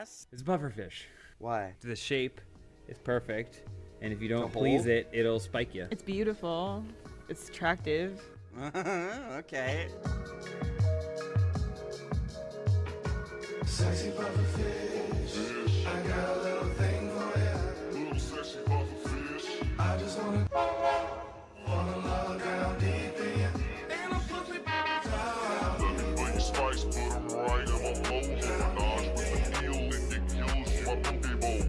bass? It's pufferfish. Why? The shape is perfect, and if you don't please it, it'll spike you. It's beautiful. It's attractive. Okay. Sexy pufferfish, I got a little thing for ya. Little sexy pufferfish, I just wanna log down deep in ya. And I'm pussy down. Let me bring spice, put 'em right in my bowl. Menage with the meal and get kills from my booty bowl.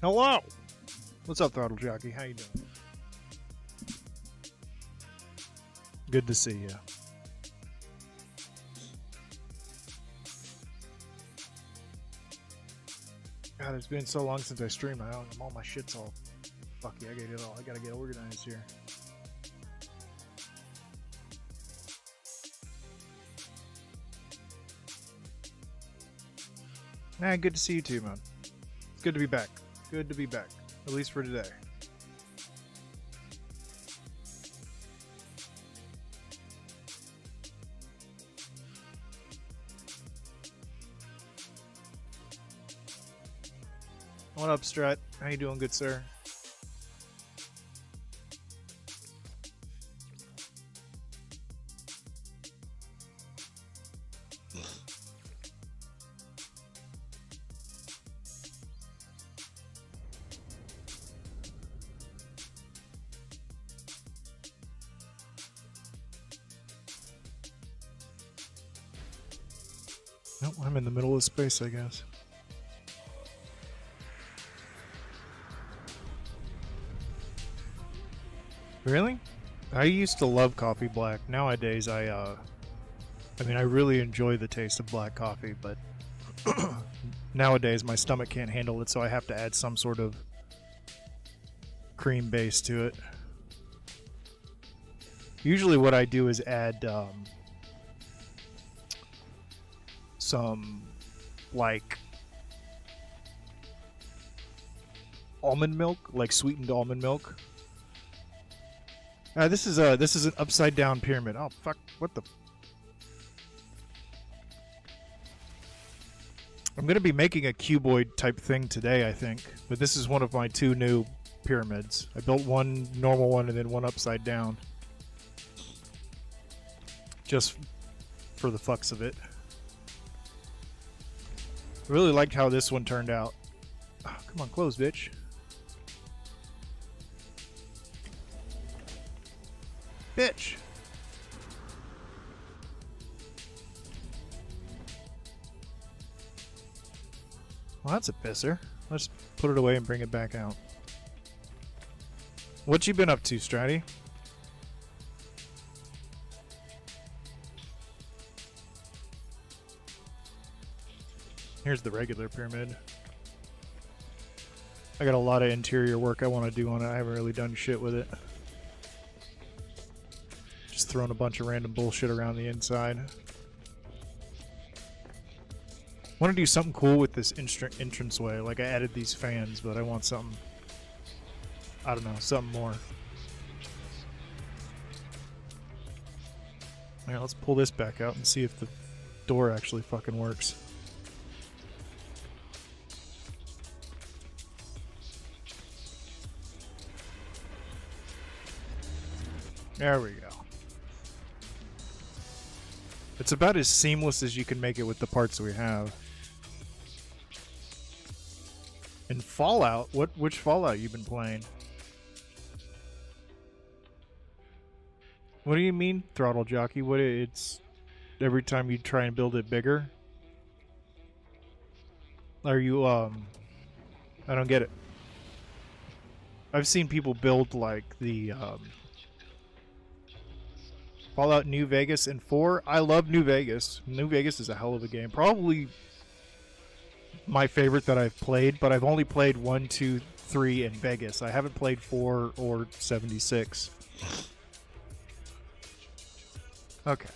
Hello! What's up, Throttle Jockey? How you doing? Good to see you. God, it's been so long since I streamed. All my shit's all fucky. I gotta get organized here. Nah, good to see you too, man. It's good to be back. Good to be back, at least for today. What up, Strut? How you doing, good sir? Nope, I'm in the middle of space, I guess. Really? I used to love coffee black. Nowadays, I mean, I really enjoy the taste of black coffee, but nowadays my stomach can't handle it, so I have to add some sort of cream base to it. Usually what I do is add some like almond milk, like sweetened almond milk. This is an upside down pyramid. Oh fuck! What the? I'm gonna be making a cuboid type thing today, I think. But this is one of my two new pyramids. I built one normal one and then one upside down, just for the fucks of it. Really liked how this one turned out. Oh, come on, close, bitch. Bitch. Well, that's a pisser. Let's put it away and bring it back out. What you been up to, Stratty? Here's the regular pyramid. I got a lot of interior work I want to do on it. I haven't really done shit with it. Just throwing a bunch of random bullshit around the inside. Want to do something cool with this entranceway. Like, I added these fans, but I want something, I don't know, something more. Alright, let's pull this back out and see if the door actually fucking works. There we go. It's about as seamless as you can make it with the parts we have. In Fallout, which Fallout you been playing? What do you mean, Throttle Jockey? It's every time you try and build it bigger? Are you I don't get it. I've seen people build like the Fallout New Vegas and 4. I love New Vegas. New Vegas is a hell of a game. Probably my favorite that I've played, but I've only played 1, 2, 3 in Vegas. I haven't played 4 or 76. Okay.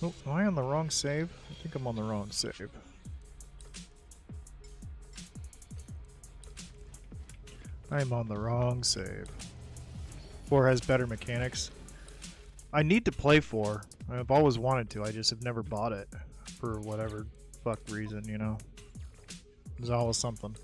Oh, am I on the wrong save? I think I'm on the wrong save. I'm on the wrong save. 4 has better mechanics. I need to play 4. I've always wanted to. I just have never bought it for whatever fuck reason, you know. There's always something.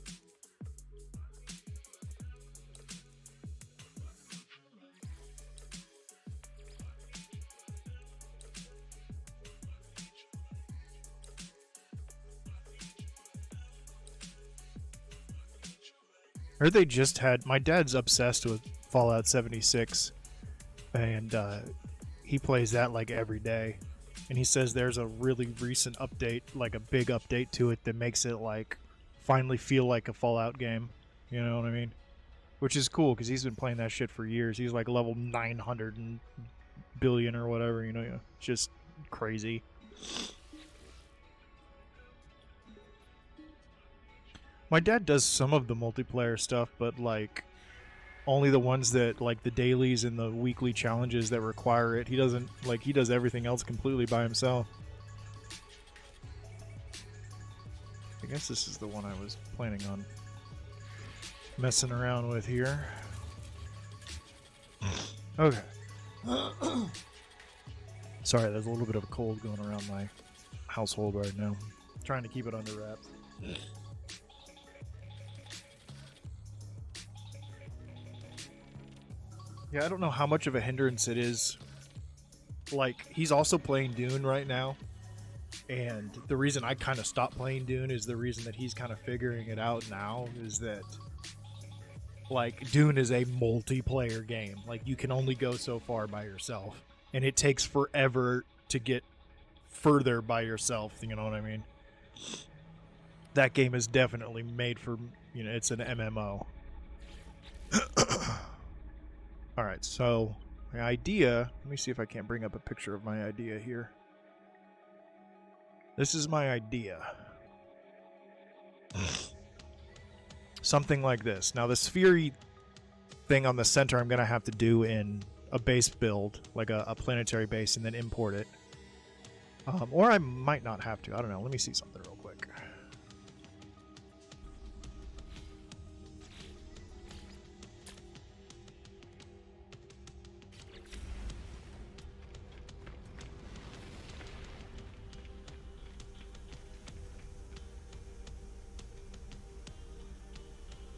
Or they just had... My dad's obsessed with Fallout 76, and he plays that like every day. And he says there's a really recent update, like a big update to it that makes it like finally feel like a Fallout game. You know what I mean? Which is cool because he's been playing that shit for years. He's like level 900 and billion or whatever, you know, just crazy. My dad does some of the multiplayer stuff, but like only the ones that like the dailies and the weekly challenges that require it. He doesn't like he does everything else completely by himself. I guess this is the one I was planning on messing around with here. Okay. Sorry, there's a little bit of a cold going around my household right now. Trying to keep it under wraps. Yeah, I don't know how much of a hindrance it is. Like, he's also playing Dune right now. And the reason I kind of stopped playing Dune is the reason that he's kind of figuring it out now is that, like, Dune is a multiplayer game. Like, you can only go so far by yourself. And it takes forever to get further by yourself, you know what I mean? That game is definitely made for, you know, it's an MMO. Alright, so my idea, let me see if I can't bring up a picture of my idea here. This is my idea. Something like this. Now the sphere thing on the center I'm going to have to do in a base build, like a planetary base, and then import it. Or I might not have to. I don't know. Let me see something real quick.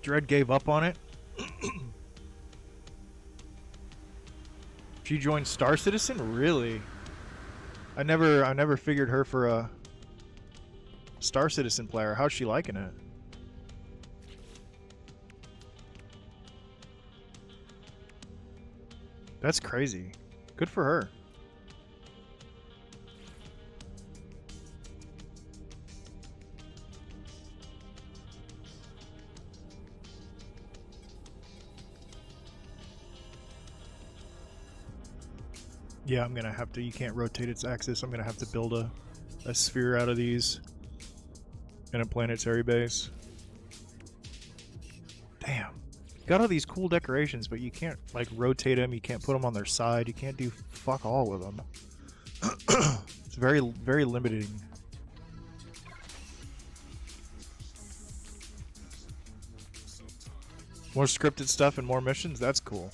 Dread gave up on it. She joined Star Citizen? Really? I never figured her for a Star Citizen player. How's she liking it? That's crazy. Good for her. Yeah, I'm gonna have to. You can't rotate its axis. I'm gonna have to build a sphere out of these in a planetary base. Damn. Got all these cool decorations, but you can't like rotate them. You can't put them on their side. You can't do fuck all with them. It's very, very limiting. More scripted stuff and more missions. That's cool.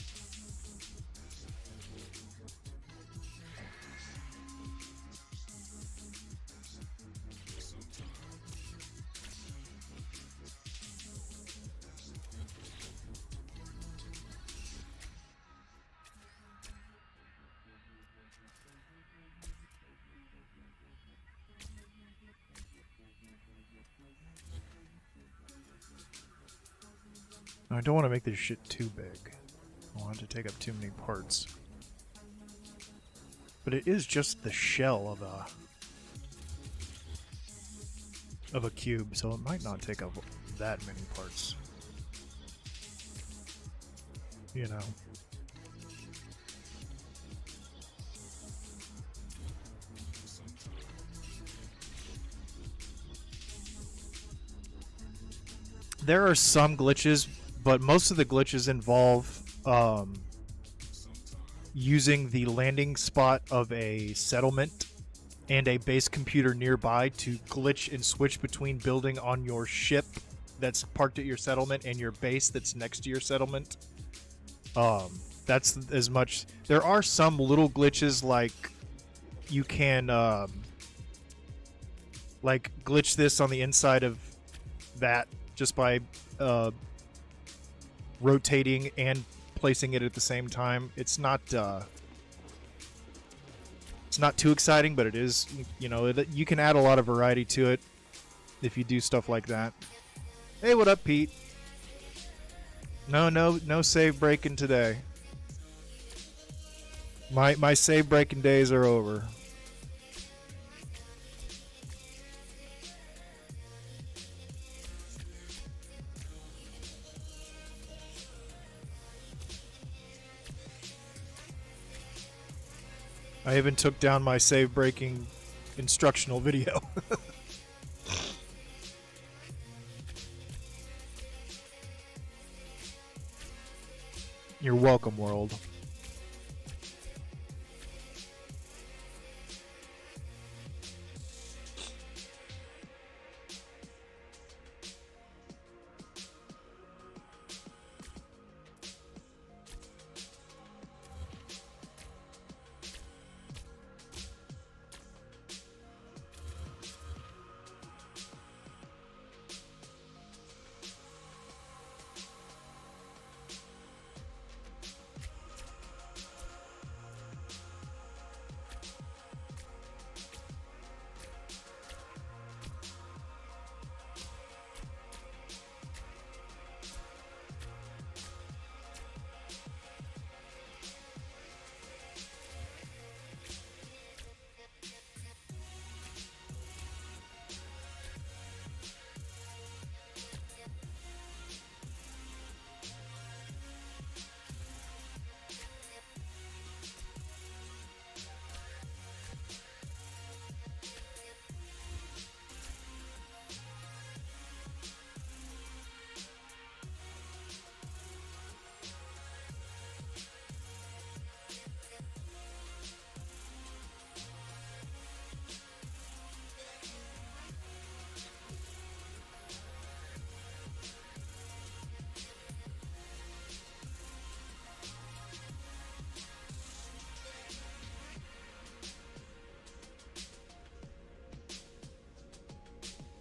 I don't want to make this shit too big. I don't want to take up too many parts. But it is just the shell of a cube, so it might not take up that many parts. You know. There are some glitches, but most of the glitches involve using the landing spot of a settlement and a base computer nearby to glitch and switch between building on your ship that's parked at your settlement and your base that's next to your settlement. That's as much. There are some little glitches, like you can like glitch this on the inside of that just by rotating and placing it at the same time. It's not too exciting, but it is, you know, you can add a lot of variety to it if you do stuff like that. Hey, what up, Pete? No save breaking today. My save breaking days are over. I even took down my save breaking instructional video. You're welcome, world.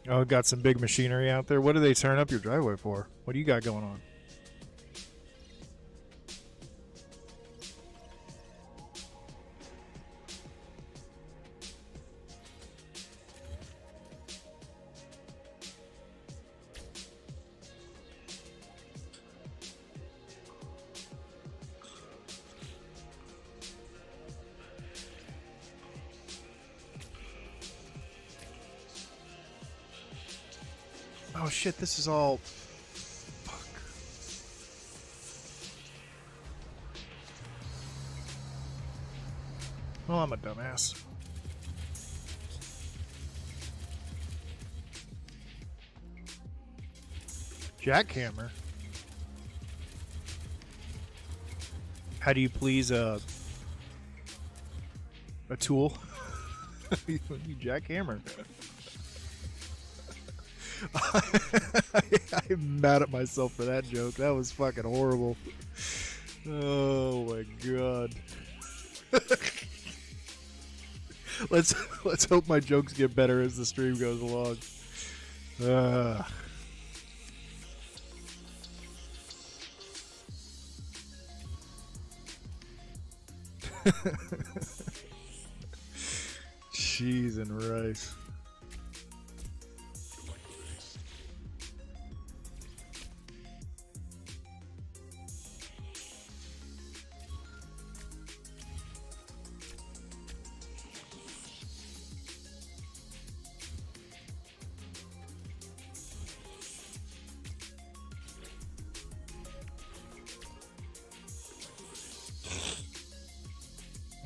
Oh, got some big machinery out there. What do they turn up your driveway for? What do you got going on? Oh shit, this is all... Fuck. Oh, I'm a dumbass. Jackhammer? How do you please a tool? You jackhammer. I'm mad at myself for that joke. That was fucking horrible. Oh my god. Let's hope my jokes get better as the stream goes along. Cheese and rice.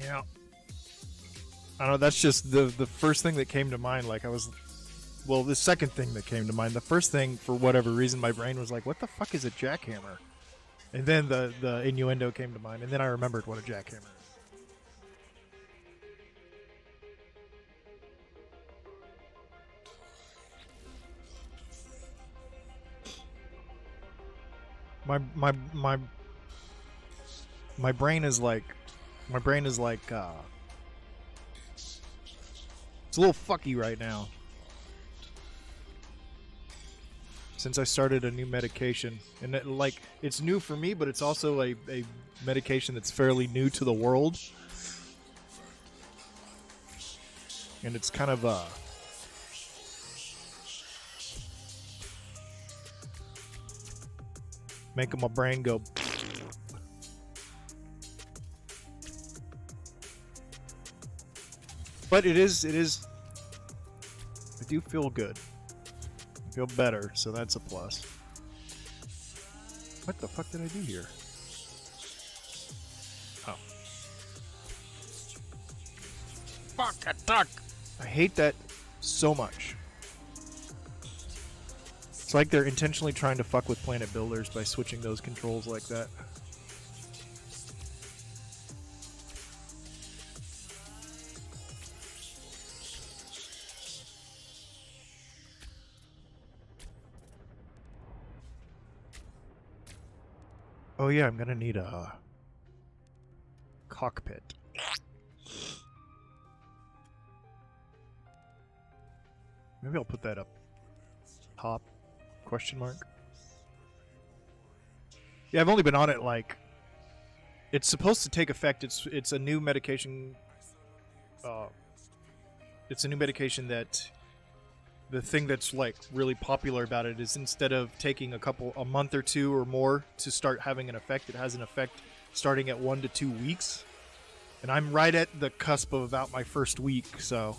Yeah. I don't know, that's just the first thing that came to mind. Like, well, the second thing that came to mind. The first thing, for whatever reason, my brain was like, what the fuck is a jackhammer? And then the innuendo came to mind, and then I remembered what a jackhammer is. My brain is like it's a little fucky right now since I started a new medication, and it's new for me, but it's also a medication that's fairly new to the world, and it's kind of making my brain go. But it is. I do feel good. I feel better, so that's a plus. What the fuck did I do here? Oh. Fuck a duck! I hate that so much. It's like they're intentionally trying to fuck with Planet Builders by switching those controls like that. Oh yeah, I'm gonna need a cockpit. Maybe I'll put that up top. Question mark. Yeah, I've only been on it it's supposed to take effect. It's a new medication. It's a new medication that the thing that's really popular about it is instead of taking a month or two or more to start having an effect, it has an effect starting at 1 to 2 weeks. And I'm right at the cusp of about my first week, so.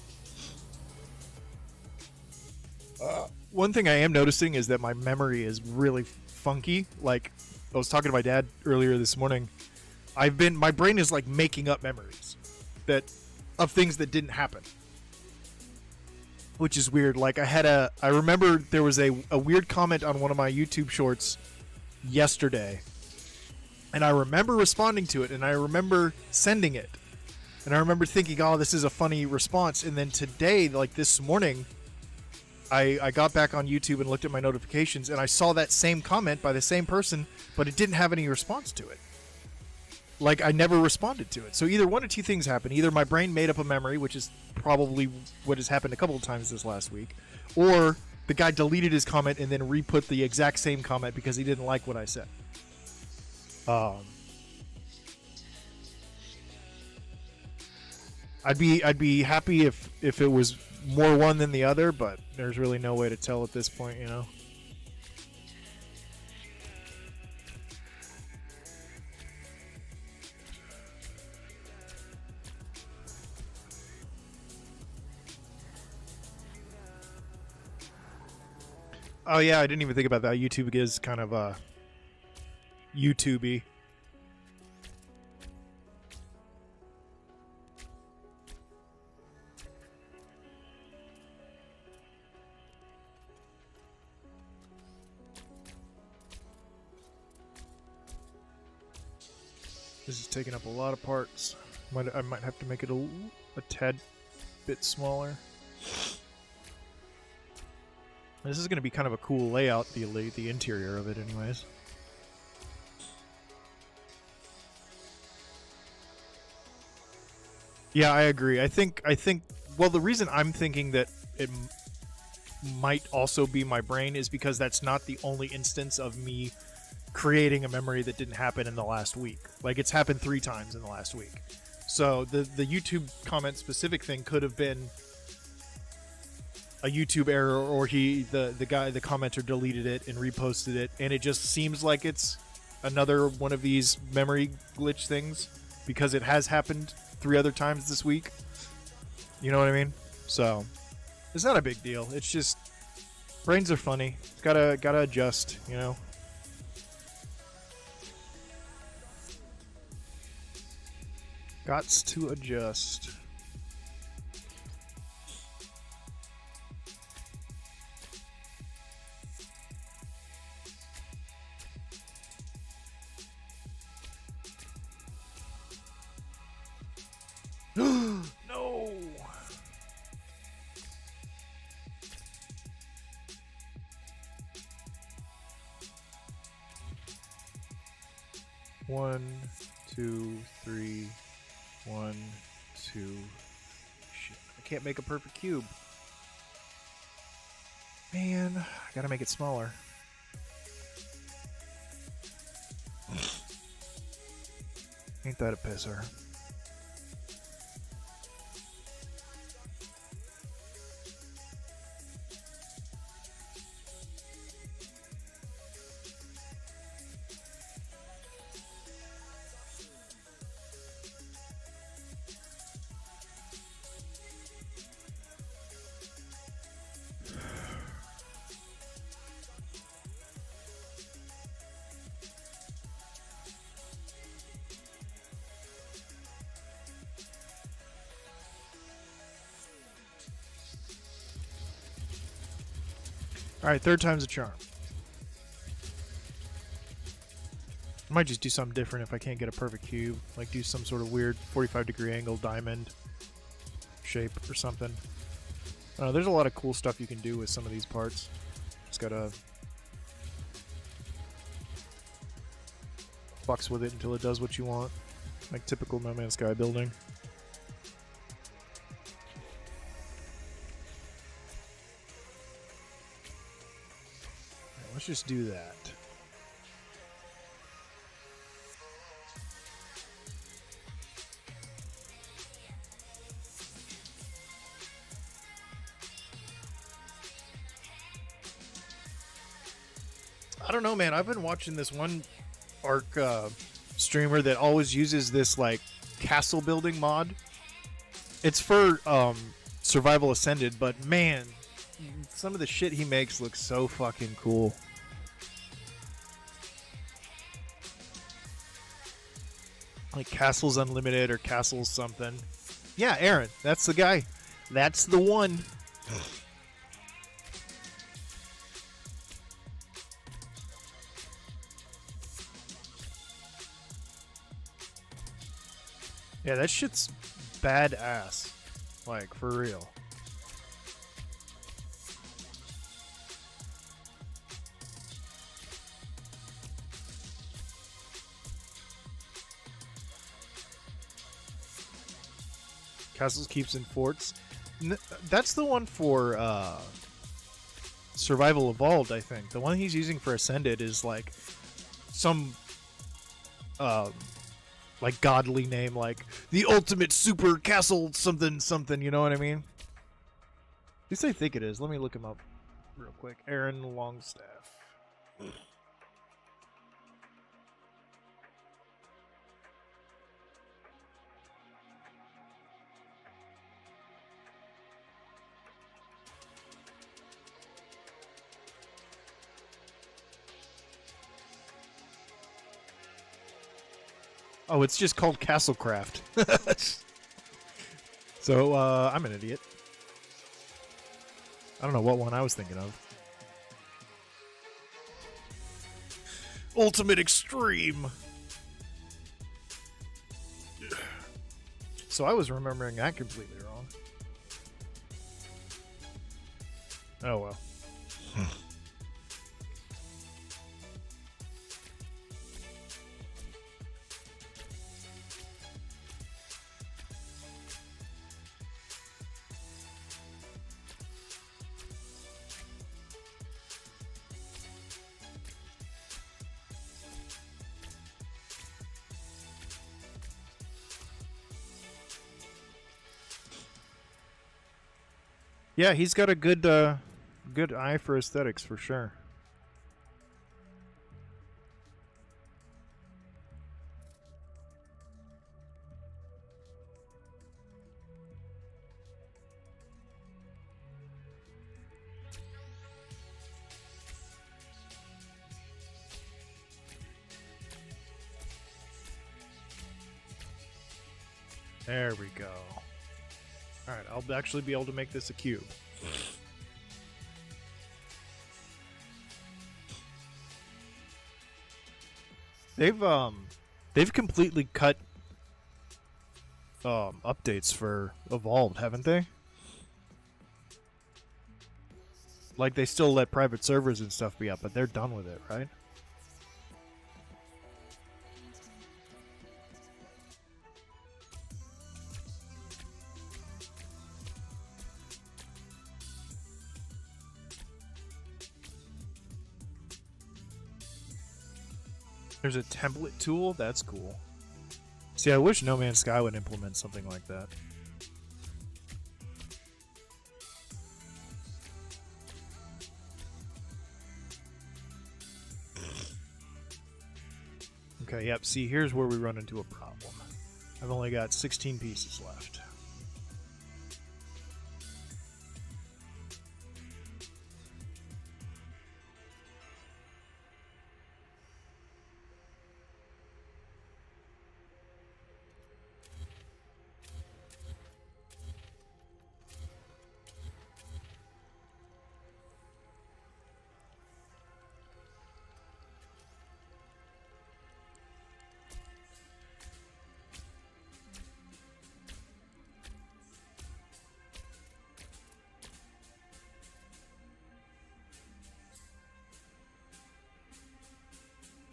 One thing I am noticing is that my memory is really funky. Like, I was talking to my dad earlier this morning. My brain is making up memories of things that didn't happen, which is weird. I remember there was a weird comment on one of my YouTube shorts yesterday, and I remember responding to it, and I remember sending it, and I remember thinking, oh, this is a funny response. And then today, this morning, I got back on YouTube and looked at my notifications, and I saw that same comment by the same person, but it didn't have any response to it. I never responded to it. So either one of two things happened. Either my brain made up a memory, which is probably what has happened a couple of times this last week, or the guy deleted his comment and then re-put the exact same comment because he didn't like what I said. I'd be happy if it was more one than the other, but there's really no way to tell at this point, you know. Oh yeah, I didn't even think about that. YouTube is kind of YouTube-y. This is taking up a lot of parts. I might have to make it a tad bit smaller. This is going to be kind of a cool layout, the interior of it anyways. Yeah, I agree. I think well, the reason I'm thinking that it might also be my brain is because that's not the only instance of me creating a memory that didn't happen in the last week. It's happened 3 times in the last week. So the YouTube comment specific thing could have been a YouTube error, or the commenter deleted it and reposted it, and it just seems like it's another one of these memory glitch things because it has happened 3 other times this week. You know what I mean? So it's not a big deal. It's just brains are funny. Gotta adjust, you know. Gots to adjust. No. One, two, three. 1, 2. Shit, I can't make a perfect cube. Man, I gotta make it smaller. Ain't that a pisser? Alright, third time's a charm. I might just do something different if I can't get a perfect cube. Like do some sort of weird 45-degree angle diamond shape or something. I don't know, there's a lot of cool stuff you can do with some of these parts. Just gotta fucks with it until it does what you want. Like typical No Man's Sky building. Let's just do that. I don't know, man. I've been watching this one Ark streamer that always uses this like castle building mod. It's for Survival Ascended, but man, some of the shit he makes looks so fucking cool. Like Castles Unlimited or Castles something. Yeah, Aaron, that's the guy. That's the one. Yeah, that shit's badass. Like, for real. Castles, Keeps, and Forts. That's the one for Survival Evolved, I think. The one he's using for Ascended is like some like godly name, like the ultimate super castle something something, you know what I mean? At least I think it is. Let me look him up real quick. Aaron Longstaff. Oh, it's just called Castlecraft. So, I'm an idiot. I don't know what one I was thinking of. Ultimate Extreme! So I was remembering that completely wrong. Oh well. Yeah, he's got a good good eye for aesthetics for sure. There we go. Alright, I'll actually be able to make this a cube. They've completely cut updates for Evolved, haven't they? Like, they still let private servers and stuff be up, but they're done with it, right? There's a template tool? That's cool. See, I wish No Man's Sky would implement something like that. Okay, yep, see, here's where we run into a problem. I've only got 16 pieces left.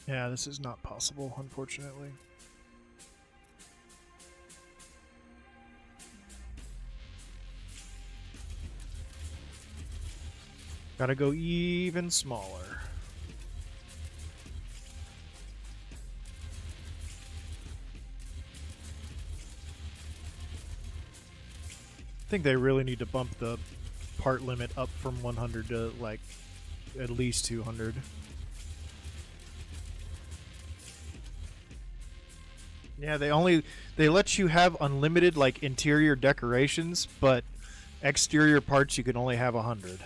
Yeah, this is not possible, unfortunately. Gotta go even smaller. I think they really need to bump the part limit up from 100 to, like, at least 200. Yeah, they let you have unlimited, like, interior decorations, but exterior parts you can only have 100.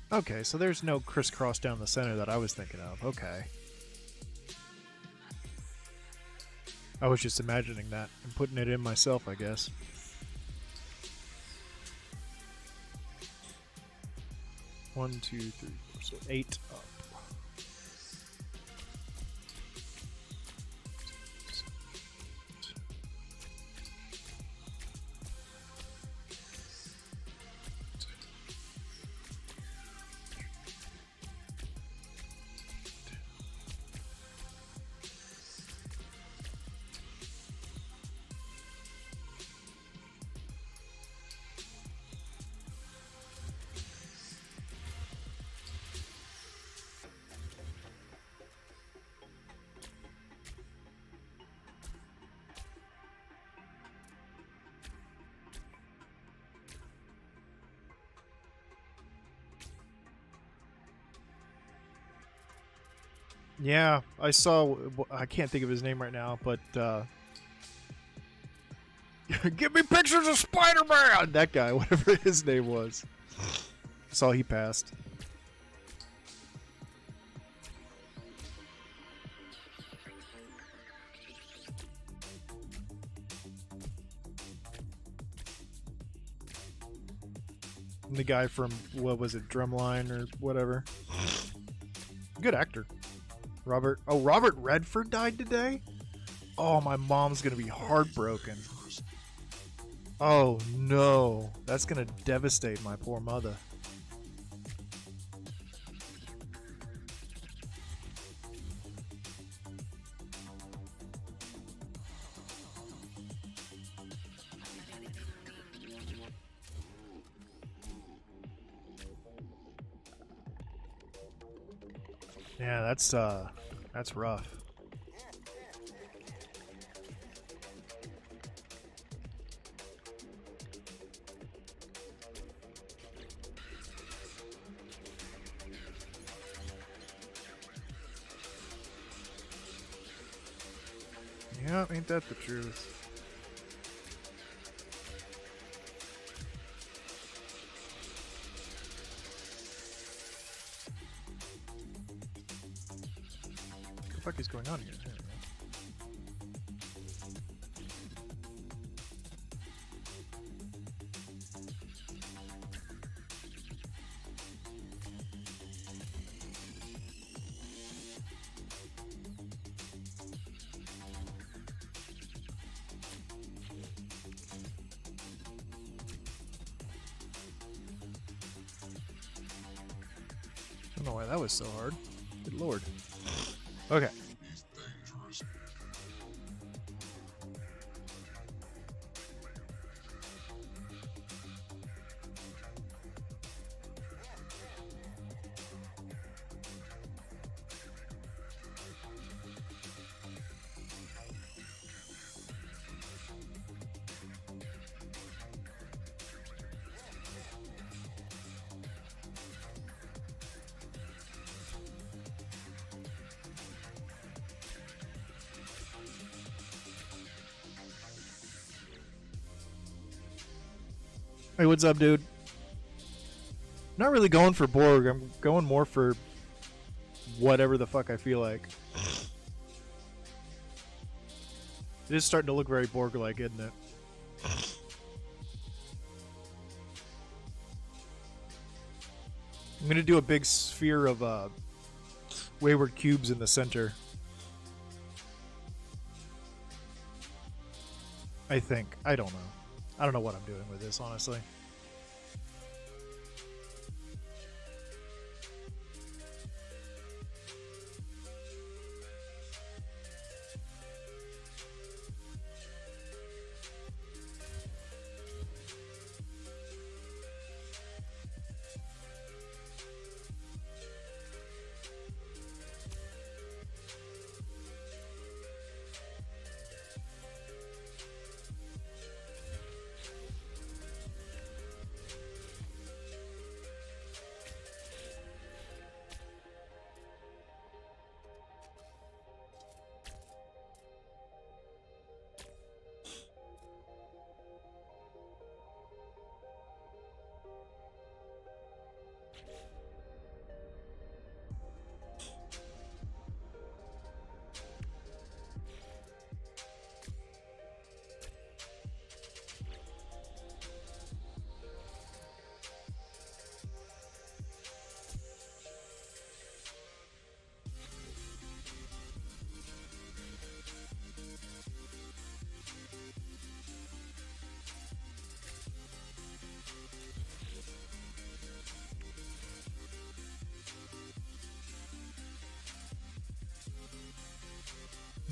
Okay, so there's no crisscross down the center that I was thinking of. Okay. I was just imagining that and putting it in myself, I guess. One, two, three, four, so 8 up. Yeah, I saw. I can't think of his name right now, but give me pictures of Spider-Man. That guy, whatever his name was. Saw he passed. The guy from, what was it, Drumline or whatever. Good actor. Robert Redford died today? Oh, my mom's gonna be heartbroken. Oh no, that's gonna devastate my poor mother. Yeah, that's rough. Yeah, ain't that the truth? What the fuck is going on here? There we go. I don't know why that was so hard. Good lord. Okay. Hey, what's up, dude? I'm not really going for Borg. I'm going more for whatever the fuck I feel like. It is starting to look very Borg-like, isn't it? I'm gonna do a big sphere of wayward cubes in the center. I think. I don't know. I don't know what I'm doing with this, honestly.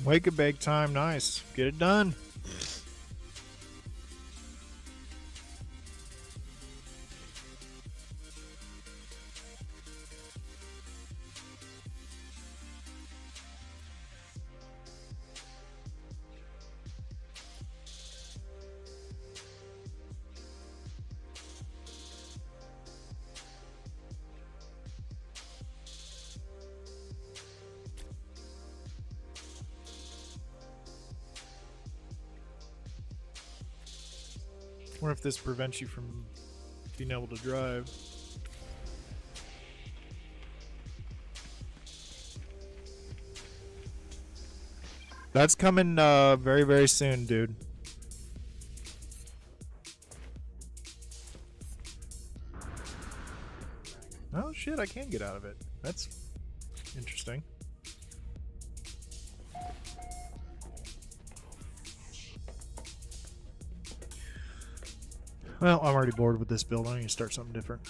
Wake and bake time, nice. Get it done. Or if this prevents you from being able to drive. That's coming very, very soon, dude. Oh shit, I can get out of it. That's interesting. Well, I'm already bored with this build. I need to start something different.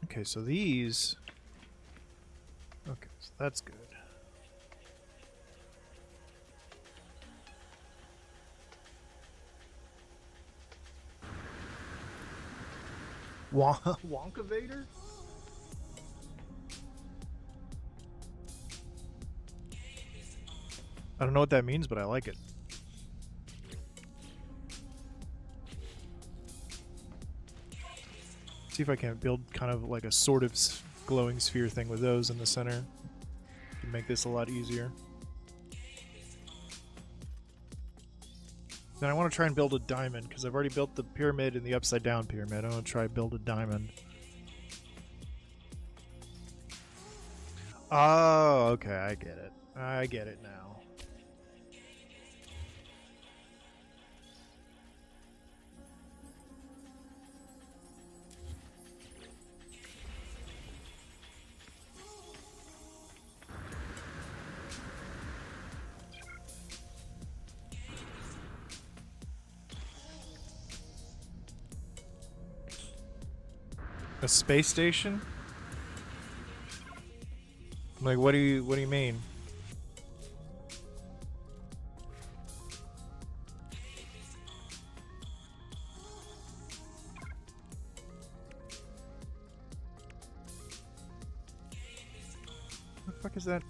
Okay, so these... Okay, so that's good. Wonka Vader? I don't know what that means, but I like it. See if I can build kind of like a sort of glowing sphere thing with those in the center. Can make this a lot easier. Then I want to try and build a diamond, because I've already built the pyramid and the upside down pyramid. I want to try and build a diamond. Oh, okay, I get it. I get it now. A space station? Like, what do you mean? What the fuck is that?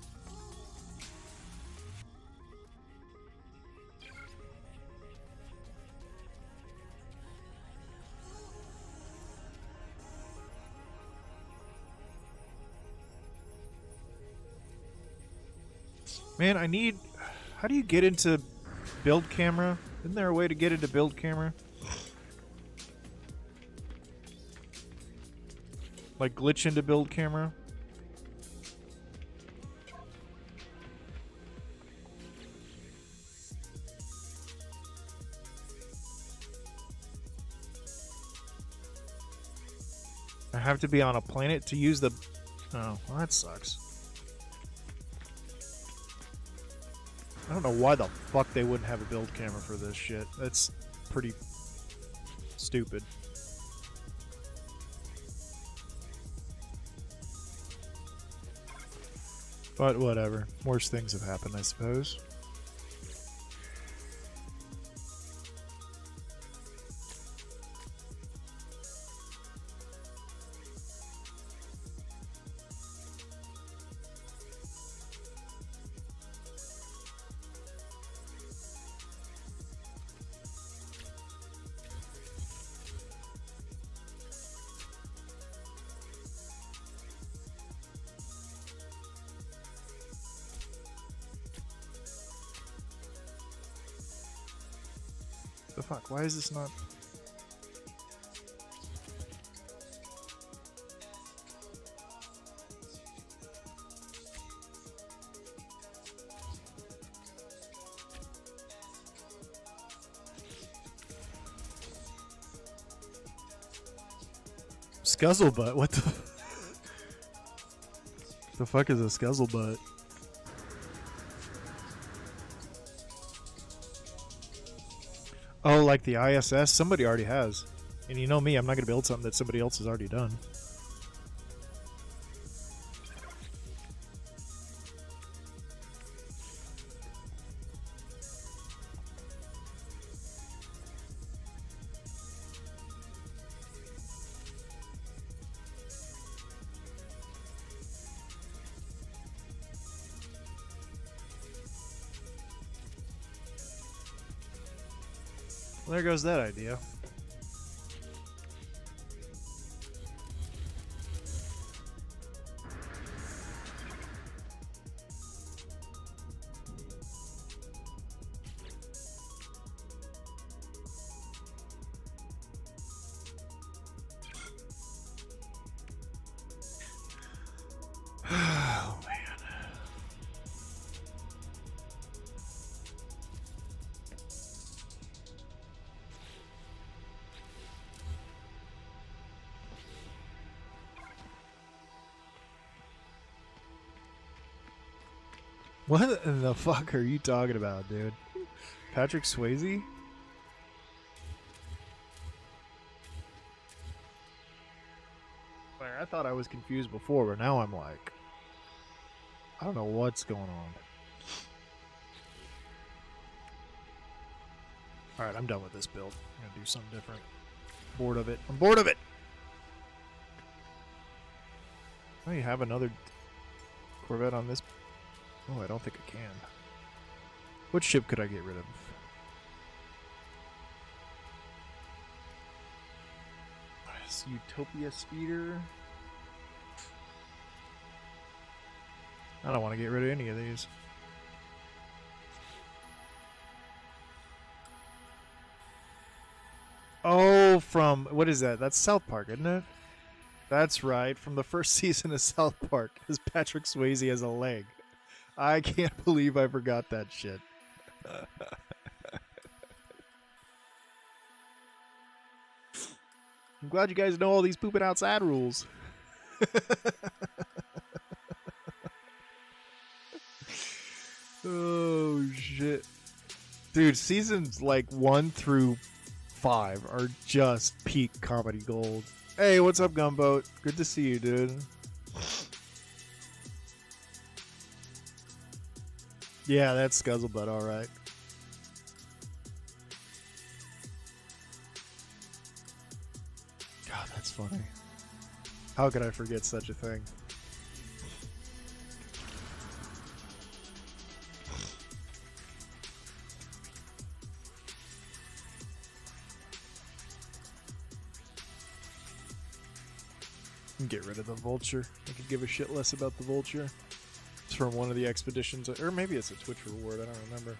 Man, I need... How do you get into build camera? Isn't there a way to get into build camera? Like glitch into build camera? I have to be on a planet to use the... Oh, well, that sucks. I don't know why the fuck they wouldn't have a build camera for this shit. That's pretty stupid. But whatever. Worse things have happened, I suppose. The fuck? Why is this not... Scuzzlebutt? What the... The fuck is a scuzzlebutt? Oh, like the ISS? Somebody already has. And you know me, I'm not going to build something that somebody else has already done. Well, there goes that idea. What in the fuck are you talking about, dude? Patrick Swayze? I thought I was confused before, but now I'm like, I don't know what's going on. Alright, I'm done with this build. I'm gonna do something different. Bored of it. I'm bored of it! Oh, you have another Corvette on this? Oh, I don't think I can. What ship could I get rid of? This Utopia Speeder. I don't want to get rid of any of these. Oh, from... What is that? That's South Park, isn't it? That's right. From the first season of South Park. As Patrick Swayze has a leg. I can't believe I forgot that shit. I'm glad you guys know all these pooping outside rules. Oh, shit. Dude, seasons like 1 through 5 are just peak comedy gold. Hey, what's up, Gumboat? Good to see you, dude. Yeah, that's Scuzzlebutt, alright. God, that's funny. How could I forget such a thing? Get rid of the vulture. I could give a shit less about the vulture. It's from one of the expeditions, or maybe it's a Twitch reward, I don't remember.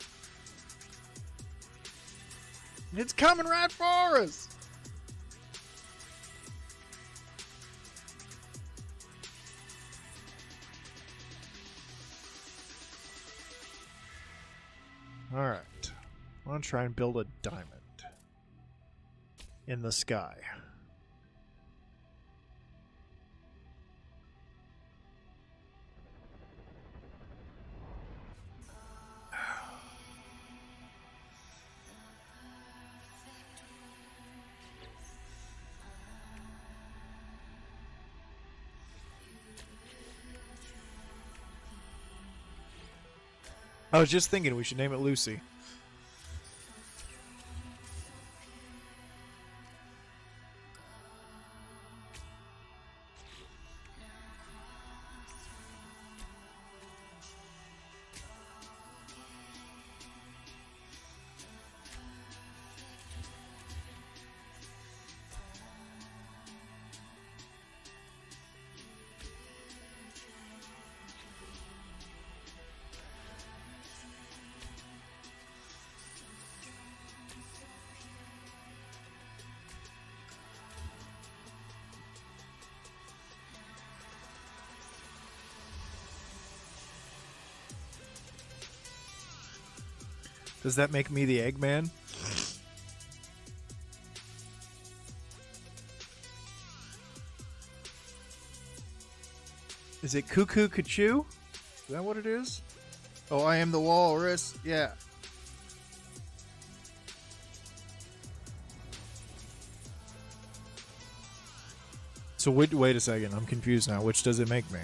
It's coming right for us! Alright. I want to try and build a diamond in the sky. I was just thinking we should name it Lucy. Does that make me the Eggman? Is it Cuckoo Cachoo? Is that what it is? Oh, I am the walrus. Yeah. So wait a second. I'm confused now. Which does it make me?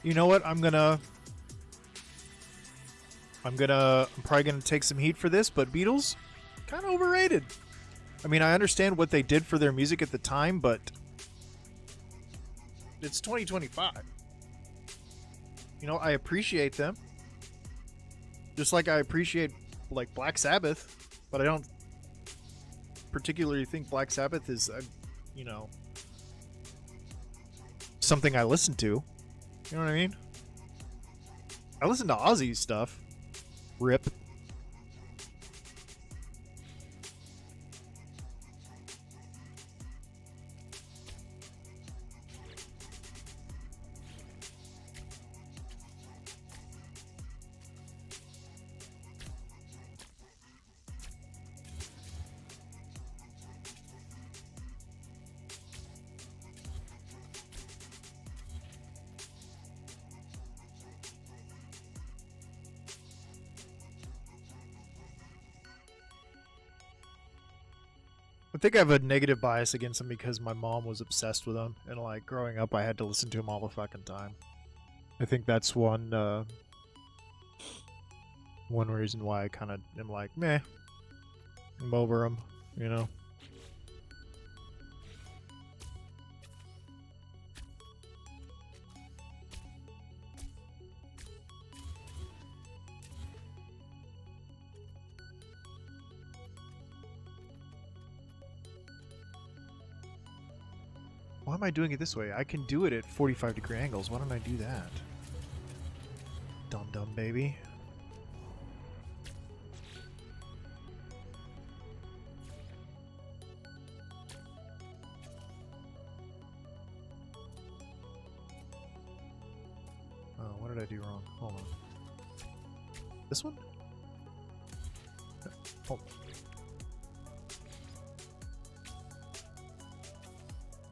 You know what? I'm probably gonna take some heat for this, but Beetles, kind of overrated. I mean, I understand what they did for their music at the time, but it's 2025. You know, I appreciate them. Just like I appreciate, like, Black Sabbath, but I don't particularly think Black Sabbath is, you know, something I listen to. You know what I mean? I listen to Ozzy's stuff. Rip. I think I have a negative bias against him because my mom was obsessed with him, and like growing up, I had to listen to him all the fucking time. I think that's one reason why I kind of am like, meh, I'm over him, you know. Why am I doing it this way? I can do it at 45-degree angles. Why don't I do that? Dum-dum, baby. Oh, what did I do wrong? Hold on. This one? Hold on.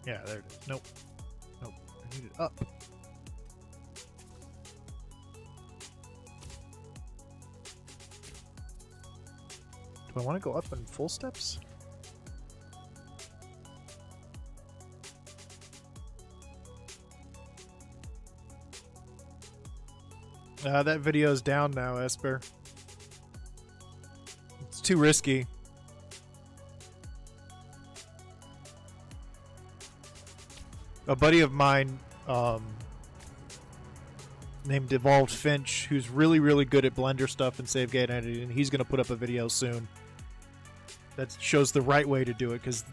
Yeah, there it is. Nope. Nope. I need it up. Do I want to go up in full steps? That video's down now, Esper. It's too risky. A buddy of mine named Evolved Finch, who's really, really good at Blender stuff and save gate editing, and he's going to put up a video soon that shows the right way to do it, because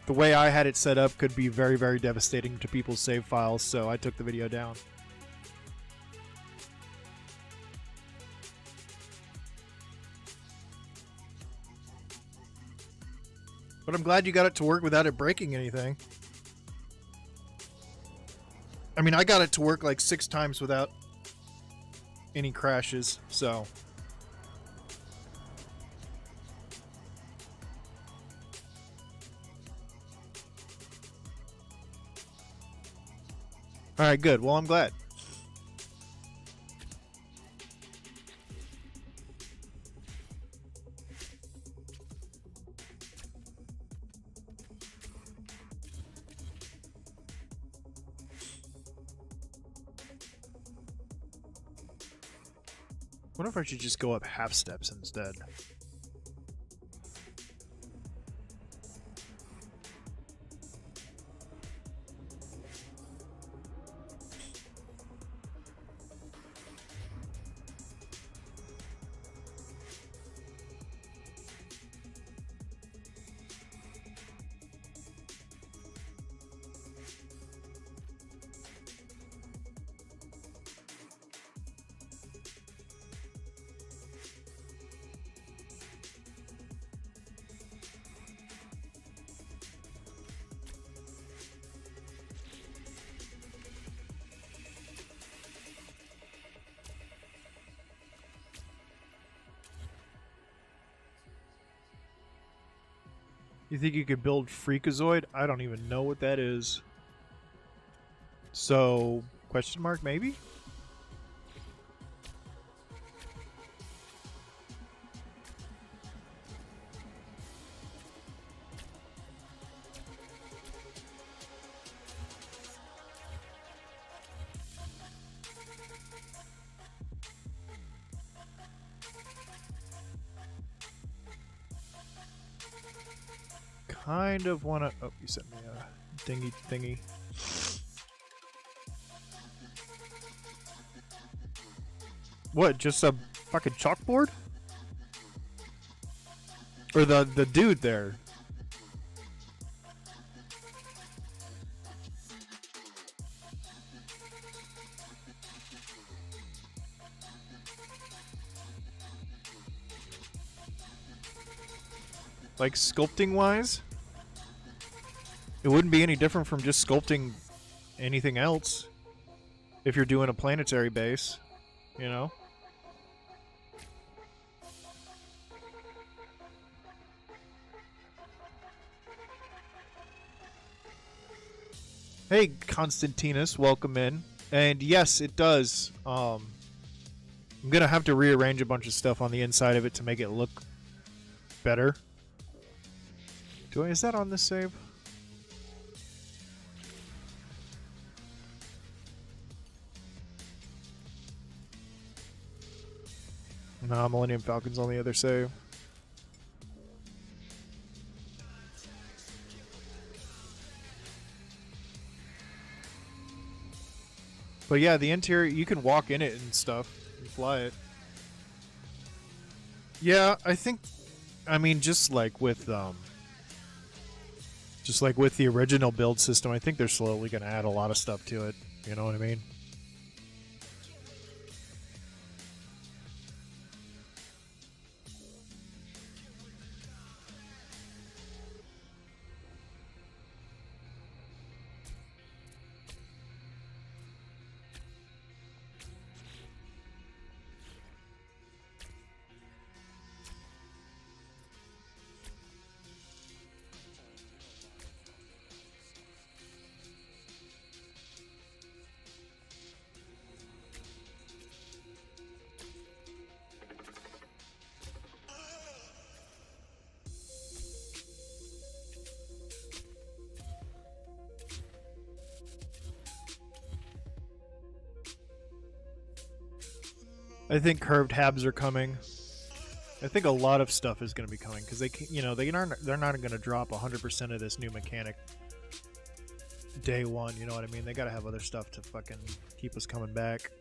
the way I had it set up could be very, very devastating to people's save files, so I took the video down. But I'm glad you got it to work without it breaking anything. I mean, I got it to work like 6 times without any crashes, so. Alright, good. Well, I'm glad. I wonder if I should just go up half steps instead. You think you could build Freakazoid? I don't even know what that is. So, question mark maybe? kind of want to... Oh, you sent me a dingy thingy. What, just a fucking chalkboard? Or the dude there? Like sculpting wise, it wouldn't be any different from just sculpting anything else if you're doing a planetary base, you know? Hey, Constantinus, welcome in. And yes, it does. I'm gonna have to rearrange a bunch of stuff on the inside of it to make it look better. Is that on this save? No, Millennium Falcon's on the other save. But yeah, the interior, you can walk in it and stuff and fly it. Yeah, I mean, just like with the original build system, I think they're slowly going to add a lot of stuff to it. You know what I mean? I think curved habs are coming. I think a lot of stuff is going to be coming because they're not going to drop 100% of this new mechanic day one. You know what I mean? They got to have other stuff to fucking keep us coming back.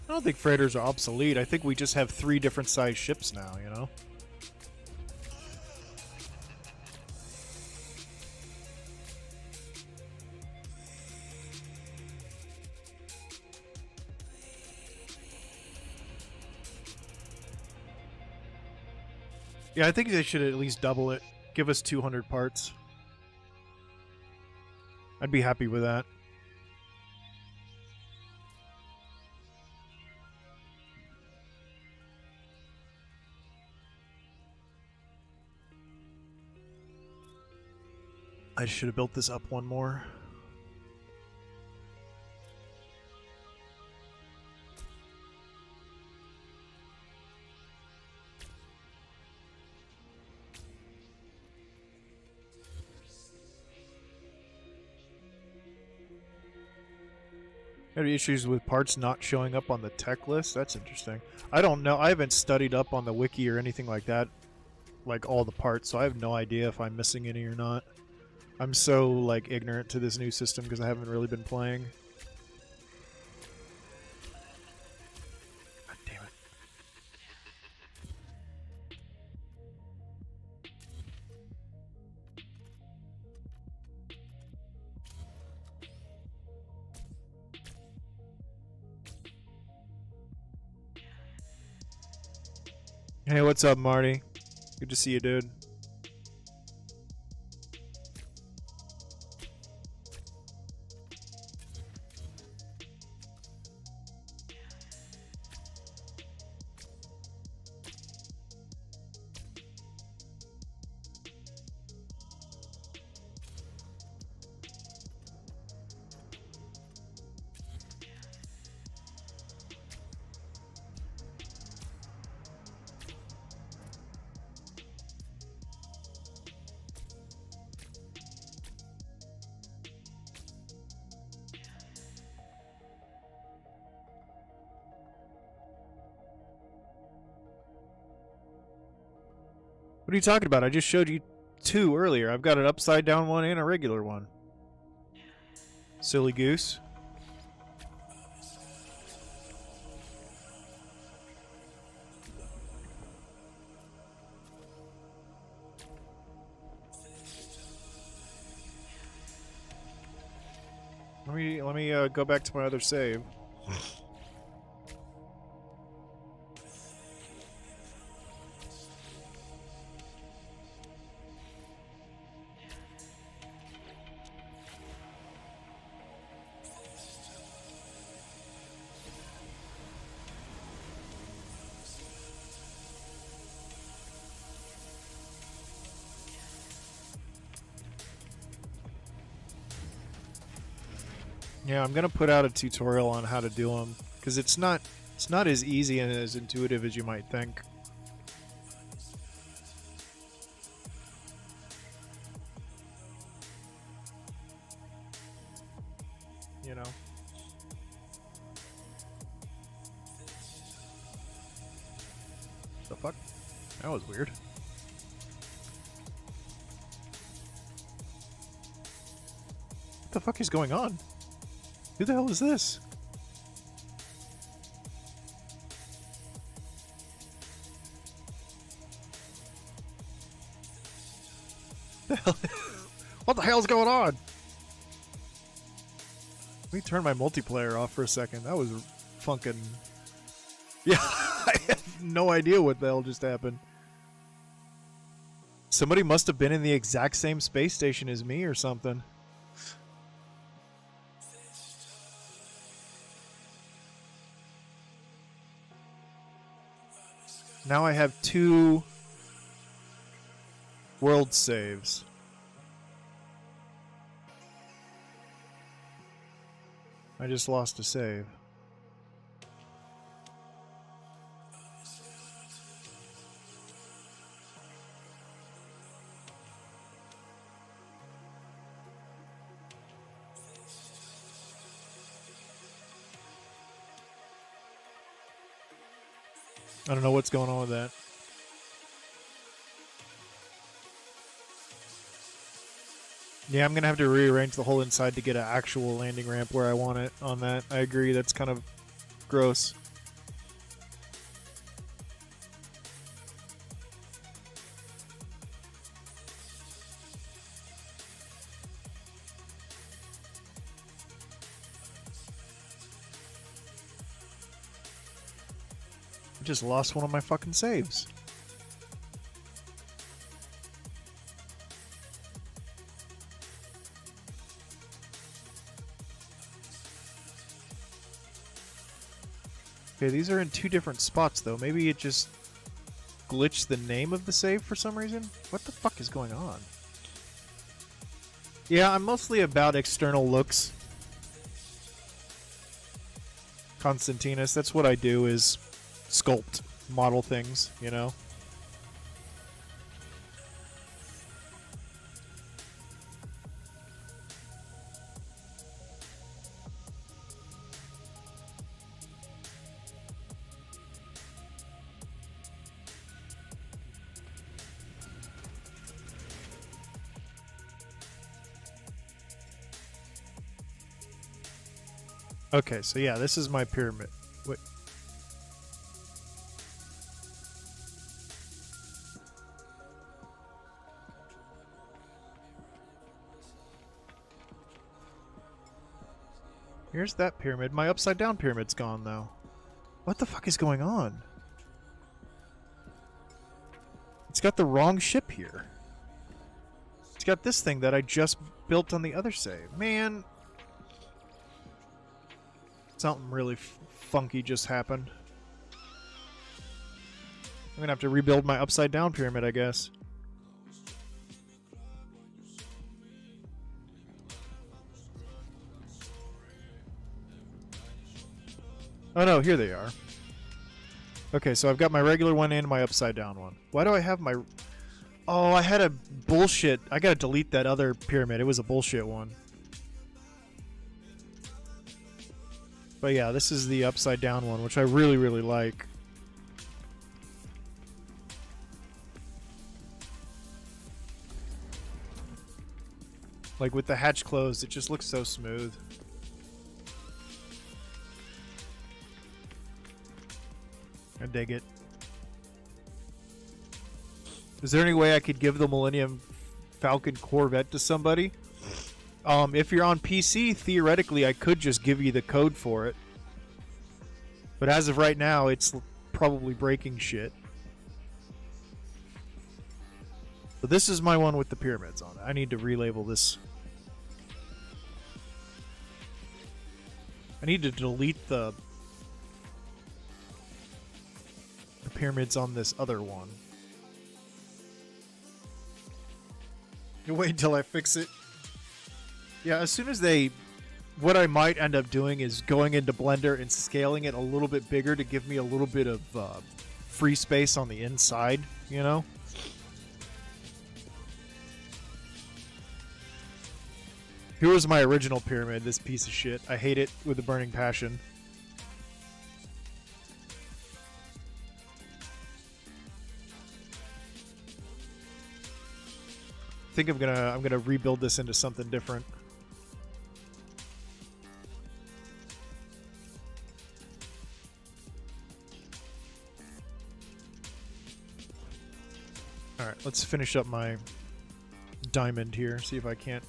I don't think freighters are obsolete. I think we just have 3 different size ships now, you know? Yeah, I think they should at least double it. Give us 200 parts. I'd be happy with that. I should have built this up one more. Any issues with parts not showing up on the tech list? That's interesting. I don't know. I haven't studied up on the wiki or anything like that, like all the parts, so I have no idea if I'm missing any or not. I'm so, like, ignorant to this new system because I haven't really been playing. God damn it. Hey, what's up, Marty? Good to see you, dude. What are you talking about? I just showed you 2 earlier. I've got an upside down one and a regular one. Silly goose. Let me go back to my other save. Yeah, I'm gonna put out a tutorial on how to do them because it's not as easy and as intuitive as you might think. You know. The fuck? That was weird. What the fuck is going on? Who the hell is this? What the hell's going on? Let me turn my multiplayer off for a second. That was funkin'... Yeah, I have no idea what the hell just happened. Somebody must have been in the exact same space station as me or something. Now I have 2 world saves. I just lost a save. I don't know what's going on with that. Yeah, I'm going to have to rearrange the whole inside to get an actual landing ramp where I want it on that. I agree, that's kind of gross. I just lost one of my fucking saves. Okay, these are in 2 different spots though. Maybe it just glitched the name of the save for some reason? What the fuck is going on? Yeah, I'm mostly about external looks. Constantinus, that's what I do, is sculpt, model things, you know? Okay, so yeah, this is my pyramid. Wait. Here's that pyramid. My upside down pyramid's gone though. What the fuck is going on? It's got the wrong ship here. It's got this thing that I just built on the other save. Man. Something really funky just happened. I'm gonna have to rebuild my upside down pyramid, I guess. Oh no, here they are. Okay, so I've got my regular one and my upside down one. Why do I have my... Oh, I had a bullshit... I gotta delete that other pyramid. It was a bullshit one. But yeah, this is the upside down one, which I really, really like. Like with the hatch closed, it just looks so smooth. I dig it. Is there any way I could give the Millennium Falcon Corvette to somebody? If you're on PC, theoretically, I could just give you the code for it. But as of right now, it's probably breaking shit. So this is my one with the pyramids on it. I need to relabel this. I need to delete the pyramids on this other one. You wait until I fix it. Yeah, as soon as they... What I might end up doing is going into Blender and scaling it a little bit bigger to give me a little bit of free space on the inside, you know? Here was my original pyramid, this piece of shit. I hate it with a burning passion. I think I'm gonna rebuild this into something different. Alright, let's finish up my diamond here, see if I can't.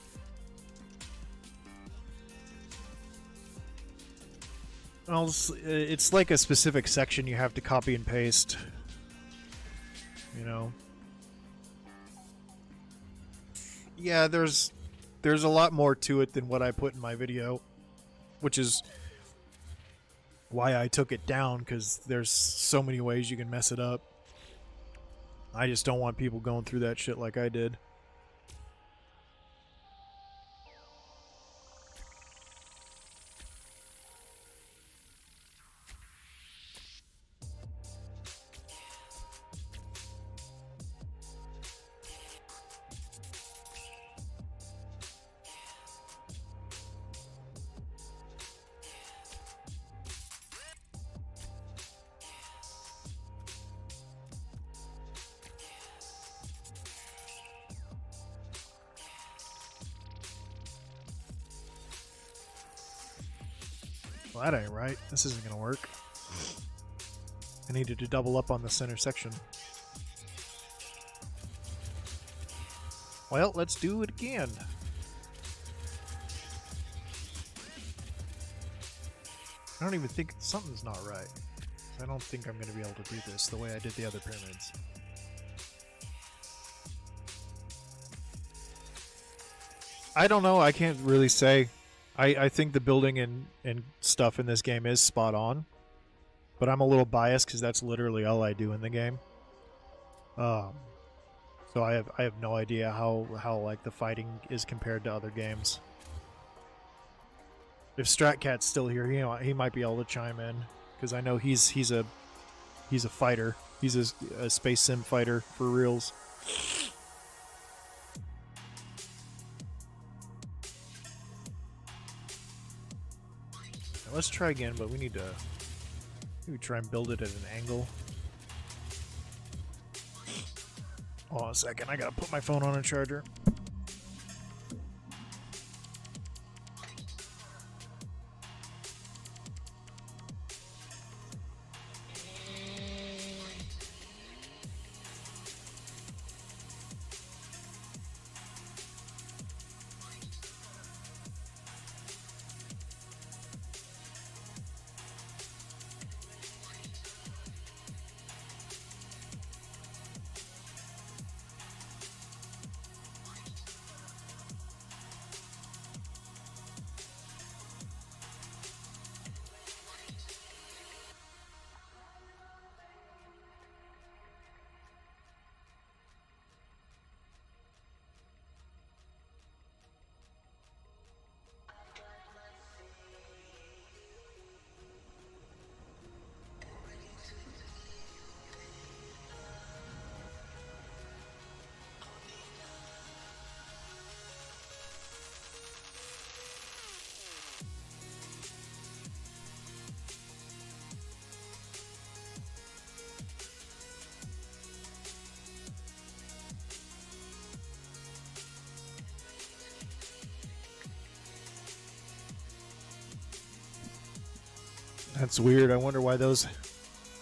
It's like a specific section you have to copy and paste. You know? Yeah, there's a lot more to it than what I put in my video, which is why I took it down, because there's so many ways you can mess it up. I just don't want people going through that shit like I did. Well, that ain't right. This isn't gonna work. I needed to double up on the center section. Well, let's do it again. I don't even think something's not right. I don't think I'm gonna be able to do this the way I did the other pyramids. I don't know. I can't really say. I think the building and stuff in this game is spot on, but I'm a little biased because that's literally all I do in the game. So I have no idea how like the fighting is compared to other games. If Stratcat's still here, you know, he might be able to chime in, because I know he's a fighter. He's a space sim fighter for reals. Let's try again, but we need to maybe try and build it at an angle. Hold on a second, I gotta put my phone on a charger. That's weird. I wonder why those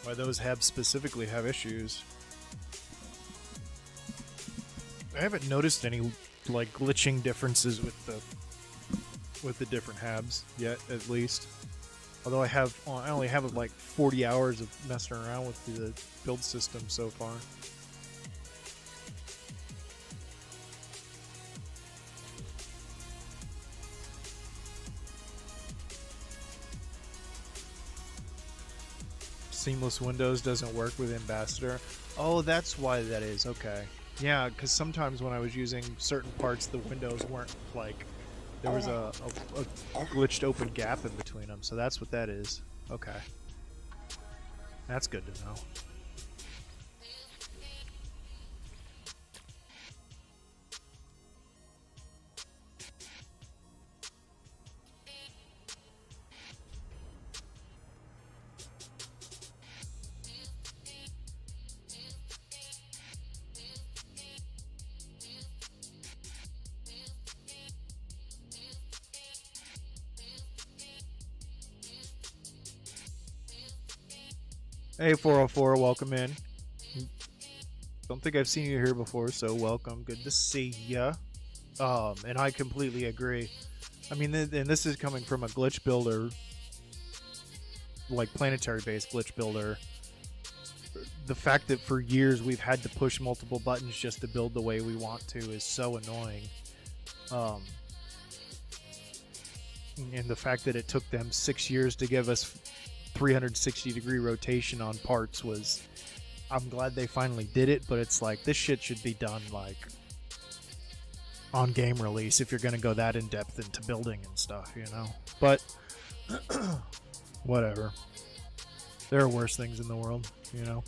habs specifically have issues. I haven't noticed any like glitching differences with the different habs yet, at least. Although I only have like 40 hours of messing around with the build system so far. Seamless Windows doesn't work with Ambassador. Oh, that's why that is. Okay. Yeah, because sometimes when I was using certain parts, the windows weren't like... There was a glitched open gap in between them, so that's what that is. Okay. That's good to know. Hey 404, welcome in. Don't think I've seen you here before, so welcome. Good to see ya. And I completely agree. I mean, and this is coming from a glitch builder, like planetary-based glitch builder. The fact that for years we've had to push multiple buttons just to build the way we want to is so annoying. And the fact that it took them 6 years to give us 360-degree rotation on parts was... I'm glad they finally did it, but it's like, this shit should be done, like, on game release if you're gonna go that in-depth into building and stuff, you know? But, whatever. There are worse things in the world, you know?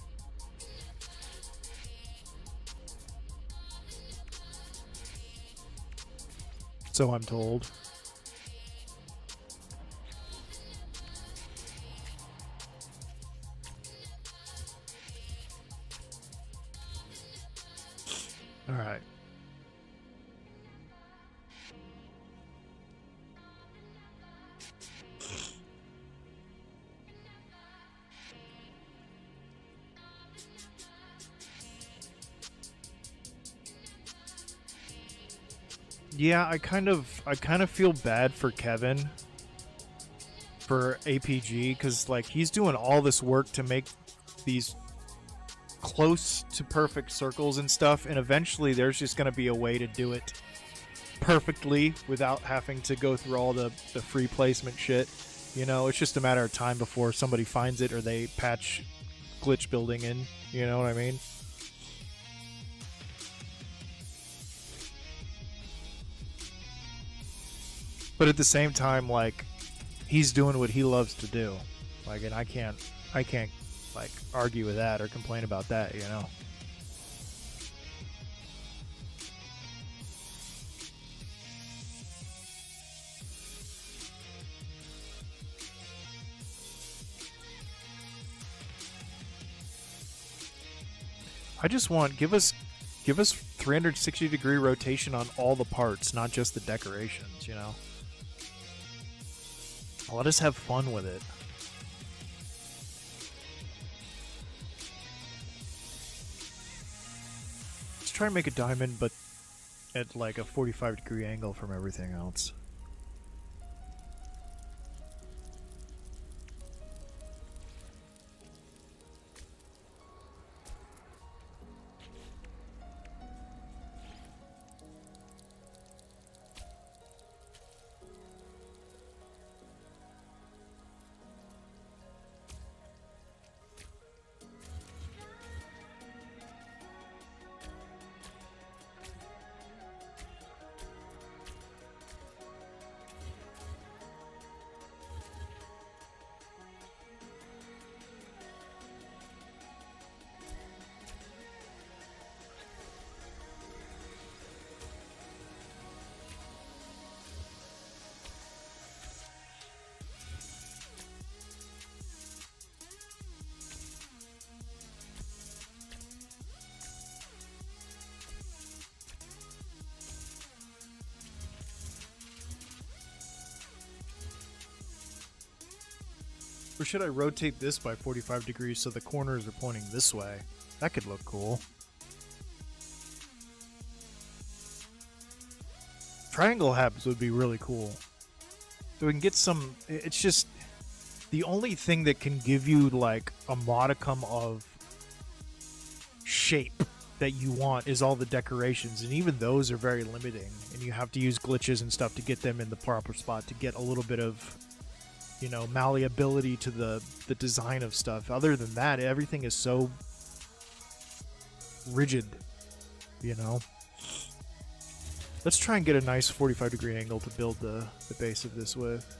So I'm told. All right. Yeah, I kind of feel bad for Kevin for APG because like he's doing all this work to make these close to perfect circles and stuff, and eventually there's just going to be a way to do it perfectly without having to go through all the free placement shit. You know, it's just a matter of time before somebody finds it or they patch glitch building in, you know what I mean? But at the same time, like, he's doing what he loves to do. Like, and I can't like argue with that or complain about that, you know. I just want give us 360-degree rotation on all the parts, not just the decorations, you know. Let us have fun with it. Let's try and make a diamond, but at like a 45-degree angle from everything else. Or should I rotate this by 45 degrees so the corners are pointing this way? That could look cool. Triangle habs would be really cool. So we can get some... It's just... The only thing that can give you, like, a modicum of shape that you want is all the decorations, and even those are very limiting, and you have to use glitches and stuff to get them in the proper spot to get a little bit of, you know, malleability to the design of stuff. Other than that, everything is so rigid, you know. Let's try and get a nice 45-degree angle to build the base of this with.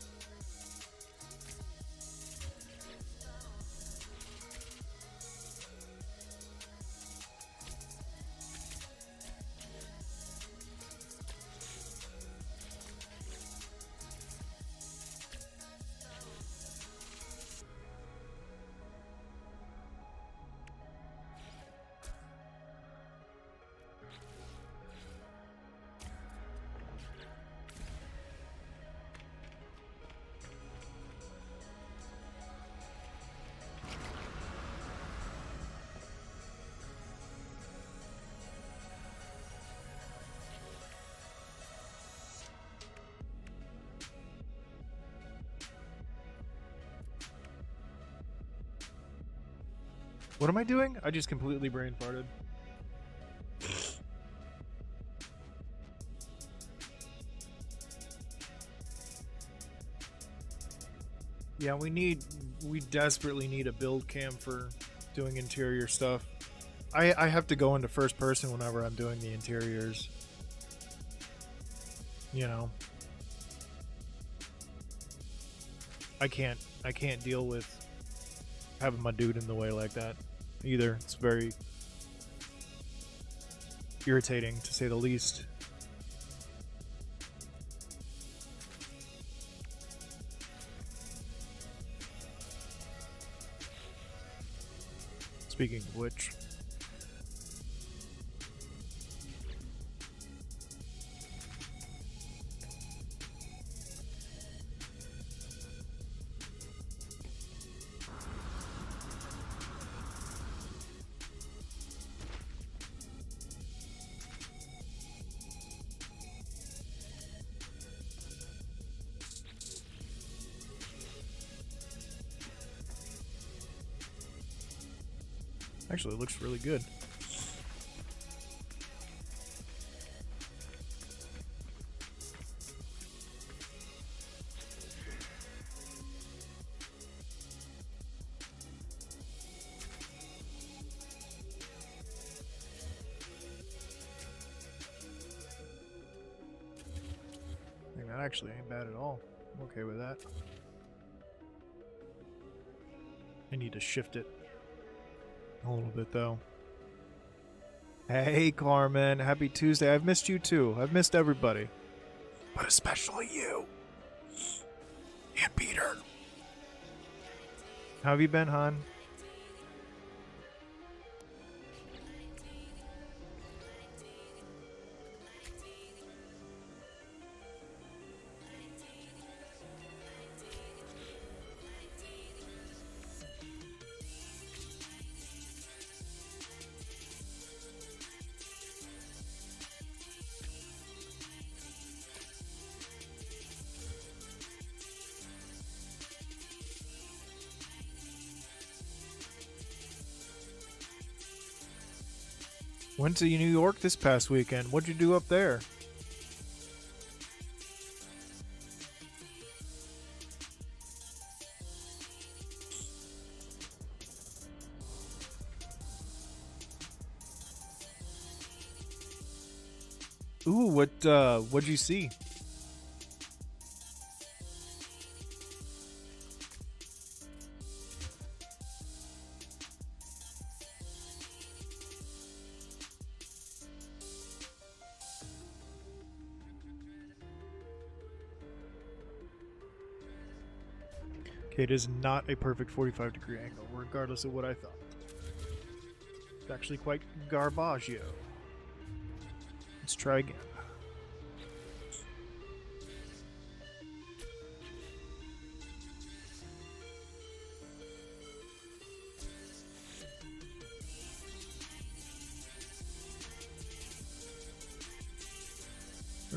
What am I doing? I just completely brain farted. Yeah, we desperately need a build cam for doing interior stuff. I have to go into first person whenever I'm doing the interiors. You know. I can't deal with having my dude in the way like that either. It's very irritating, to say the least. Speaking of which, actually, it looks really good. I think that actually ain't bad at all. I'm okay with that. I need to shift it a little bit, though. Hey, Carmen. Happy Tuesday. I've missed you, too. I've missed everybody. But especially you. And Peter. How have you been, hon? Went to New York this past weekend. What'd you do up there? Ooh, what'd you see? Okay, it is not a perfect 45-degree angle, regardless of what I thought. It's actually quite garbaggio. Let's try again.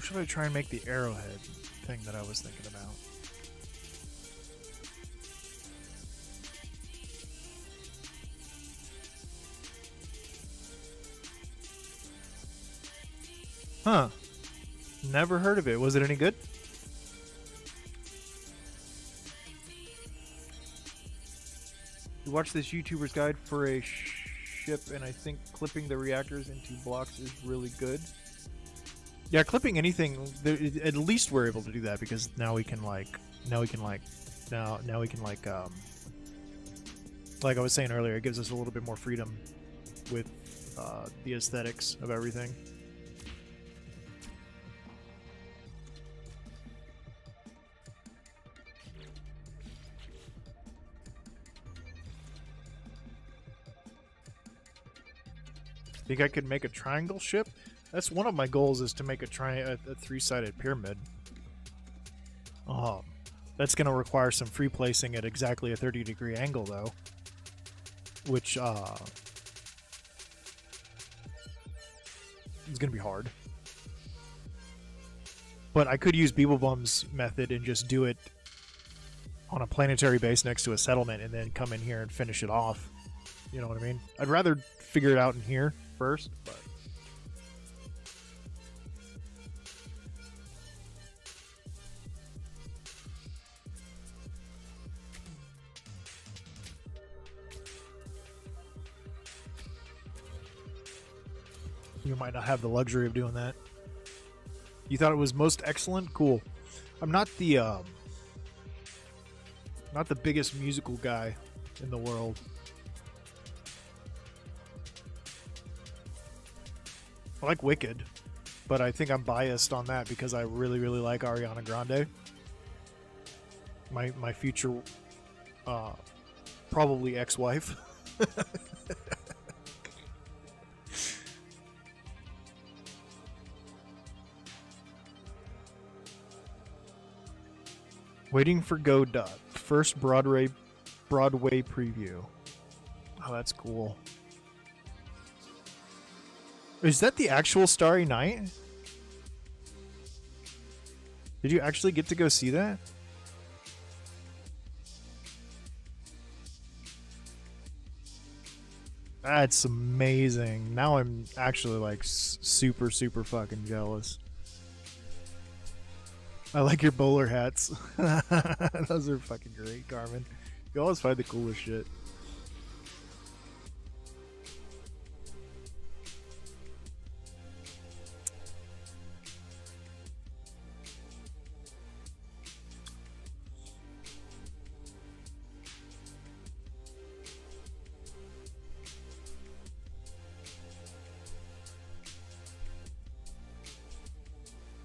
should I try and make the arrowhead thing that I was thinking about? Huh. Never heard of it. Was it any good? We watched this YouTuber's guide for a ship, and I think clipping the reactors into blocks is really good. Yeah, clipping anything, at least we're able to do that because now we can like I was saying earlier, it gives us a little bit more freedom with the aesthetics of everything. Think I could make a triangle ship? That's one of my goals, is to make a three-sided pyramid. That's going to require some free placing at exactly a 30-degree angle, though. Which, is going to be hard. But I could use Beeblebum's method and just do it on a planetary base next to a settlement and then come in here and finish it off. You know what I mean? I'd rather figure it out in here first, but... You might not have the luxury of doing that. You thought it was most excellent? Cool. I'm not the biggest musical guy in the world. I like Wicked, but I think I'm biased on that because I really, really like Ariana Grande. My future, probably ex-wife. Waiting for Godot. First Broadway preview. Oh, that's cool. Is that the actual Starry Night? Did you actually get to go see that? That's amazing. Now I'm actually like super, super fucking jealous. I like your bowler hats. Those are fucking great, Carmen. You always find the coolest shit.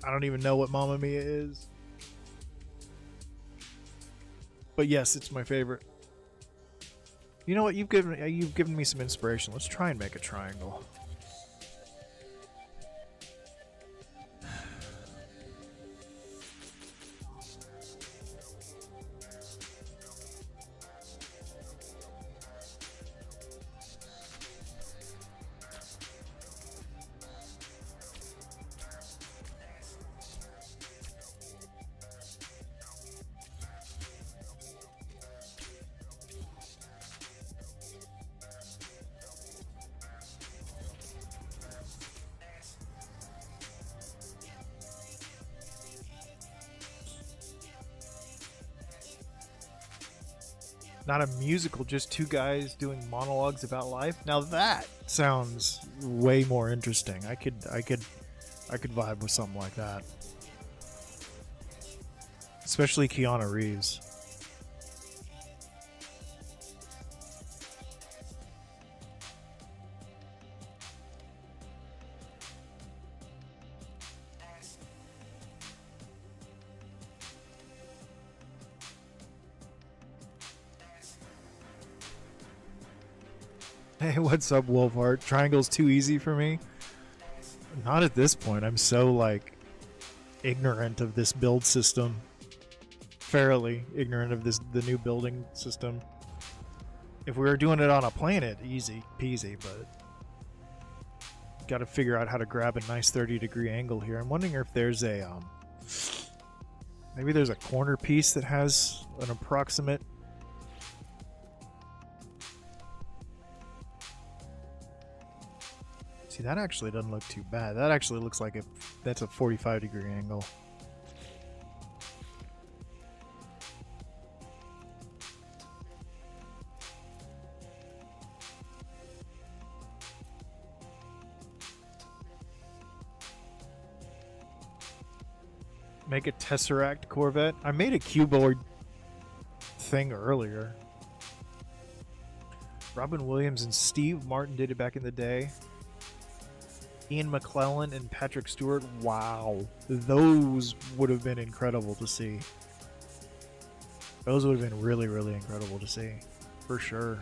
I don't even know what Mamma Mia is. But yes, it's my favorite. You know what? You've given me some inspiration. Let's try and make a triangle. Not a musical, just two guys doing monologues about life. Now that sounds way more interesting. I could vibe with something like that. Especially Keanu Reeves. Hey, what's up, Wolfheart? Triangle's too easy for me? Not at this point. I'm so, like, ignorant of this build system. Fairly ignorant of the new building system. If we were doing it on a planet, easy peasy, but got to figure out how to grab a nice 30-degree angle here. I'm wondering if there's a maybe there's a corner piece that has an approximate. See, that actually doesn't look too bad. That actually looks like that's a 45-degree angle. Make a Tesseract Corvette. I made a cuboid thing earlier. Robin Williams and Steve Martin did it back in the day. Ian McClellan and Patrick Stewart. Wow. Those would have been incredible to see. Those would have been really, really incredible to see. For sure.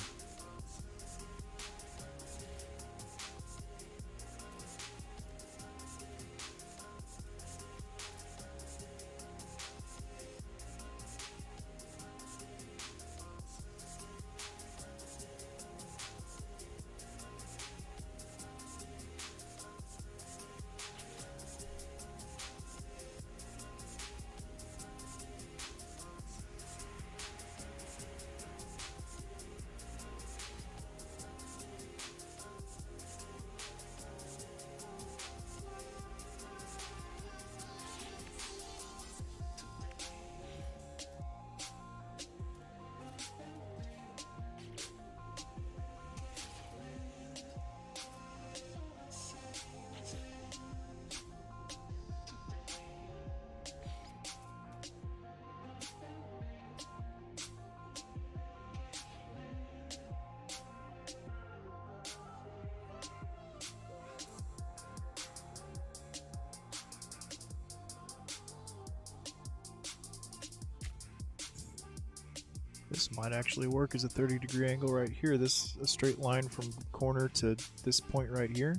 This might actually work as a 30-degree angle right here. This a straight line from corner to this point right here.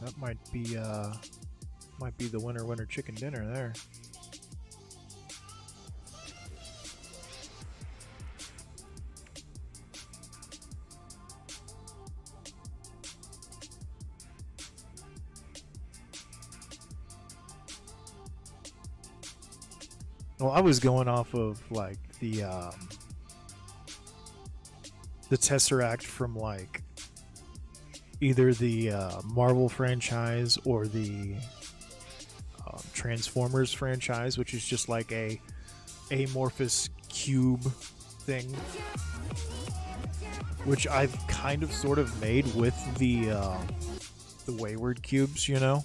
That might be the winner chicken dinner there. Well, I was going off of like the Tesseract from like either the Marvel franchise or the Transformers franchise, which is just like a amorphous cube thing, which I've kind of sort of made with the Wayward cubes, you know.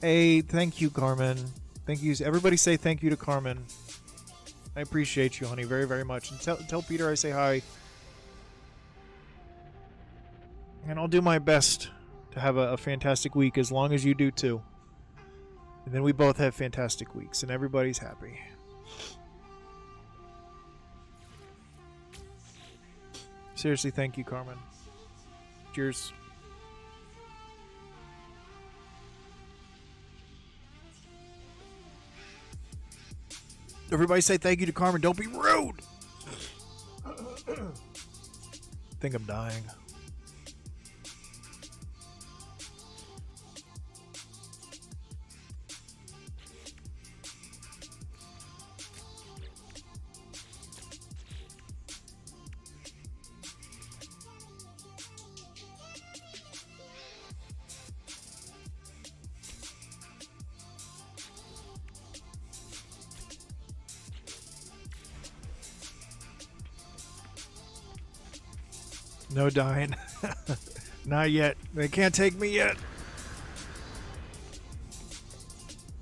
Hey, thank you, Carmen. Thank you. Everybody say thank you to Carmen. I appreciate you, honey, very, very much. And tell Peter I say hi. And I'll do my best to have a fantastic week as long as you do too. And then we both have fantastic weeks and everybody's happy. Seriously, thank you, Carmen. Cheers. Everybody say thank you to Carmen. Don't be rude. I think I'm dying. No dying. Not yet. They can't take me yet.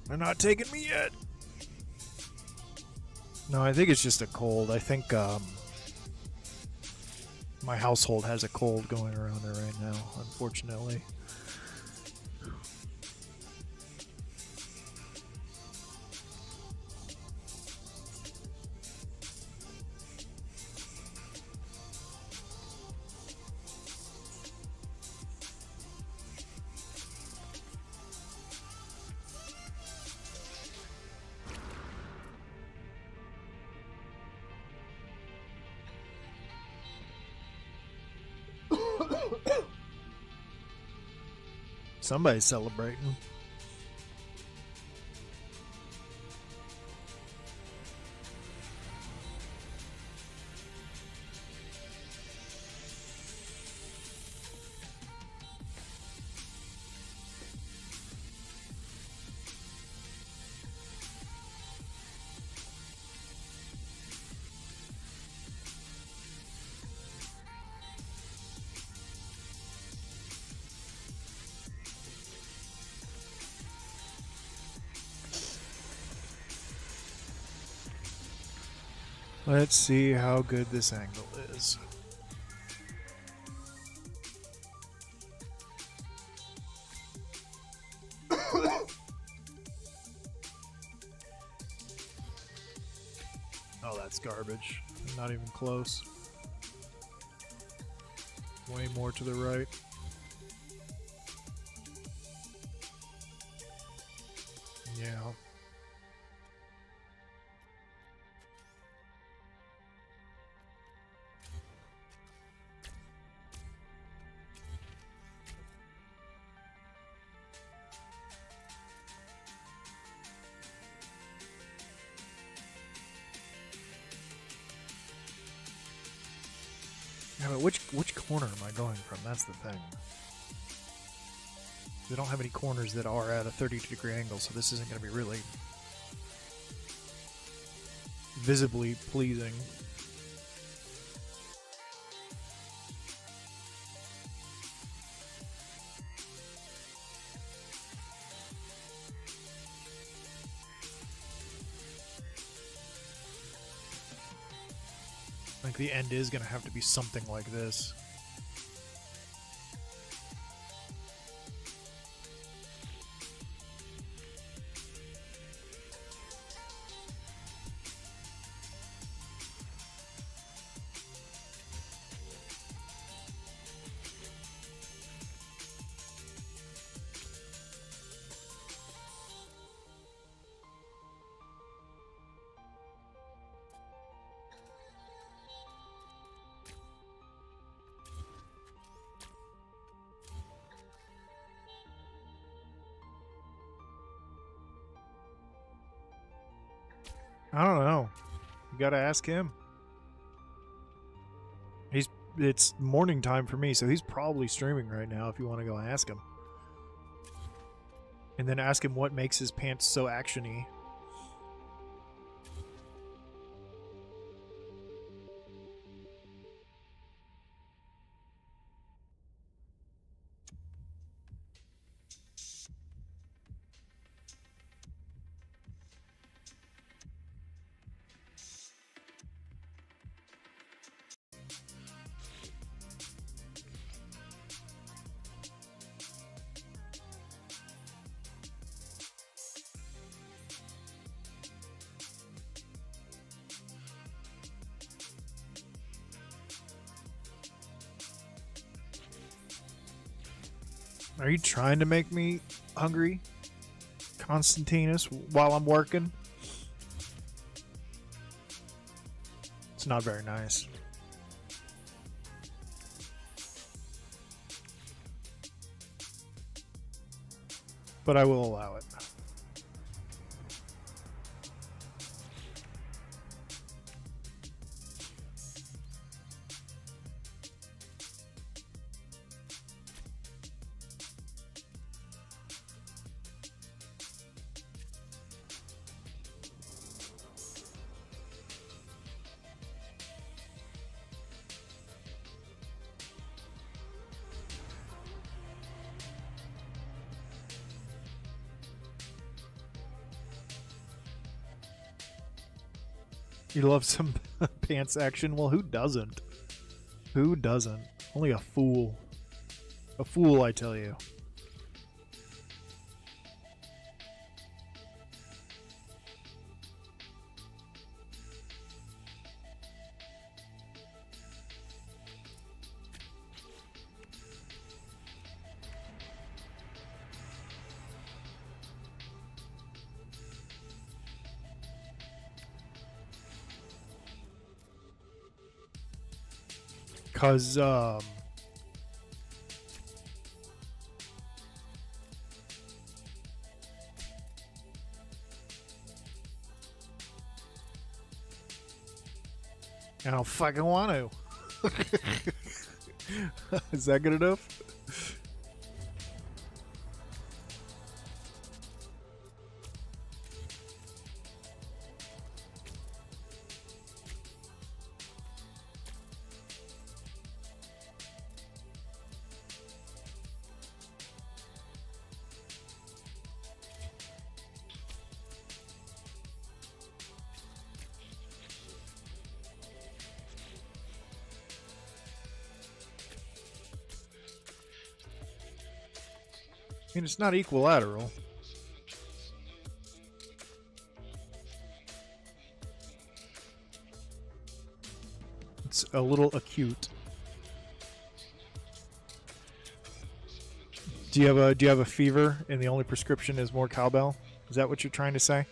They're not taking me yet. No, I think it's just a cold. I think my household has a cold going around there right now, unfortunately. Somebody's celebrating. Let's see how good this angle is. Oh, that's garbage. Not even close. Way more to the right. Yeah. Yeah, but which corner am I going from? That's the thing. They don't have any corners that are at a 32-degree angle, so this isn't going to be really visibly pleasing. Like the end is going to have to be something like this. I don't know. You gotta ask him. It's morning time for me, so he's probably streaming right now if you want to go ask him. And then ask him what makes his pants so actiony. Are you trying to make me hungry, Constantinus, while I'm working? It's not very nice. But I will allow it. You love some pants action? Well, who doesn't? Who doesn't? Only a fool. A fool, I tell you. Because, I don't fucking want to. Is that good enough? I mean, it's not equilateral. It's a little acute. Do you have a fever and the only prescription is more cowbell? Is that what you're trying to say?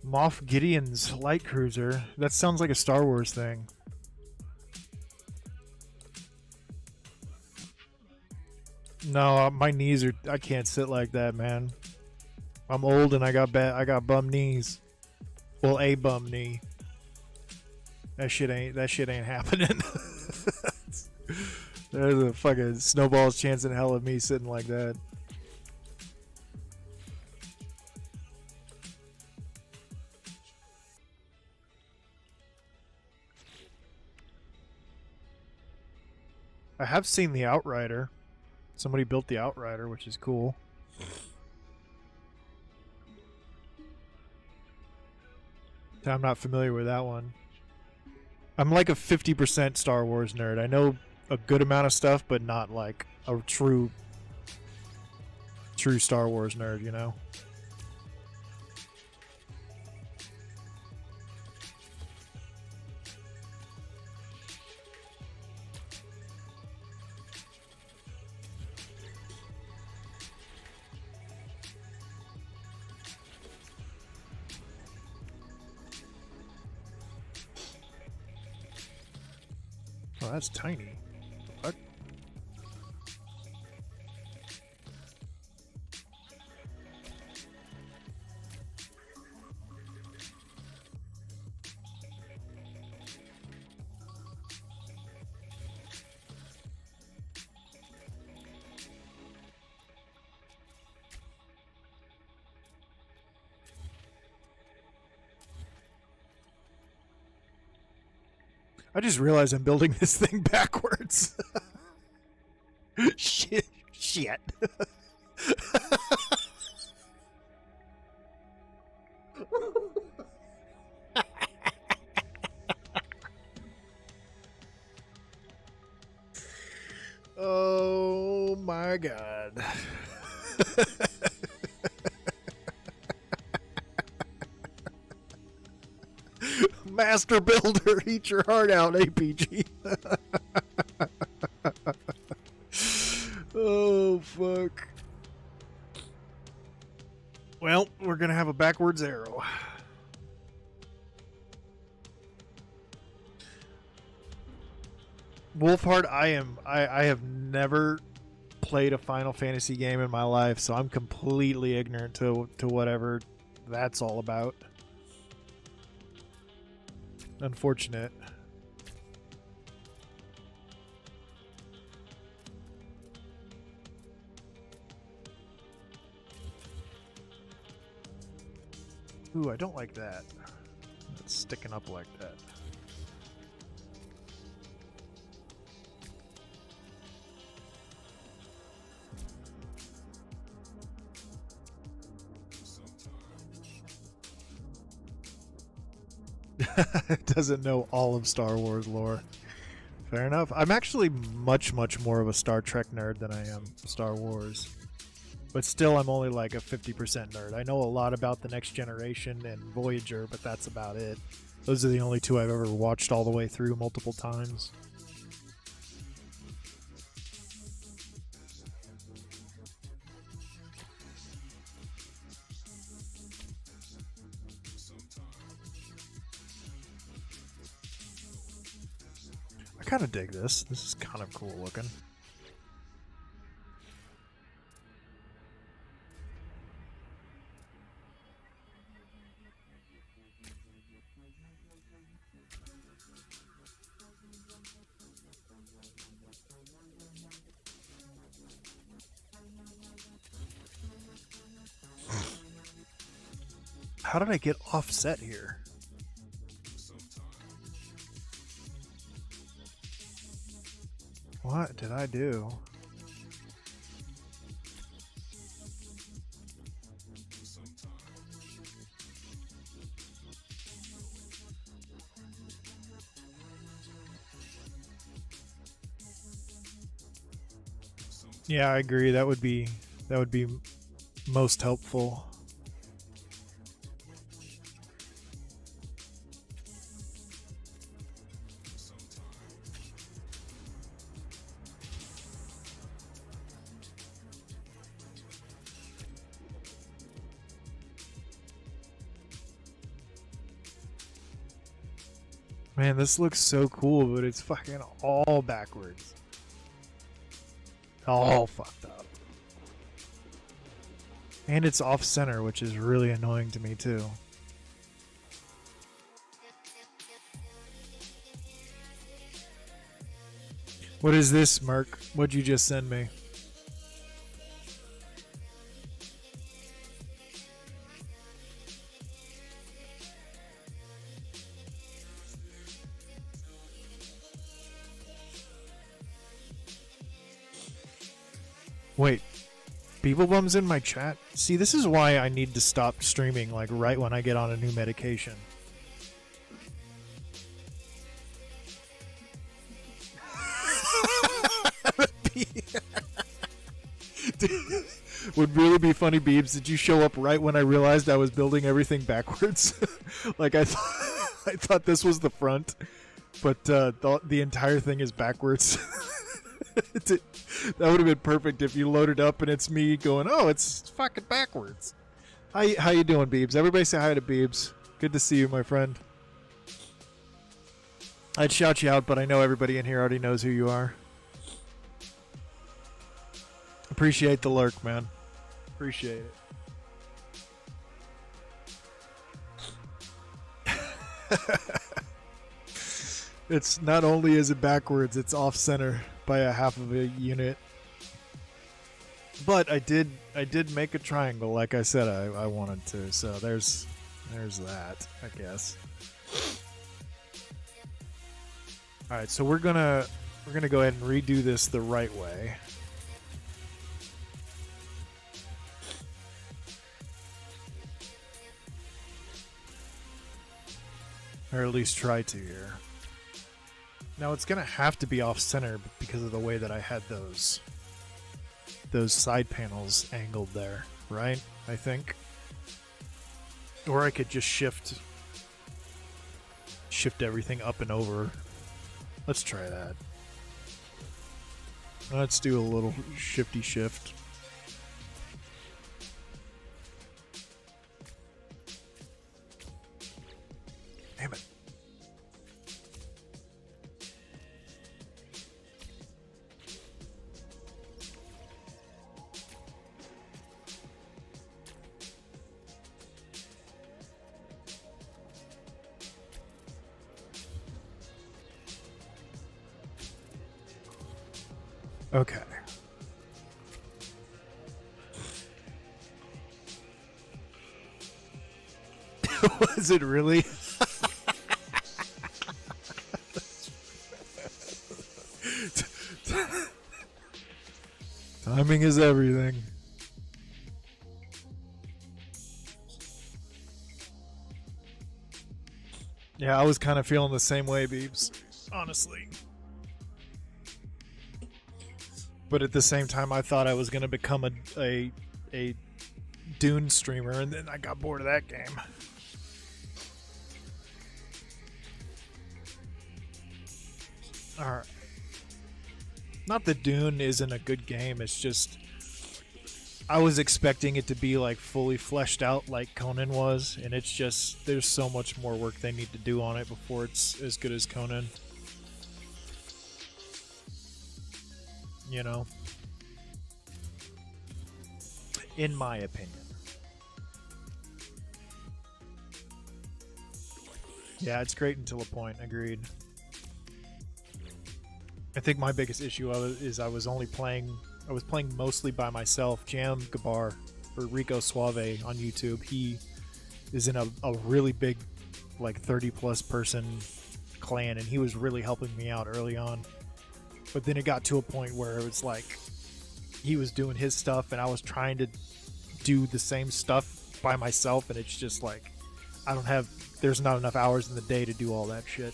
Moff Gideon's light cruiser. That sounds like a Star Wars thing. No, my knees are. I can't sit like that, man. I'm old and I got bum knees. Well, a bum knee. That shit ain't happening. There's a fucking snowball's chance in hell of me sitting like that. I have seen the Outrider. Somebody built the Outrider, which is cool. I'm not familiar with that one. I'm like a 50% Star Wars nerd. I know a good amount of stuff, but not like a true Star Wars nerd, you know? Oh, that's tiny. What? I just realized I'm building this thing backwards. Shit. Oh my God. Master Builder, eat your heart out, APG. Oh, fuck. Well, we're going to have a backwards arrow. Wolfhard, I have never played a Final Fantasy game in my life, so I'm completely ignorant to whatever that's all about. Unfortunate. Ooh, I don't like that. It's sticking up like that. Doesn't know all of Star Wars lore. Fair enough. I'm actually much more of a Star Trek nerd than I am Star Wars. But still, I'm only like a 50% nerd. I know a lot about The Next Generation and Voyager, but that's about it. Those are the only two I've ever watched all the way through multiple times. I kind of dig this. This is kind of cool looking. How did I get offset here? What did I do? Yeah, I agree. That would be most helpful. Man, this looks so cool, but it's fucking all backwards. All fucked up. And it's off center, which is really annoying to me too. What is this, Merc? What'd you just send me? Wait, Beeblebum's in my chat? See, this is why I need to stop streaming, like, right when I get on a new medication. Would really be funny, Beebs. Did you show up right when I realized I was building everything backwards? Like, I thought this was the front, but the entire thing is backwards. That would have been perfect if you loaded up and it's me going, oh, it's fucking backwards. How you doing, Beebs? Everybody say hi to Beebs. Good to see you, my friend. I'd shout you out, but I know everybody in here already knows who you are. Appreciate the lurk, man. Appreciate it. It's not only is it backwards, it's off center by a half of a unit. But I did make a triangle like I said I wanted to. So there's that, I guess. All right, so we're going to go ahead and redo this the right way. Or at least try to here. Now it's going to have to be off-center because of the way that I had those side panels angled there, right? I think. Or I could just shift everything up and over. Let's try that. Let's do a little shifty shift. Damn it. Okay. Was it really? Timing is everything. Yeah, I was kind of feeling the same way, Beebs. Honestly. But at the same time, I thought I was going to become a Dune streamer, and then I got bored of that game. Alright. Not that Dune isn't a good game, it's just I was expecting it to be like fully fleshed out like Conan was, and it's just there's so much more work they need to do on it before it's as good as Conan. You know? In my opinion. Yeah, it's great until a point, agreed. I think my biggest issue is I was playing mostly by myself. Jam Gabar, or Rico Suave on YouTube, he is in a really big, like 30 plus person clan, and he was really helping me out early on. But then it got to a point where it was like he was doing his stuff and I was trying to do the same stuff by myself, and it's just like there's not enough hours in the day to do all that shit.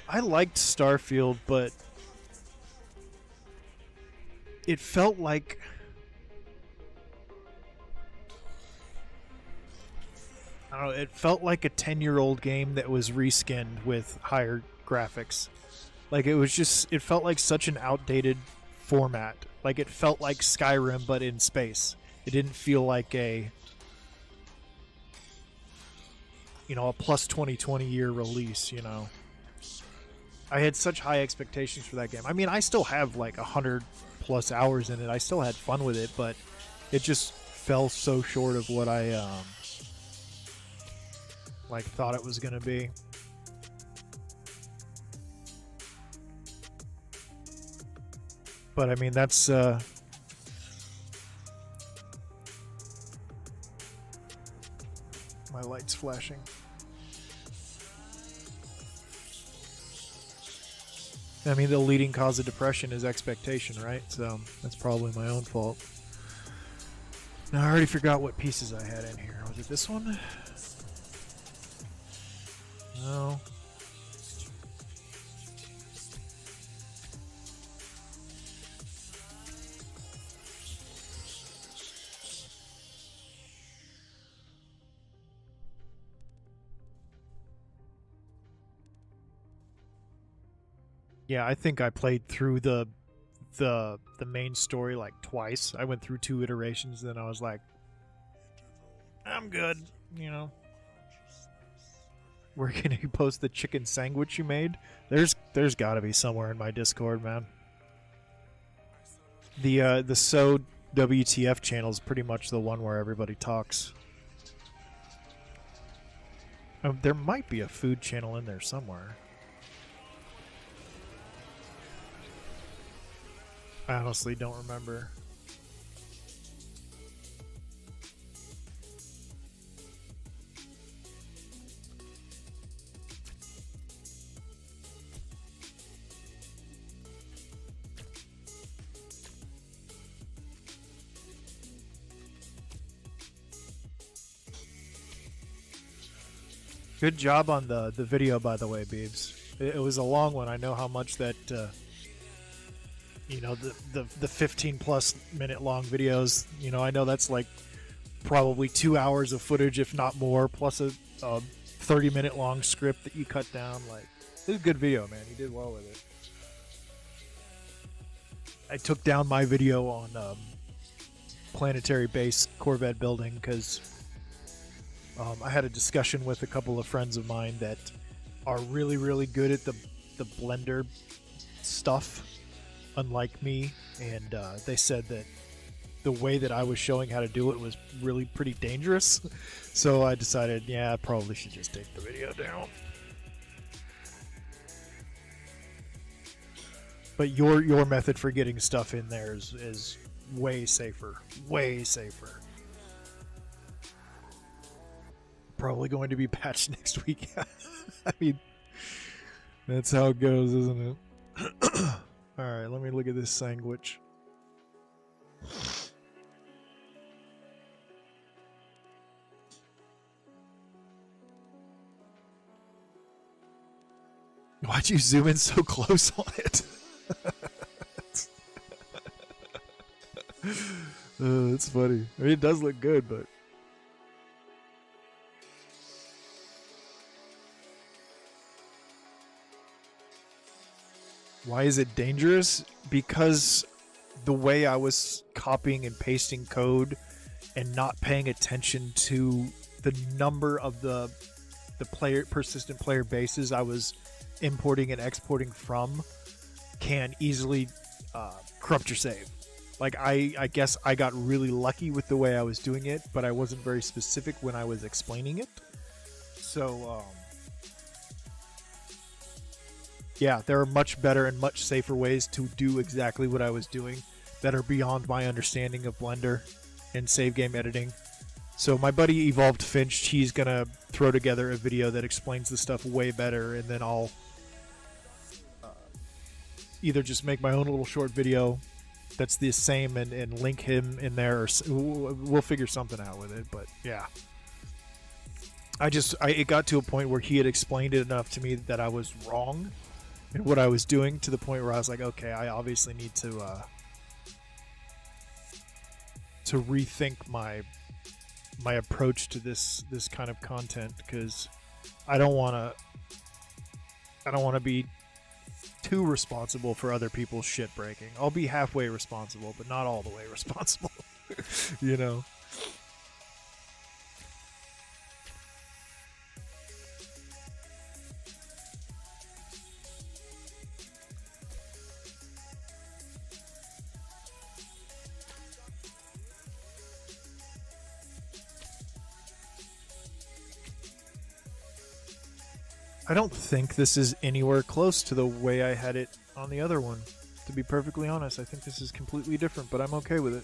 I liked Starfield, but it felt like I don't know, it felt like a 10-year-old game that was reskinned with higher graphics. Like it felt like such an outdated format. Like it felt like Skyrim but in space. It didn't feel like a plus 2020 year release, you know. I had such high expectations for that game. I mean, I still have like 100 plus hours in it. I still had fun with it, but it just fell so short of what I thought it was gonna be. But I mean, that's my light's flashing. I mean, the leading cause of depression is expectation, right? So that's probably my own fault. Now, I already forgot what pieces I had in here. Was it this one? No. Yeah, I think I played through the main story like twice. I went through 2 iterations, then I was like, I'm good, you know. Where can you post the chicken sandwich you made? There's got to be somewhere in my Discord, man. The So WTF channel is pretty much the one where everybody talks. There might be a food channel in there somewhere. I honestly don't remember. Good job on the video, by the way, Beebs. It was a long one. I know how much that the 15 plus minute long videos, I know that's like probably 2 hours of footage, if not more, plus a 30-minute long script that you cut down. Like, it was a good video, man. You did well with it. I took down my video on planetary base Corvette building because I had a discussion with a couple of friends of mine that are really, really good at the Blender stuff, unlike me, and they said that the way that I was showing how to do it was really pretty dangerous. So I decided, yeah, I probably should just take the video down. But your method for getting stuff in there is way safer. Way safer. Probably going to be patched next week. I mean, that's how it goes, isn't it? Alright, let me look at this sandwich. Why'd you zoom in so close on it? It's funny. I mean, it does look good, but... Why is it dangerous? Because the way I was copying and pasting code and not paying attention to the number of the persistent player bases I was importing and exporting from can easily corrupt your save. Like, I guess I got really lucky with the way I was doing it, but I wasn't very specific when I was explaining it. So, yeah, there are much better and much safer ways to do exactly what I was doing that are beyond my understanding of Blender and save game editing. So my buddy Evolved Finch, he's going to throw together a video that explains the stuff way better, and then I'll either just make my own little short video that's the same and link him in there, or we'll figure something out with it. But yeah, it got to a point where he had explained it enough to me that I was wrong in what I was doing, to the point where I was like, okay, I obviously need to rethink my approach to this kind of content, because I don't want to be too responsible for other people's shit breaking. I'll be halfway responsible, but not all the way responsible. You know? I don't think this is anywhere close to the way I had it on the other one. To be perfectly honest, I think this is completely different, but I'm okay with it.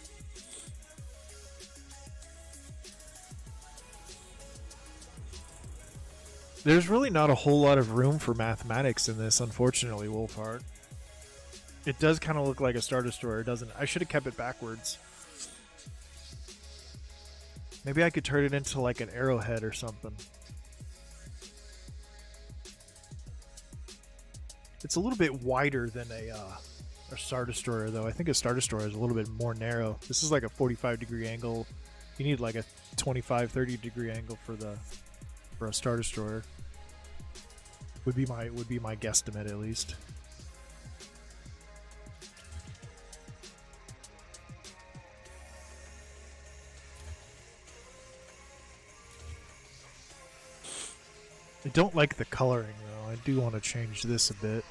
There's really not a whole lot of room for mathematics in this, unfortunately, Wolfheart. It does kind of look like a Star Destroyer, doesn't it? I should have kept it backwards. Maybe I could turn it into like an arrowhead or something. It's a little bit wider than a Star Destroyer, though. I think a Star Destroyer is a little bit more narrow. This is like a 45-degree angle. You need like a 25-30-degree angle for a Star Destroyer. Would be my guesstimate, at least. I don't like the coloring, though. I do want to change this a bit.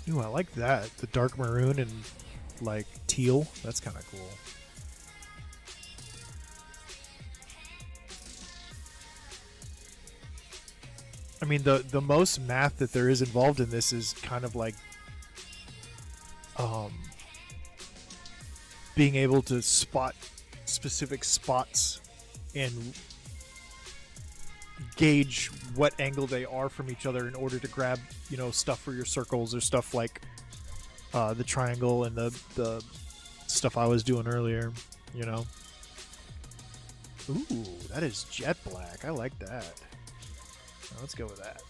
Ooh, I like that. The dark maroon and, like, teal. That's kind of cool. I mean, the most math that there is involved in this is kind of like being able to spot specific spots and gauge what angle they are from each other in order to grab, you know, stuff for your circles or stuff like the triangle and the stuff I was doing earlier, you know. Ooh, that is jet black. I like that. Let's go with that.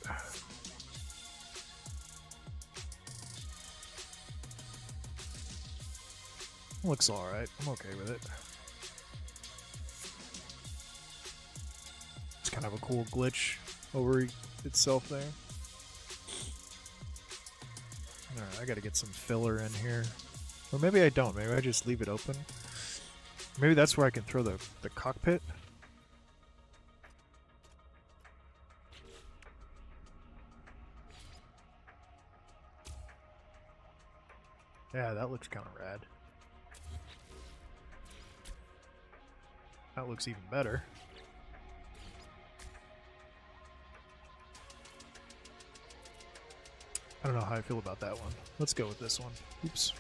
Looks alright. I'm okay with it. It's kind of a cool glitch over itself there. Alright, I gotta get some filler in here. Or maybe I don't. Maybe I just leave it open. Maybe that's where I can throw the cockpit. Yeah, that looks kind of rad. That looks even better. I don't know how I feel about that one. Let's go with this one. Oops.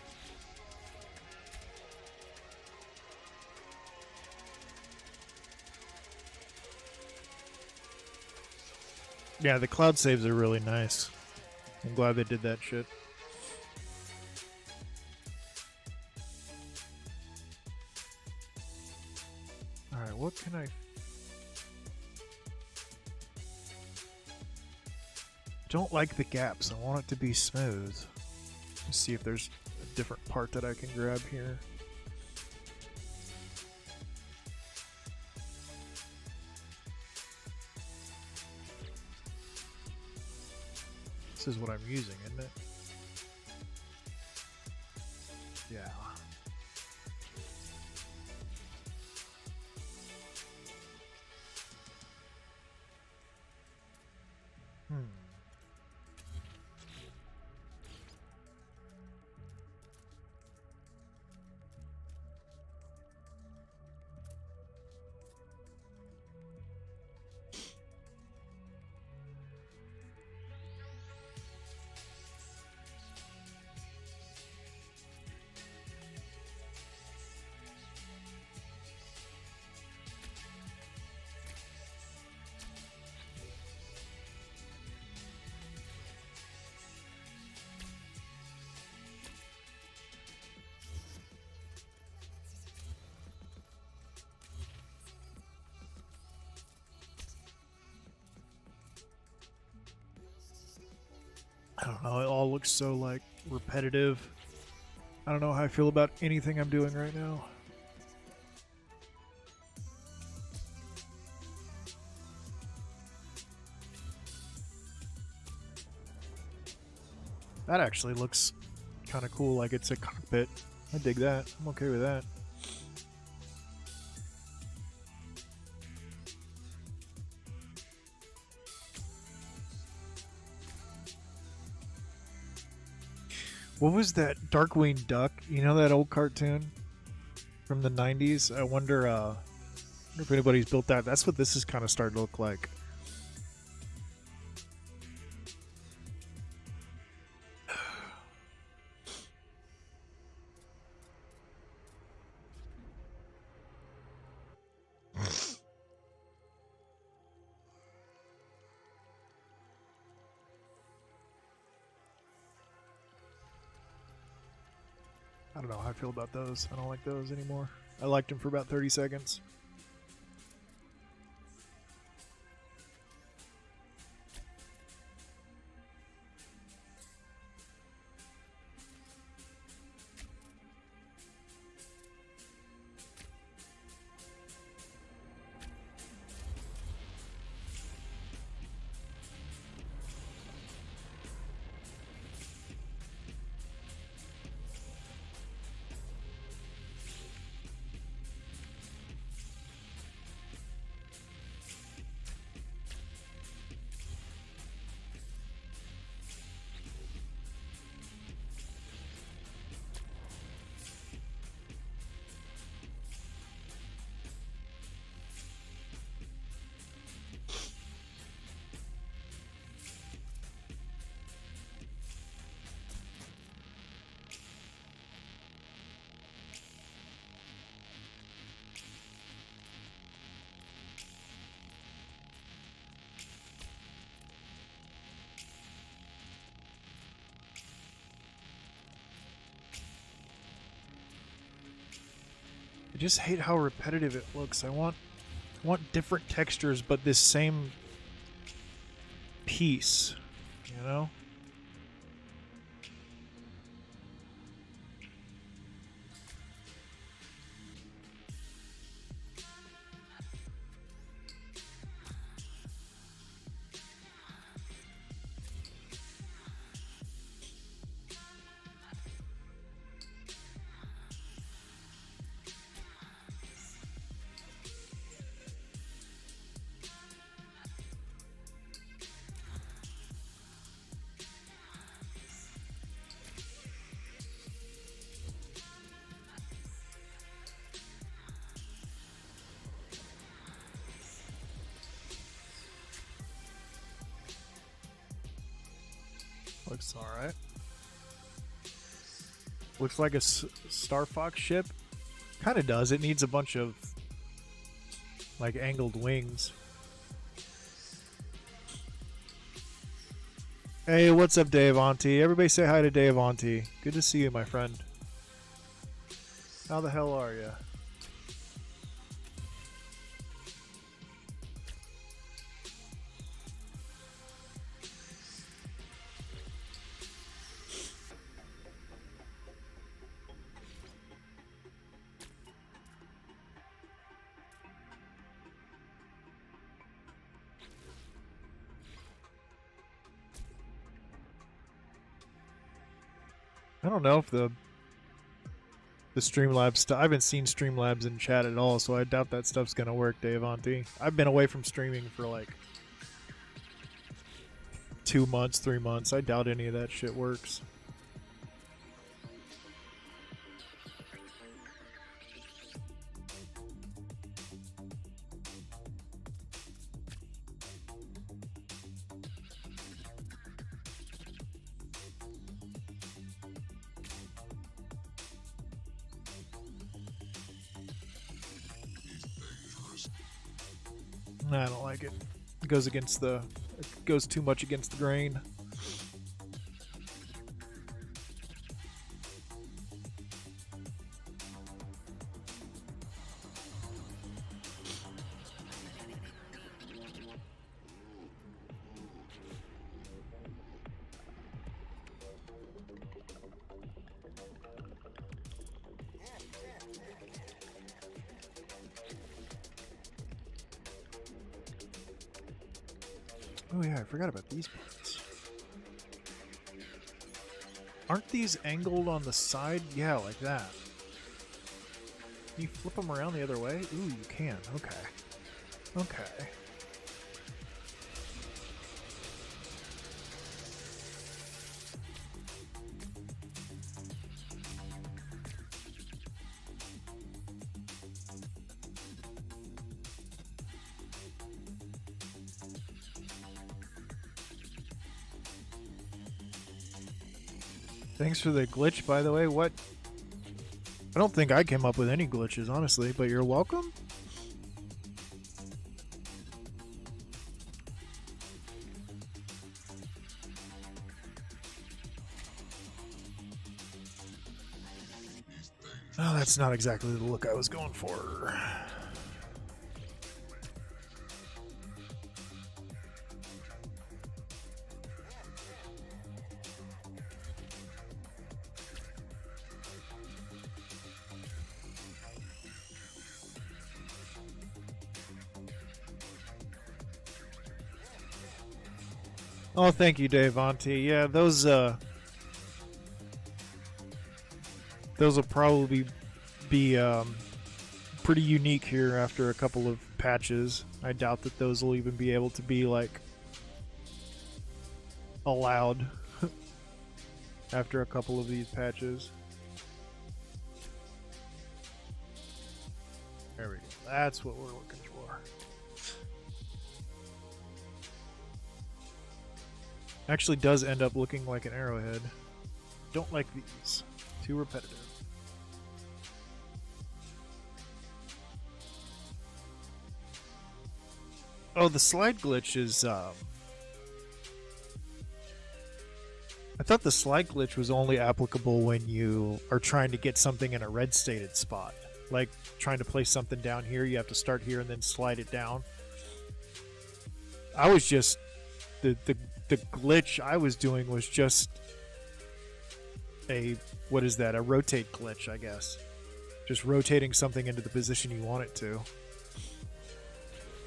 Yeah, the cloud saves are really nice. I'm glad they did that shit. Alright, what can I... don't like the gaps. I want it to be smooth. Let's see if there's a different part that I can grab here. This is what I'm using, isn't it? Yeah. I don't know, it all looks so, like, repetitive. I don't know how I feel about anything I'm doing right now. That actually looks kind of cool, like it's a cockpit. I dig that. I'm okay with that. What was that Darkwing Duck? You know that old cartoon from the 90s? I wonder if anybody's built that. That's what this is kind of starting to look like. I don't know how I feel about those. I don't like those anymore. I liked them for about 30 seconds. I just hate how repetitive it looks. I want different textures, but this same piece, you know? Looks alright. Looks like a Star Fox ship. Kind of does. It needs a bunch of like angled wings. Hey, what's up, Dave Auntie? Everybody say hi to Dave Auntie. Good to see you, my friend. How the hell are you? I don't know if the Streamlabs stuff. I haven't seen Streamlabs in chat at all, so I doubt that stuff's gonna work, Dave Auntie. I've been away from streaming for like 2 months, 3 months. I doubt any of that shit works. I don't like it. It goes against the... It goes too much against the grain. Oh yeah, I forgot about these parts. Aren't these angled on the side? Yeah, like that. Can you flip them around the other way? Ooh, you can. Okay. Okay. Thanks for the glitch, by the way. What? I don't think I came up with any glitches, honestly, but you're welcome. Oh, that's not exactly the look I was going for. Oh, thank you, Dave Auntie. Yeah, those will probably be pretty unique here after a couple of patches. I doubt that those will even be able to be like allowed after a couple of these patches. There we go. That's what we're looking for. Actually does end up looking like an arrowhead. Don't like these. Too repetitive. Oh, the slide glitch is I thought the slide glitch was only applicable when you are trying to get something in a red stated spot. Like trying to place something down here, you have to start here and then slide it down. I was just the glitch I was doing was just a, what is that, a rotate glitch, I guess. Just rotating something into the position you want it to.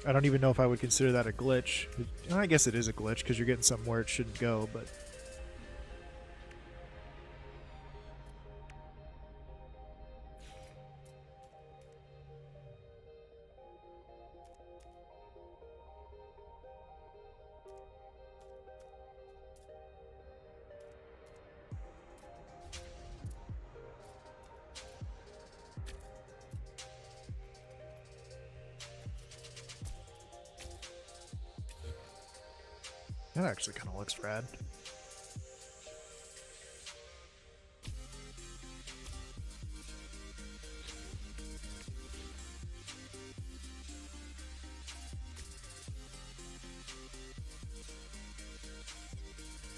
I don't even know if I would consider that a glitch. I guess it is a glitch because you're getting something where it shouldn't go, but... That actually kind of looks rad.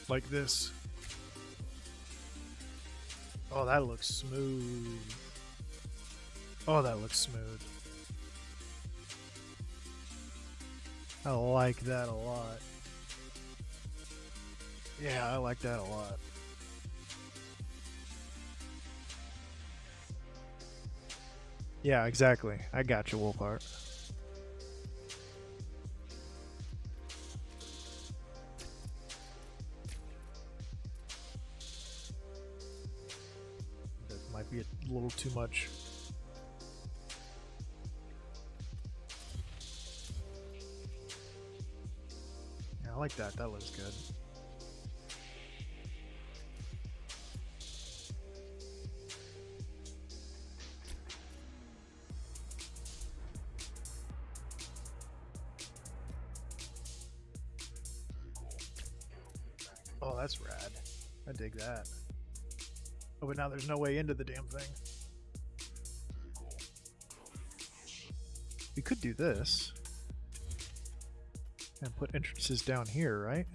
like this. Oh, that looks smooth. Oh, that looks smooth. I like that a lot. Yeah, I like that a lot. Yeah, exactly. I got you, Wolfheart. That might be a little too much. Yeah, I like that. That looks good. Oh, that's rad. I dig that. Oh, but now there's no way into the damn thing. We could do this. And put entrances down here, right?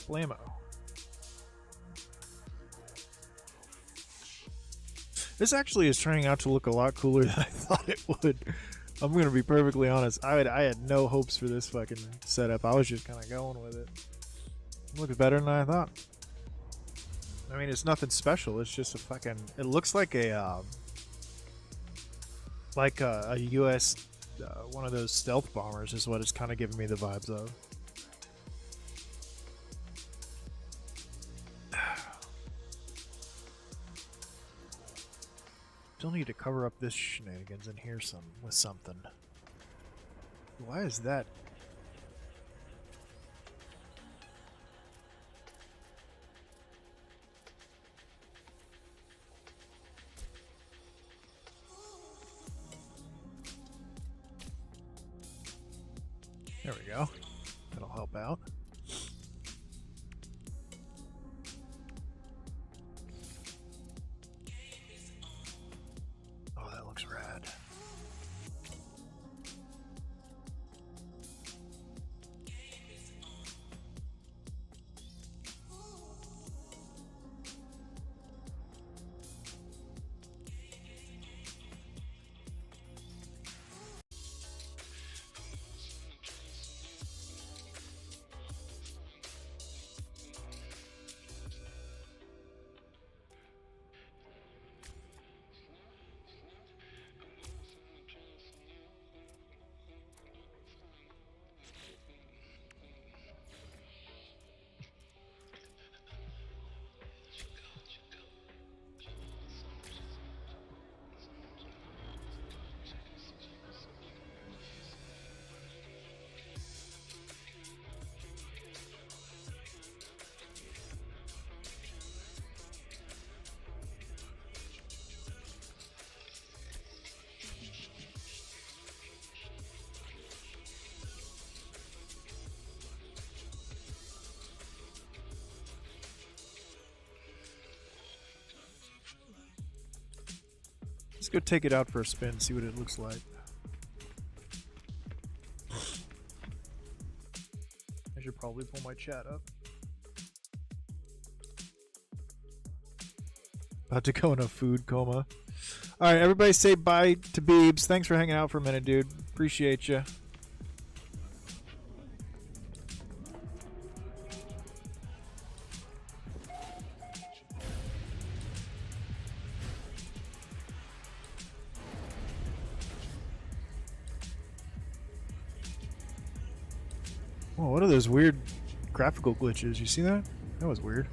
Blammo. This actually is turning out to look a lot cooler than I thought it would. I'm gonna be perfectly honest. I had no hopes for this fucking setup. I was just kind of going with it. It looks better than I thought. I mean, it's nothing special. It's just a fucking. It looks like a U.S. One of those stealth bombers is what it's kind of giving me the vibes of. Still need to cover up this shenanigans in here with something. Why is that? There we go. That'll help out. Oh, that looks rad. Let's go take it out for a spin, see what it looks like. I should probably pull my chat up. About to go in a food coma. Alright, everybody say bye to Beebs. Thanks for hanging out for a minute, dude. Appreciate you. Whoa, what are those weird graphical glitches? You see that? That was weird.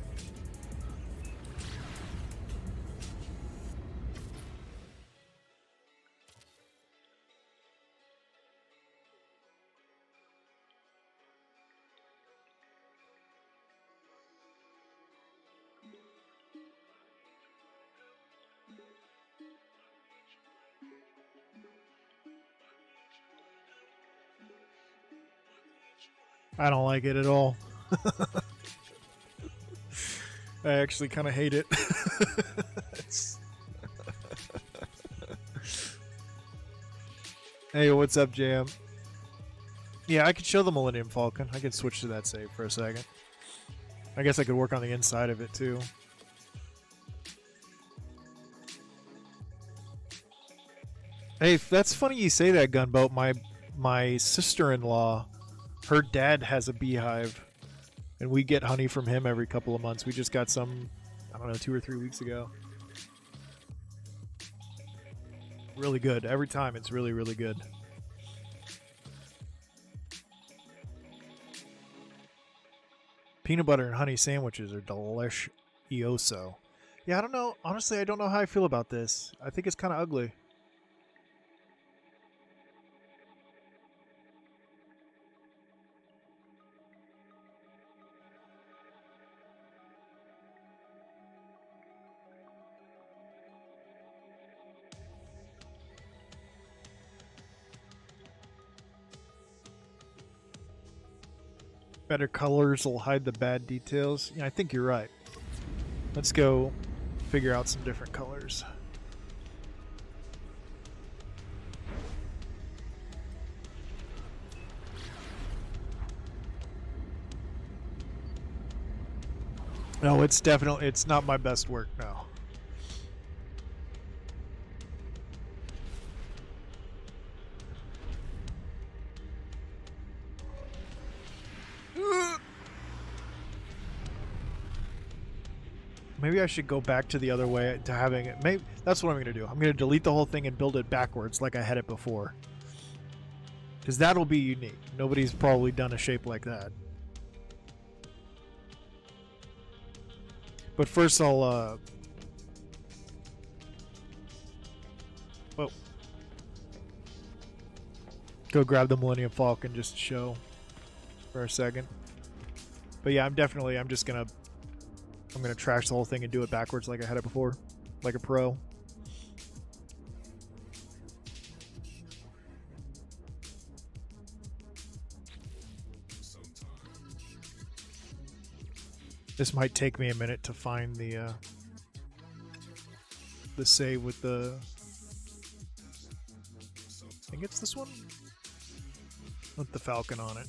I don't like it at all. I actually kind of hate it. Hey, what's up, Jam? Yeah, I could show the Millennium Falcon. I could switch to that save for a second. I guess I could work on the inside of it too. Hey, that's funny you say that, Gunboat. My sister-in-law, her dad has a beehive, and we get honey from him every couple of months. We just got some, I don't know, 2 or 3 weeks ago. Really good. Every time it's really, really good. Peanut butter and honey sandwiches are delicioso. Yeah, I don't know. Honestly, I don't know how I feel about this. I think it's kind of ugly. Better colors will hide the bad details. Yeah, I think you're right. Let's go figure out some different colors. No, it's not my best work, no. Maybe I should go back to the other way to having it. Maybe that's what I'm going to do. I'm going to delete the whole thing and build it backwards like I had it before. Because that'll be unique. Nobody's probably done a shape like that. But first I'll well, go grab the Millennium Falcon just to show for a second. But yeah, I'm just gonna trash the whole thing and do it backwards like I had it before, like a pro. This might take me a minute to find the save with the. I think it's this one with the Falcon on it.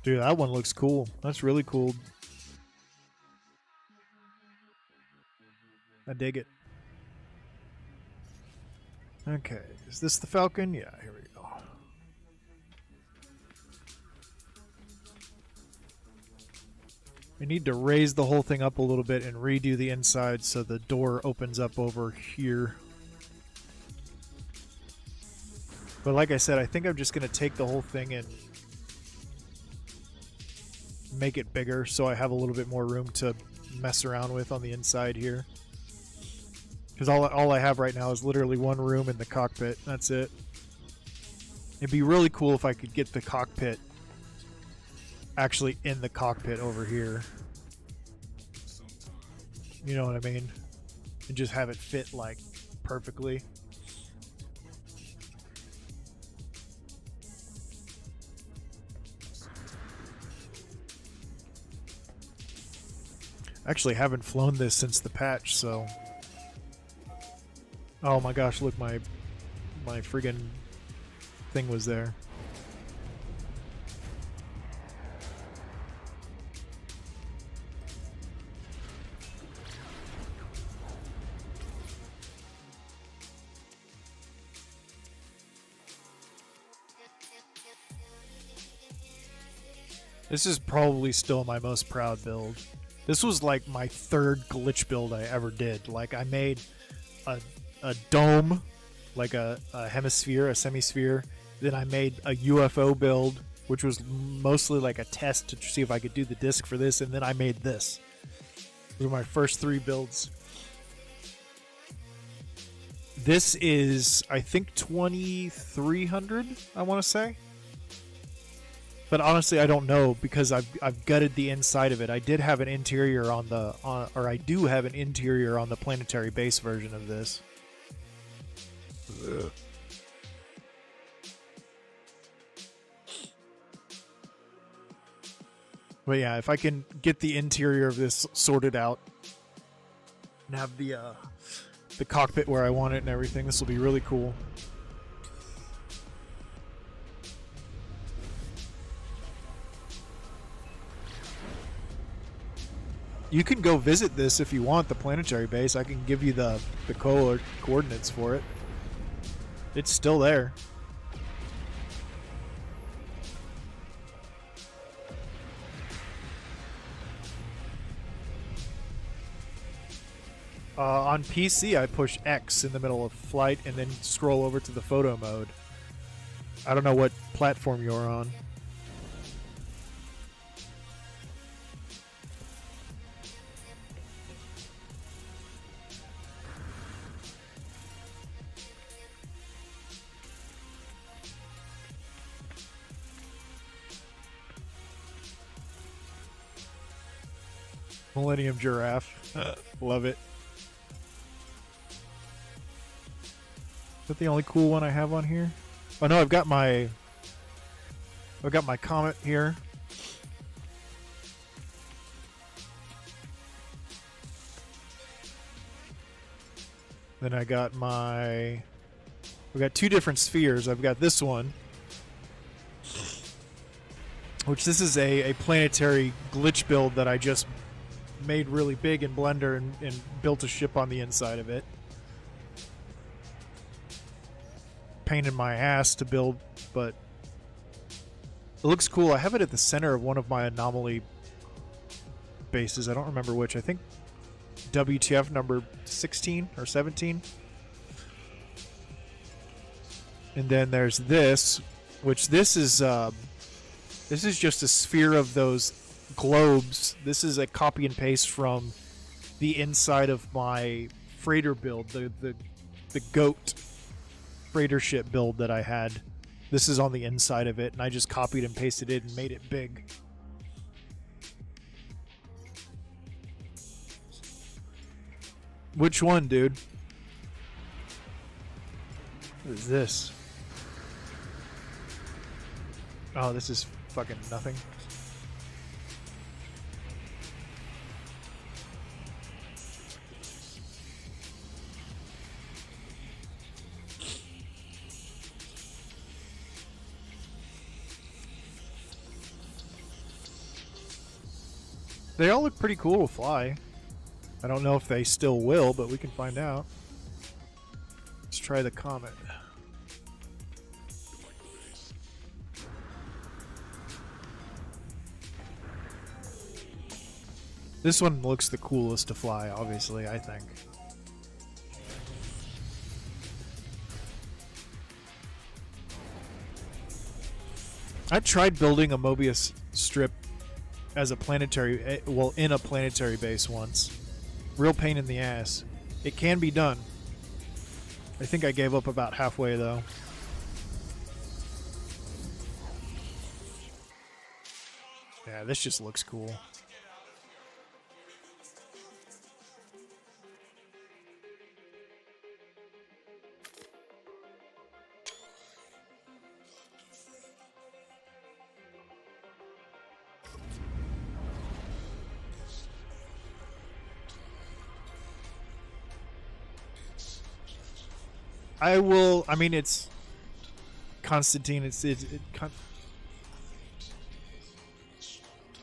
Dude, that one looks cool. That's really cool. I dig it. Okay, is this the Falcon? Yeah, here we go. We need to raise the whole thing up a little bit and redo the inside so the door opens up over here. But like I said, I think I'm just going to take the whole thing and make it bigger so I have a little bit more room to mess around with on the inside here. Because all I have right now is literally one room in the cockpit. That's it. It'd be really cool if I could get the cockpit actually in the cockpit over here. You know what I mean? And just have it fit like perfectly. Actually haven't flown this since the patch, so. Oh my gosh, look, my friggin' thing was there. This is probably still my most proud build. This was like my third glitch build I ever did. Like I made a dome, like a hemisphere, a semisphere. Then I made a UFO build, which was mostly like a test to see if I could do the disc for this. And then I made this. These were my first 3 builds. This is, I think, 2300, I want to say. But honestly, I don't know because I've gutted the inside of it. I did have an interior on the or I do have an interior on the planetary base version of this. Ugh. But yeah, if I can get the interior of this sorted out and have the cockpit where I want it and everything, this will be really cool. You can go visit this if you want, the planetary base. I can give you the coordinates for it. It's still there. On PC, I push X in the middle of flight and then scroll over to the photo mode. I don't know what platform you're on. Millennium Giraffe. Love it. Is that the only cool one I have on here? Oh no, I've got my Comet here. Then I got we got two different spheres. I've got this one, which this is a planetary glitch build that I just made really big in Blender and built a ship on the inside of it. Pain in my ass to build, but it looks cool. I have it at the center of one of my anomaly bases. I don't remember which. I think WTF number 16 or 17. And then there's this, which this is just a sphere of those globes. This is a copy and paste from the inside of my freighter build, the GOAT freighter ship build that I had. This is on the inside of it, and I just copied and pasted it and made it big. Which one, dude? What is this? Oh, this is fucking nothing. They all look pretty cool to fly. I don't know if they still will, but we can find out. Let's try the Comet. This one looks the coolest to fly, obviously, I think. I tried building a Mobius strip as a planetary, well, in a planetary base once. Real pain in the ass. It can be done. I think I gave up about halfway, though. Yeah, this just looks cool. I mean, it's Constantine. I'm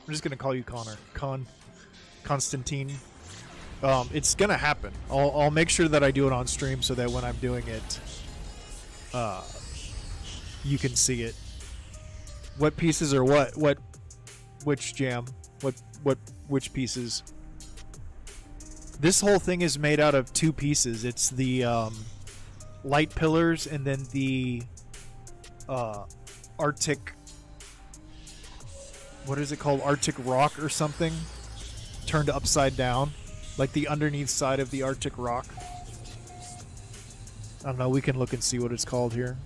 just gonna call you Connor. Constantine. It's gonna happen. I'll make sure that I do it on stream so that when I'm doing it, you can see it. What pieces are what? Which jam? Which pieces? This whole thing is made out of two pieces. It's the light pillars and then the Arctic, what is it called? Arctic rock or something turned upside down, like the underneath side of the Arctic rock. I don't know, we can look and see what it's called here.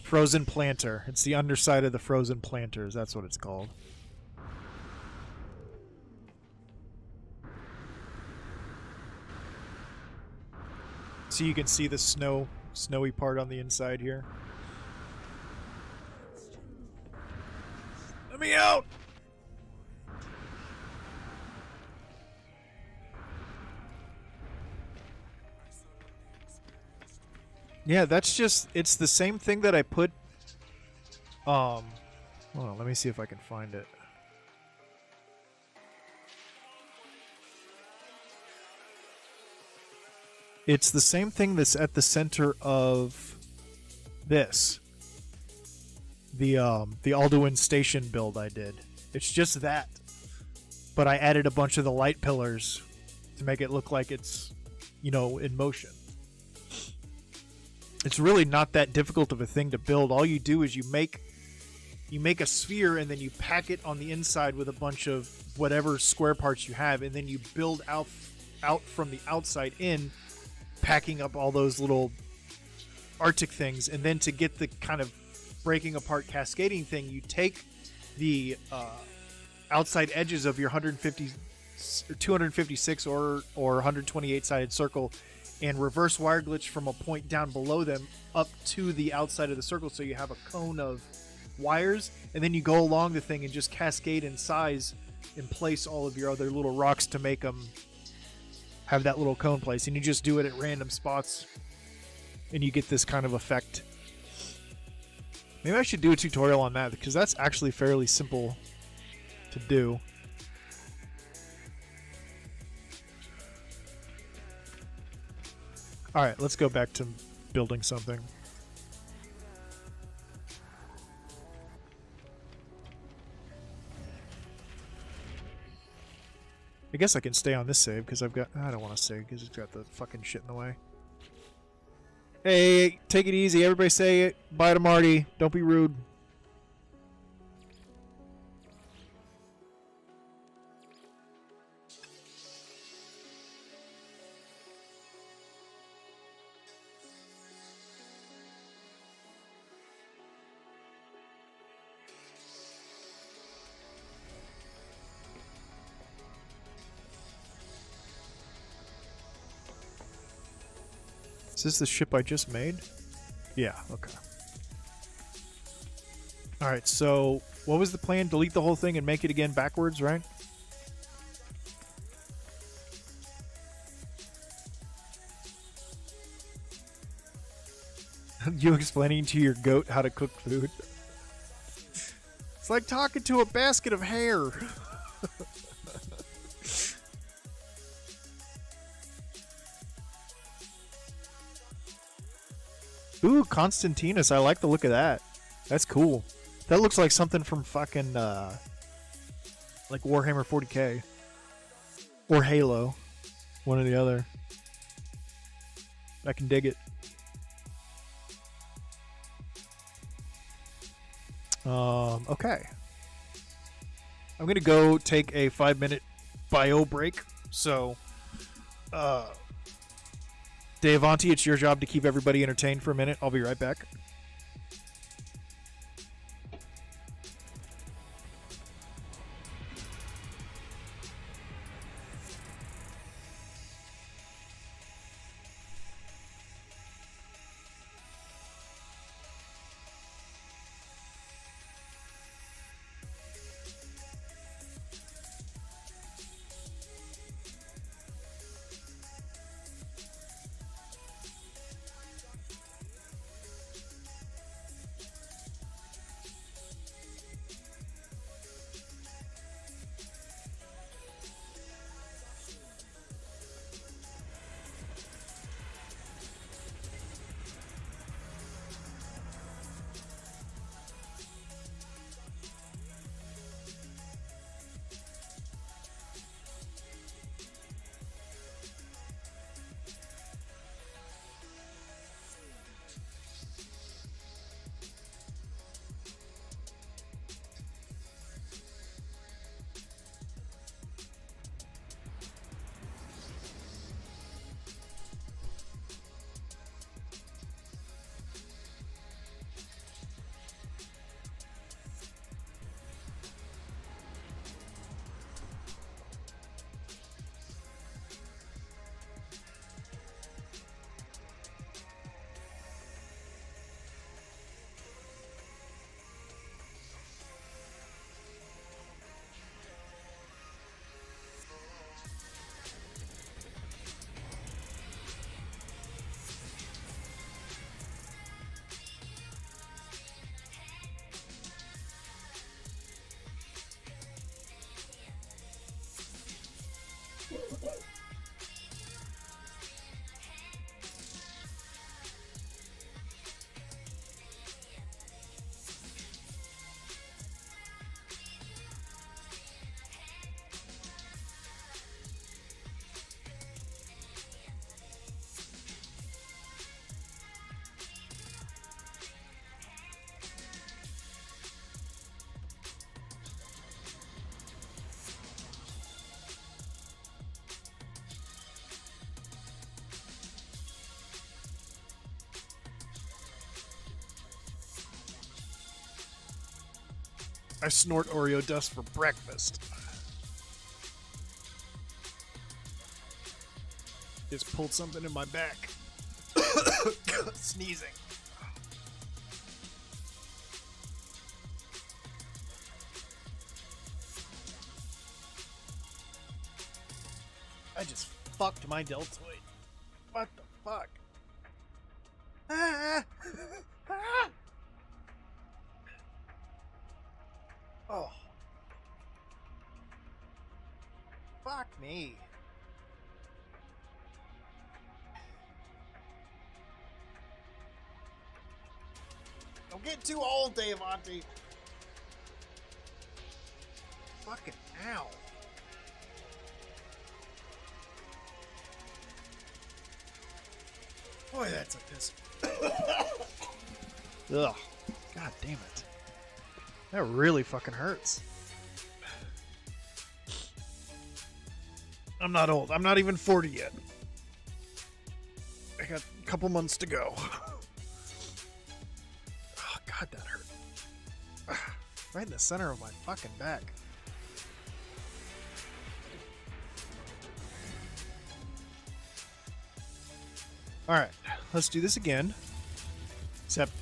Frozen planter. It's the underside of the frozen planters. That's what it's called. So you can see the snowy part on the inside here. Let me out! Yeah, that's just, it's the same thing that I put, hold on, let me see if I can find it. It's the same thing that's at the center of this. The Alduin station build I did. It's just that. But I added a bunch of the light pillars to make it look like it's, you know, in motion. It's really not that difficult of a thing to build. All you do is you make a sphere and then you pack it on the inside with a bunch of whatever square parts you have, and then you build out from the outside in, packing up all those little Arctic things. And then to get the kind of breaking apart cascading thing, you take the outside edges of your 150 or 256 or 128 sided circle and reverse wire glitch from a point down below them up to the outside of the circle, so you have a cone of wires, and then you go along the thing and just cascade in size and place all of your other little rocks to make them have that little cone place, and you just do it at random spots and you get this kind of effect. Maybe I should do a tutorial on that, because that's actually fairly simple to do. Alright, let's go back to building something. I guess I can stay on this save, because I don't want to save, because it's got the fucking shit in the way. Hey, take it easy. Everybody say it. Bye to Marty. Don't be rude. Is this the ship I just made? Yeah, okay. Alright, so what was the plan? Delete the whole thing and make it again backwards, right? You explaining to your goat how to cook food? It's like talking to a basket of hair. Ooh, Constantinus. I like the look of that. That's cool. That looks like something from fucking, like Warhammer 40k. Or Halo. One or the other. I can dig it. Okay. I'm gonna go take a 5-minute bio break. So, Devanti, it's your job to keep everybody entertained for a minute. I'll be right back. I snort Oreo dust for breakfast. Just pulled something in my back. Sneezing. I just fucked my deltoid. What the fuck? Ah! Ah! Oh. Fuck me. Don't get too old, Dave Auntie. Fucking ow. Boy, that's a piss. Ugh. God damn it. That really fucking hurts. I'm not old. I'm not even 40 yet. I got a couple months to go. Oh, God, that hurt. Right in the center of my fucking back. Alright, let's do this again. Except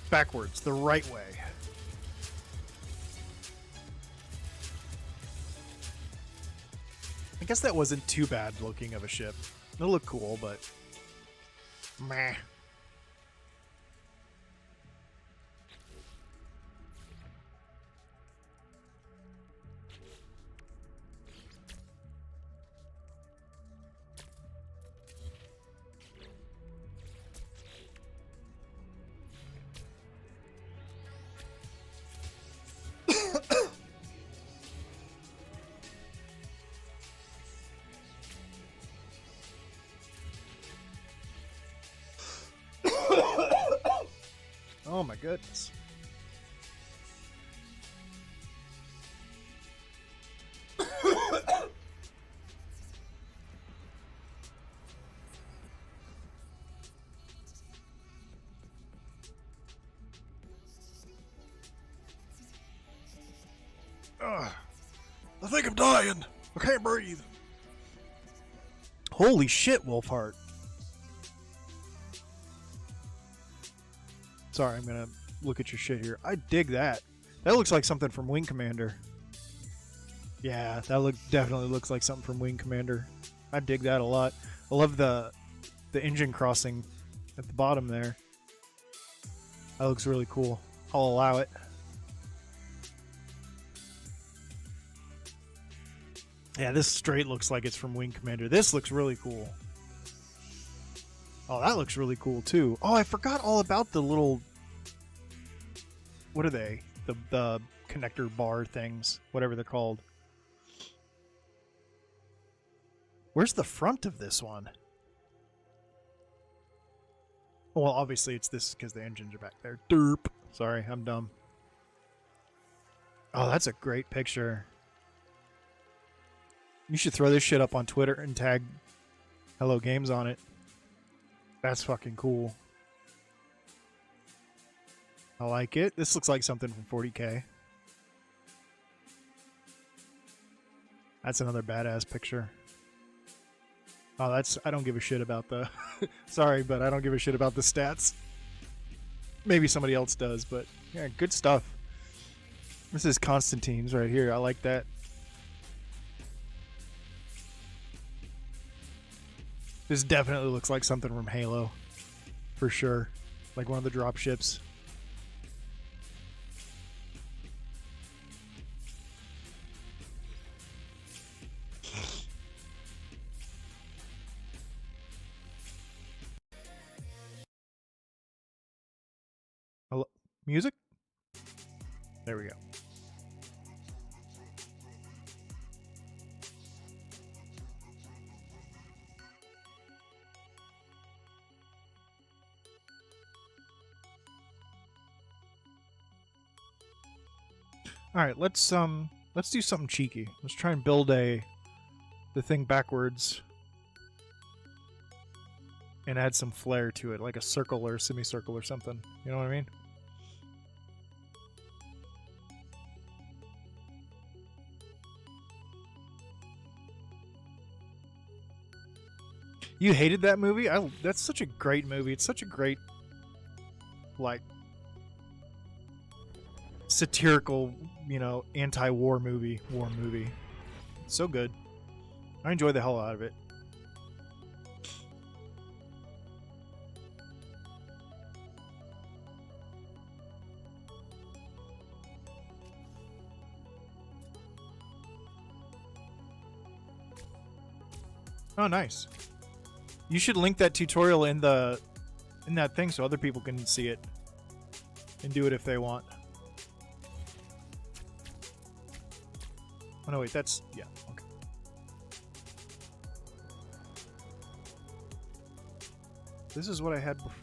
backwards, the right way. I guess that wasn't too bad looking of a ship. It looked cool, but meh. Oh my goodness. I think I'm dying. I can't breathe. Holy shit, Wolfheart. Sorry, I'm gonna look at your shit here. I dig that. That looks like something from Wing Commander. Yeah, that definitely looks like something from Wing Commander. I dig that a lot. I love the engine crossing at the bottom there. That looks really cool. I'll allow it. Yeah, this straight looks like it's from Wing Commander. This looks really cool. Oh, that looks really cool too. Oh, I forgot all about the little... What are they? The connector bar things. Whatever they're called. Where's the front of this one? Well, obviously it's this because the engines are back there. Derp. Sorry, I'm dumb. Oh, that's a great picture. You should throw this shit up on Twitter and tag Hello Games on it. That's fucking cool. I like it. This looks like something from 40K. That's another badass picture. Oh, that's... I don't give a shit about the... Sorry, but I don't give a shit about the stats. Maybe somebody else does, but... Yeah, good stuff. This is Constantine's right here. I like that. This definitely looks like something from Halo. For sure. Like one of the drop ships. Hello? Music? There we go. All right, let's do something cheeky. Let's try and build the thing backwards and add some flair to it, like a circle or a semicircle or something. You know what I mean? You hated that movie? That's such a great movie. It's such a great, like, satirical, you know, anti-war movie. War movie. It's so good. I enjoy the hell out of it. Oh, nice. You should link that tutorial in that thing so other people can see it and do it if they want. Oh no, wait, that's yeah, okay. This is what I had before.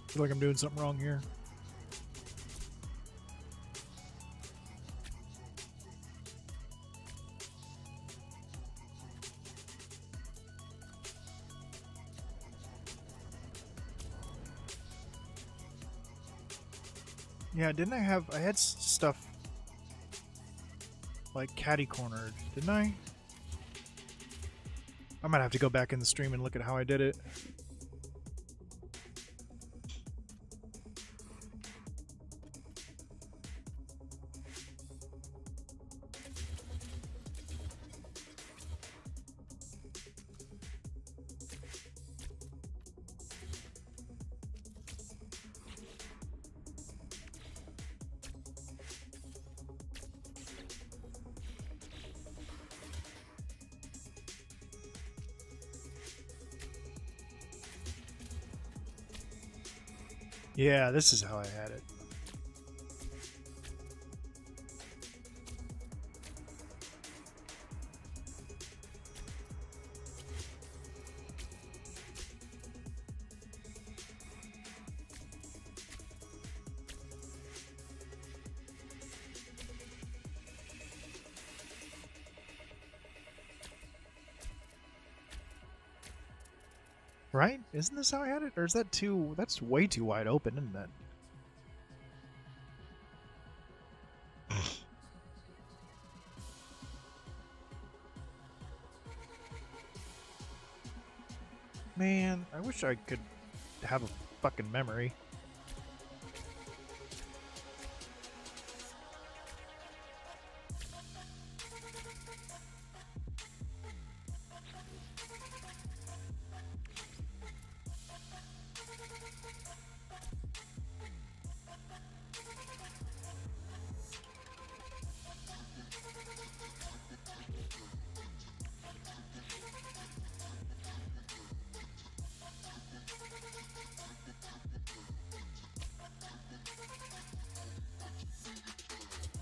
I feel like I'm doing something wrong here. Yeah, didn't I had stuff like catty cornered, didn't I? I might have to go back in the stream and look at how I did it. Yeah, this is how I had it. Right? Isn't this how I had it? Or is that too... That's way too wide open, isn't that? Man, I wish I could have a fucking memory.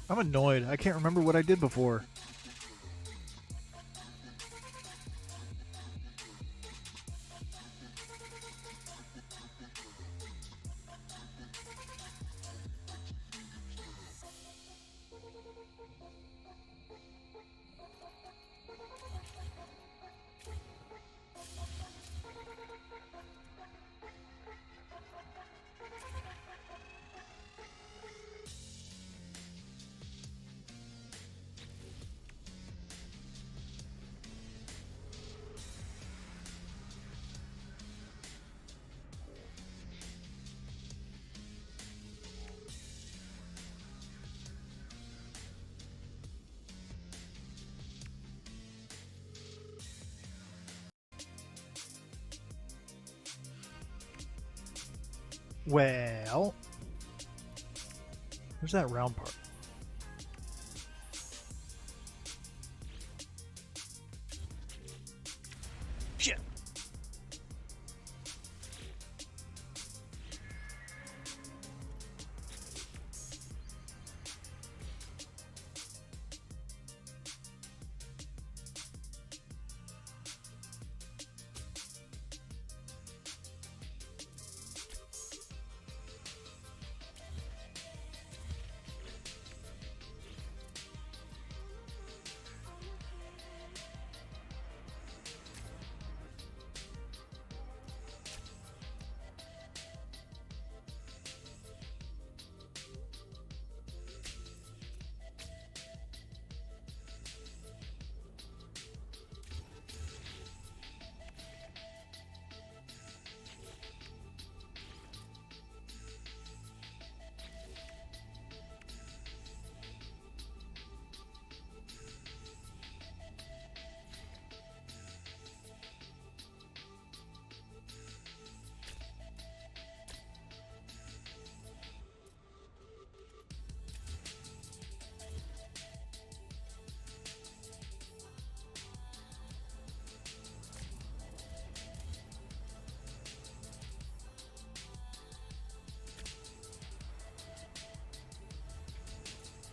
I'm annoyed. I can't remember what I did before. Well, where's that round part? Shit.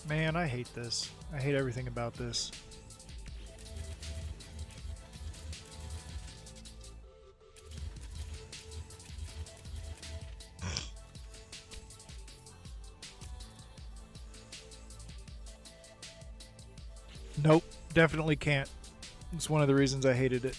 Man, I hate this. I hate everything about this. Nope, definitely can't. It's one of the reasons I hated it.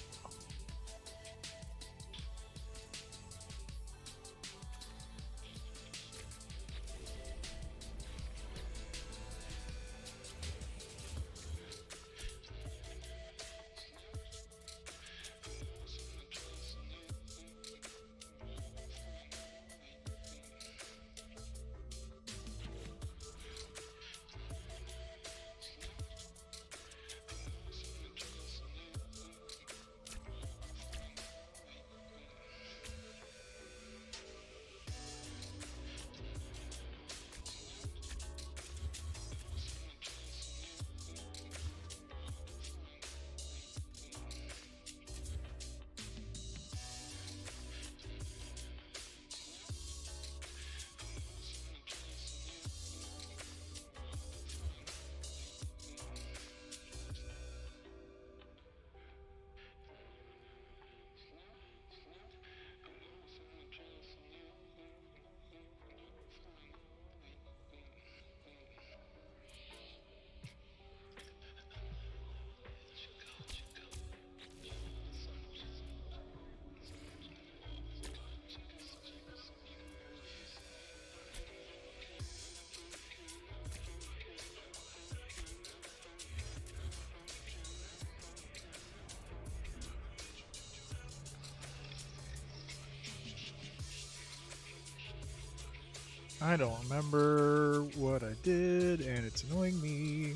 I don't remember what I did, and it's annoying me.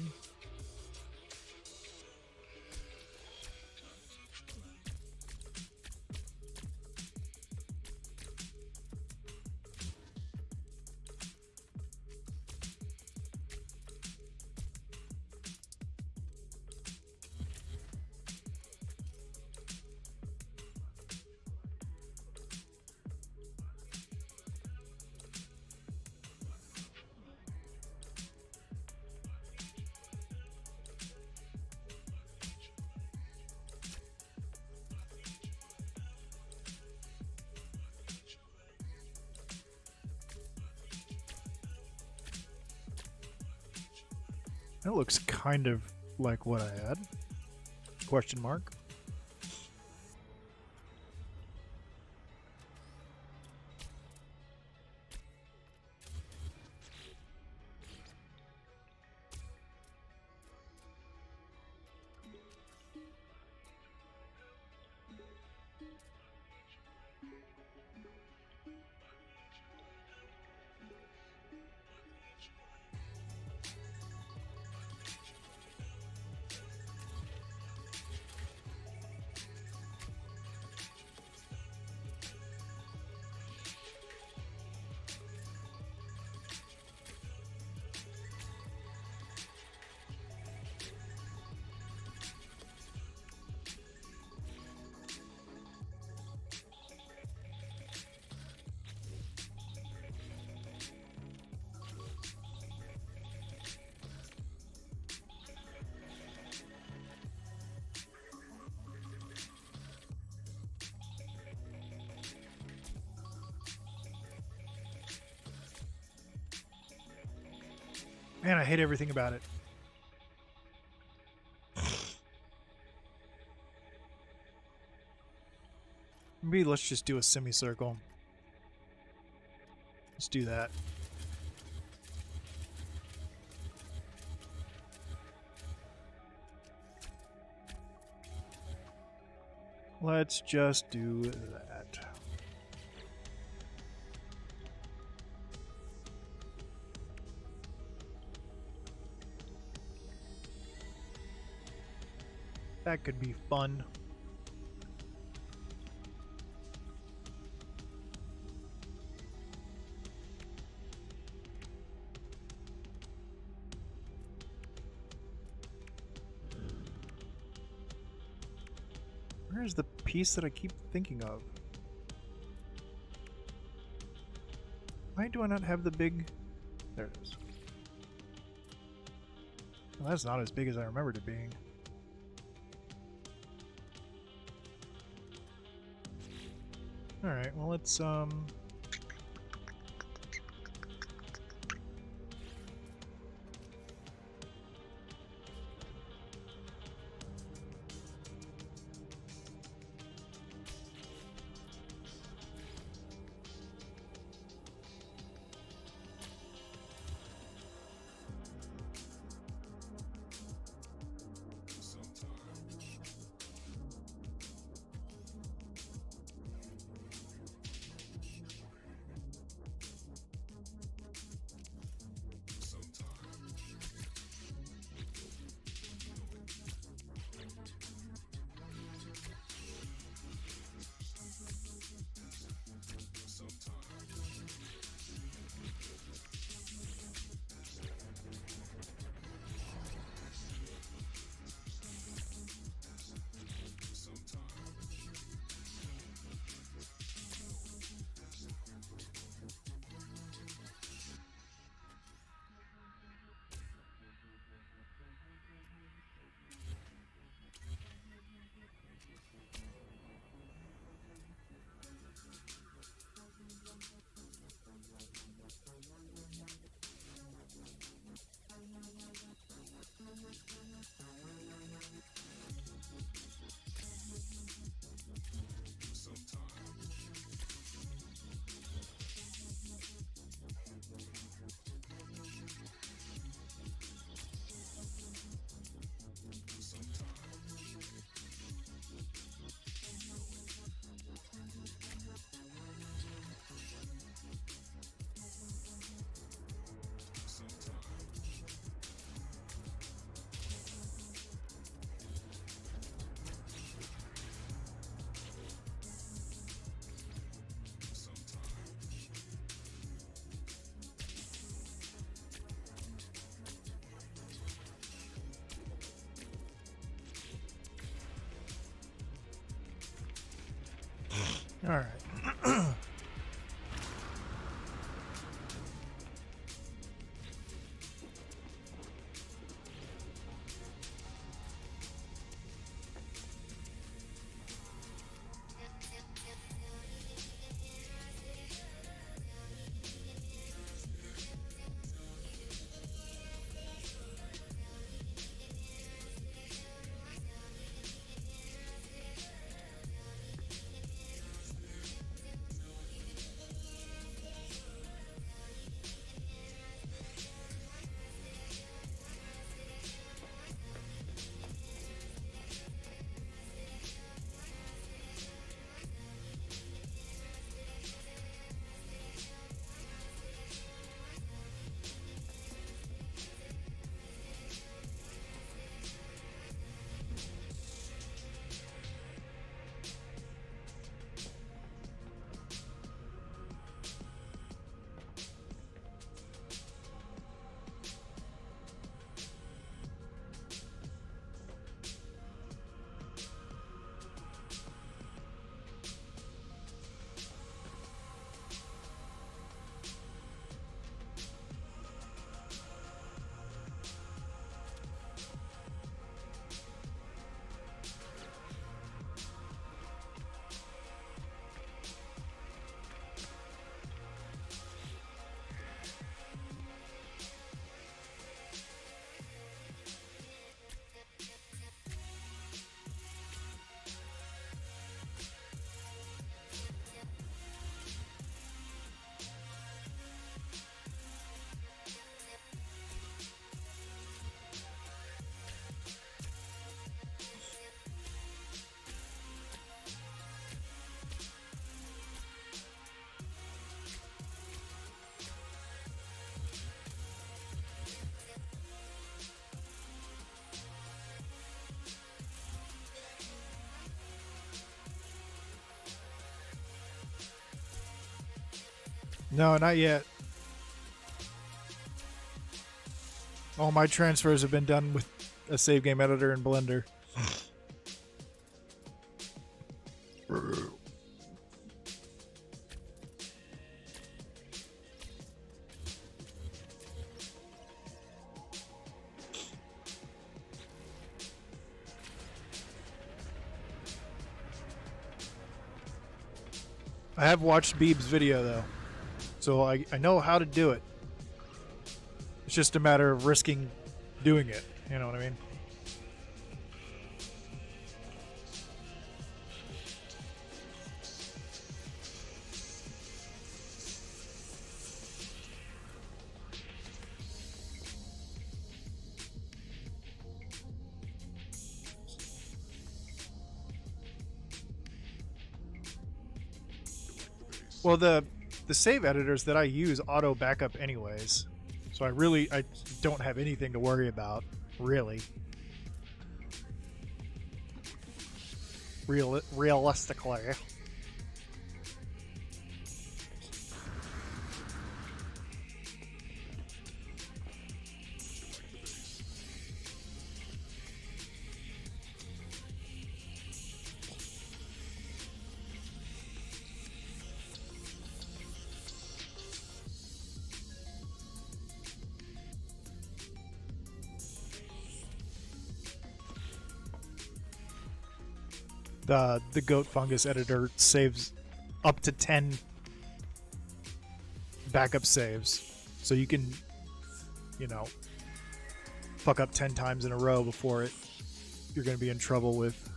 That looks kind of like what I had. Question mark. Man, I hate everything about it. Maybe let's just do a semicircle. Let's do that. Let's just do that. That could be fun. Where's the piece that I keep thinking of? Why do I not have the big... There it is. Well, that's not as big as I remembered it being. All right, well, let's all right. No, not yet. All my transfers have been done with a save game editor and Blender. I have watched Beeb's video though, so I know how to do it. It's just a matter of risking doing it. You know what I mean? Well, the save editors that I use auto backup anyways, so I don't have anything to worry about, really. Realistically. The goat fungus editor saves up to 10 backup saves, so you can, you know, fuck up 10 times in a row before you're going to be in trouble with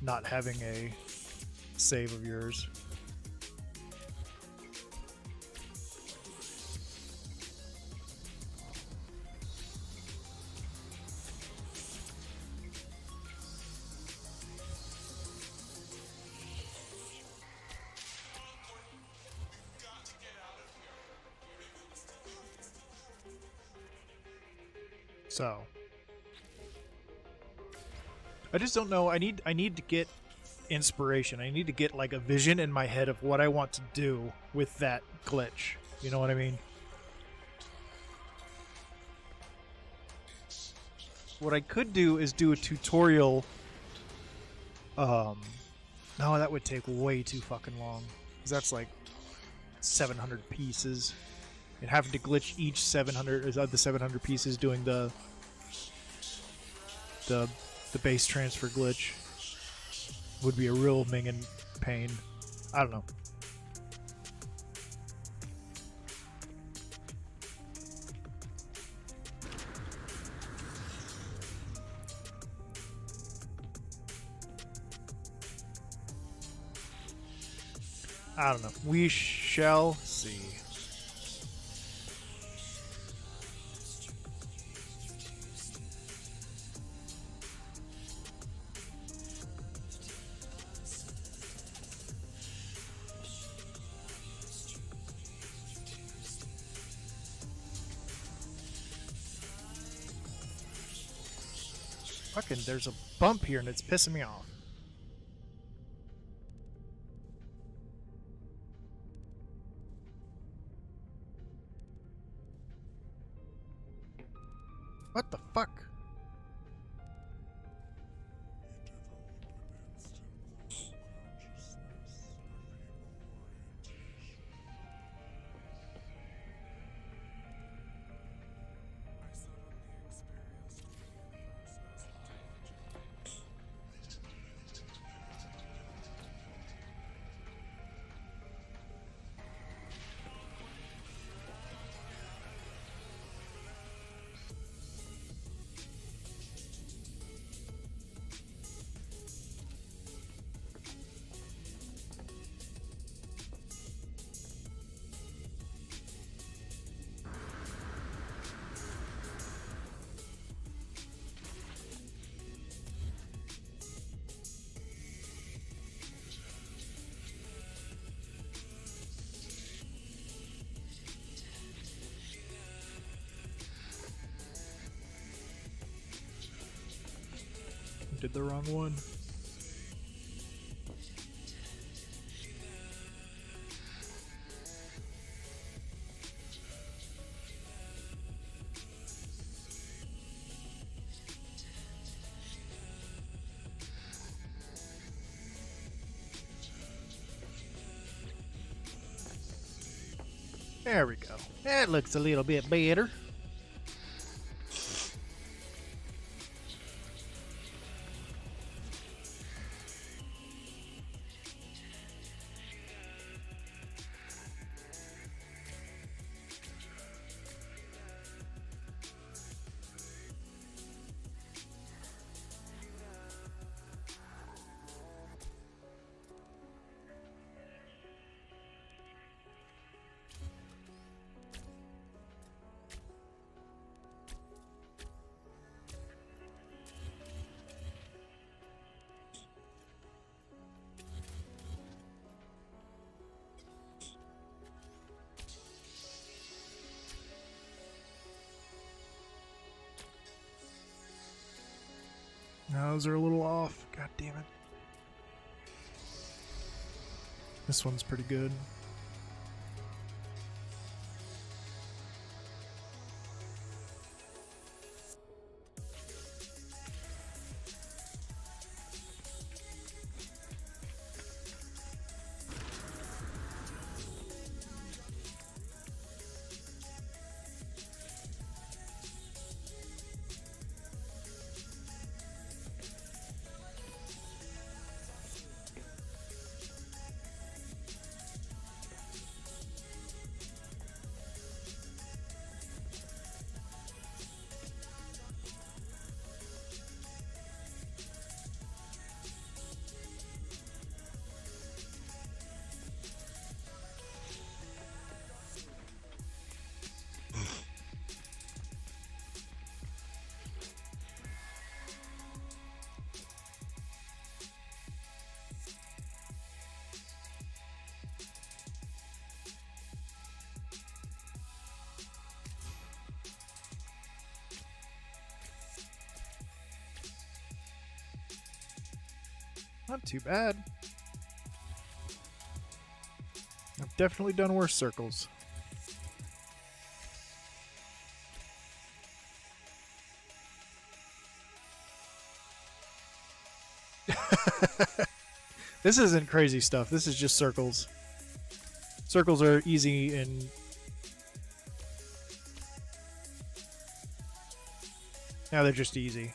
not having a save of yours. So I just don't know. I need to get inspiration. I need to get like a vision in my head of what I want to do with that glitch. You know what I mean? What I could do is do a tutorial. No, that would take way too fucking long, because that's like 700 pieces. And having to glitch each 700 of the 700 pieces doing the base transfer glitch would be a real minging pain. I don't know. I don't know. We shall see. Fucking, there's a bump here and it's pissing me off. What the fuck? Did the wrong one. There we go. That looks a little bit better. No, those are a little off. God damn it. This one's pretty good. Not too bad. I've definitely done worse circles. This isn't crazy stuff. This is just circles. Circles are easy and now they're just easy.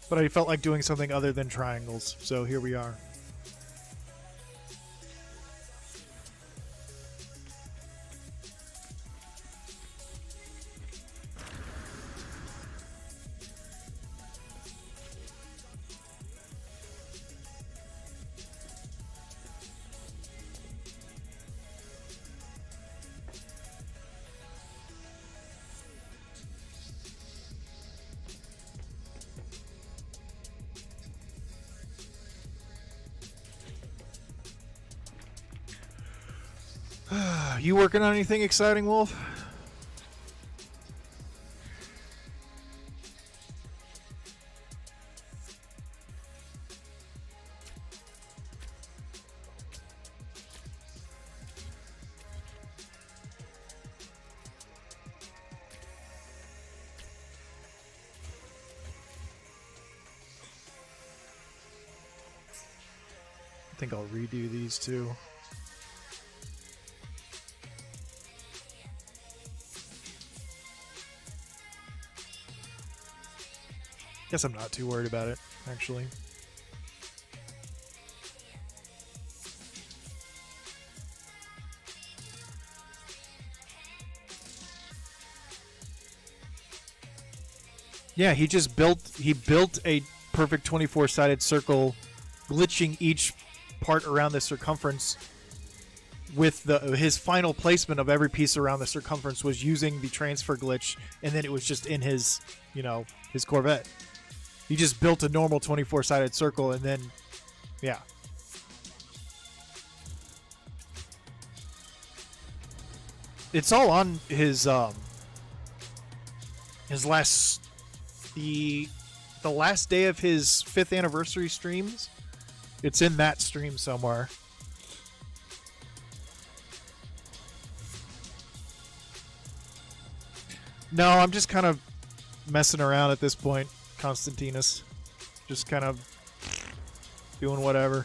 But I felt like doing something other than triangles, so here we are. You working on anything exciting, Wolf? I think I'll redo these two. Guess I'm not too worried about it, actually. Yeah, he built a perfect 24-sided circle, glitching each part around the circumference with his final placement of every piece around the circumference was using the transfer glitch, and then it was just in his, his Corvette. He just built a normal 24-sided circle, and then, yeah. It's all on his last, the last day of his 5th anniversary streams. It's in that stream somewhere. No, I'm just kind of messing around at this point. Constantinus. Just kind of doing whatever.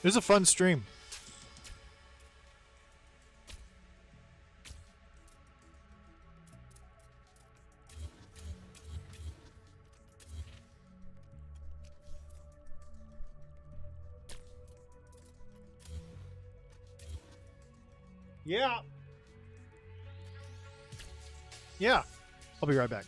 It was a fun stream. Yeah. Yeah. I'll be right back.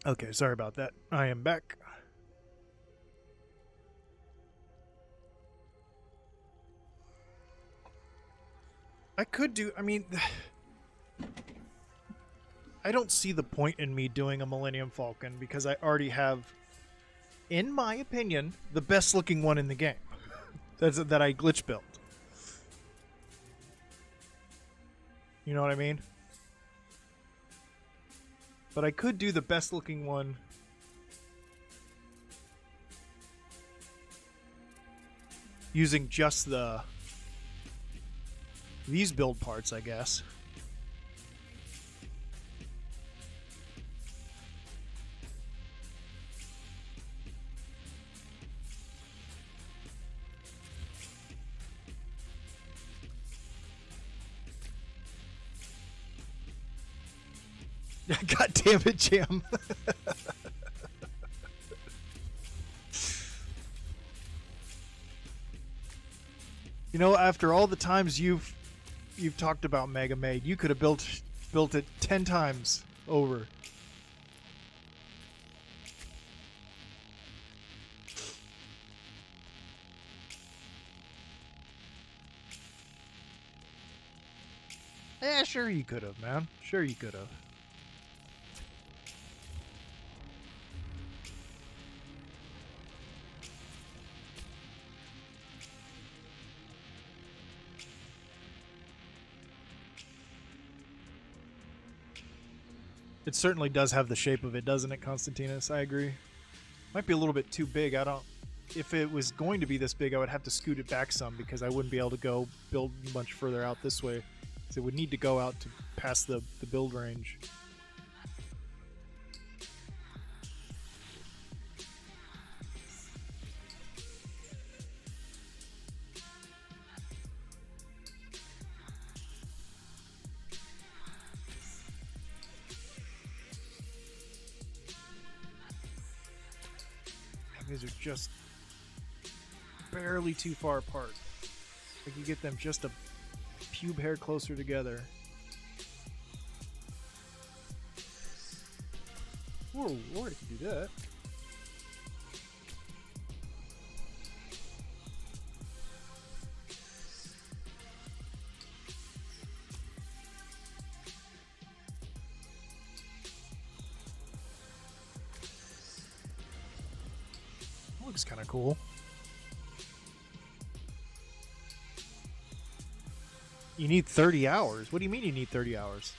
Okay, sorry about that. I am back. I could do, I mean, I don't see the point in me doing a Millennium Falcon because I already have, in my opinion, the best looking one in the game. That I glitch built. You know what I mean? But I could do the best looking one using just these build parts, I guess. God damn it, Jam. You know, after all the times you've talked about Mega Maid, you could have built it 10 times over. Yeah, sure you could have, man. Sure you could have. It certainly does have the shape of it, doesn't it, Constantinus? I agree. Might be a little bit too big. I don't... If it was going to be this big, I would have to scoot it back some because I wouldn't be able to go build much further out this way. So it would need to go out to past the build range. These are just barely too far apart. If you get them just a pube hair closer together. Whoa, Lord, I can do that. Looks kind of cool. You need 30 hours. What do you mean you need 30 hours?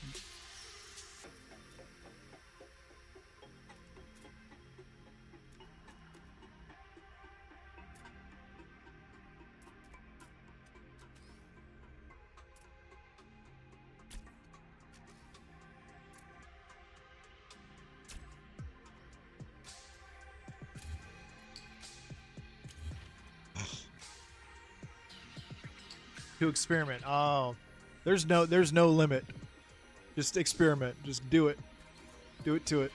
To experiment. Oh, there's no limit. Just experiment. Just do it. Do it to it.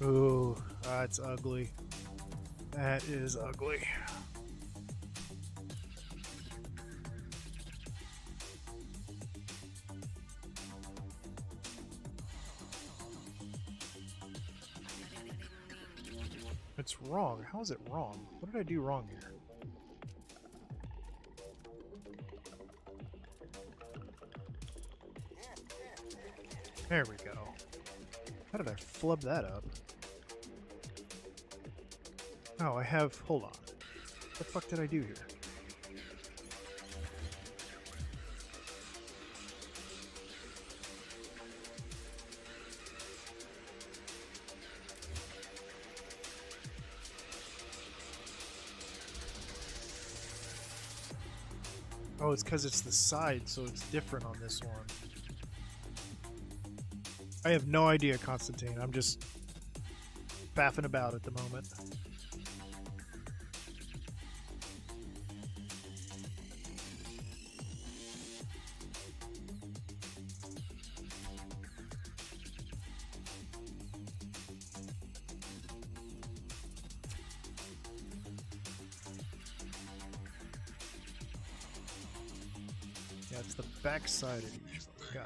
Ooh, that's ugly. That is ugly. It's wrong. How is it wrong? What did I do wrong here? There we go. How did I flub that up? Oh, I have... Hold on. What the fuck did I do here? Oh, it's because it's the side, so it's different on this one. I have no idea, Constantine. I'm just faffing about at the moment. Yeah, it's the back side of each. God.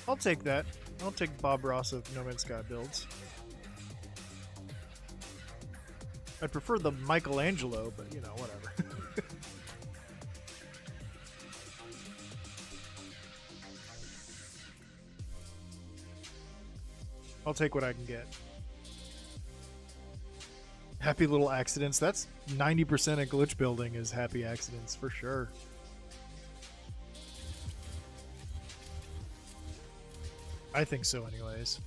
I'll take that. I'll take Bob Ross of No Man's Sky builds. I'd prefer the Michelangelo, but you know, whatever. I'll take what I can get. Happy little accidents. That's 90% of glitch building is happy accidents for sure. I think so anyways.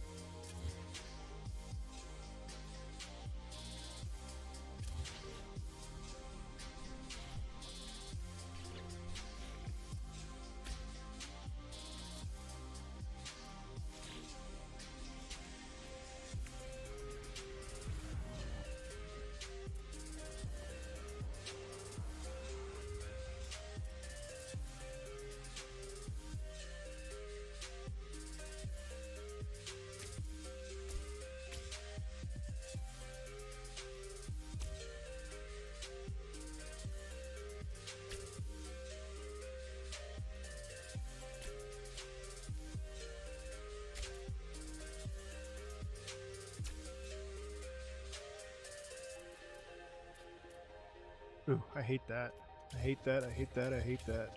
Ooh, I hate that. I hate that, I hate that, I hate that.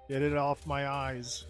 Get it off my eyes.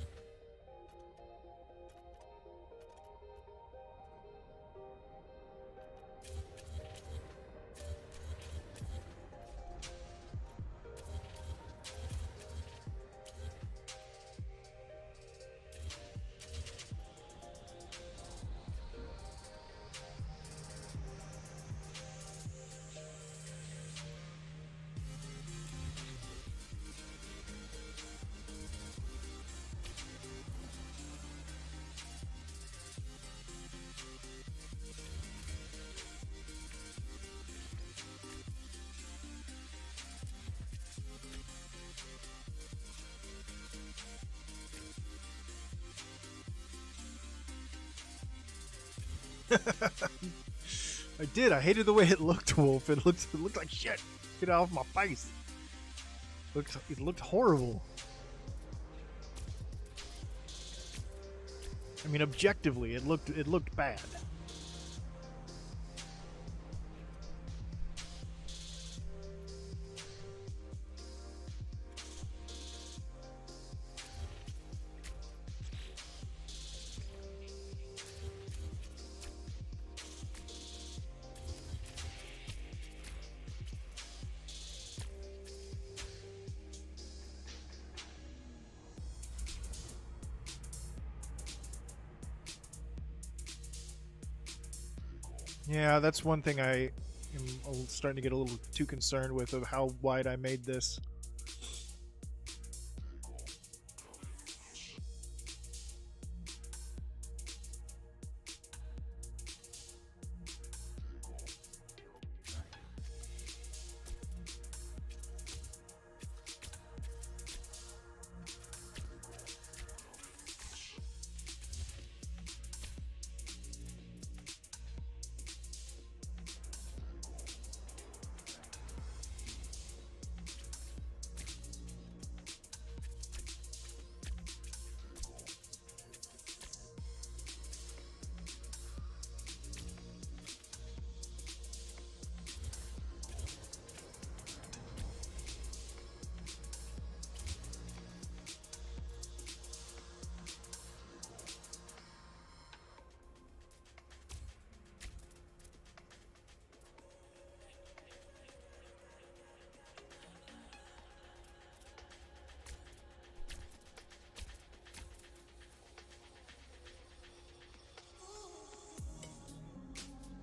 I did. I hated the way it looked, Wolf. It looked like shit. Get it off my face. It looked horrible. I mean, objectively, it looked bad. Yeah, that's one thing I am starting to get a little too concerned with, of how wide I made this.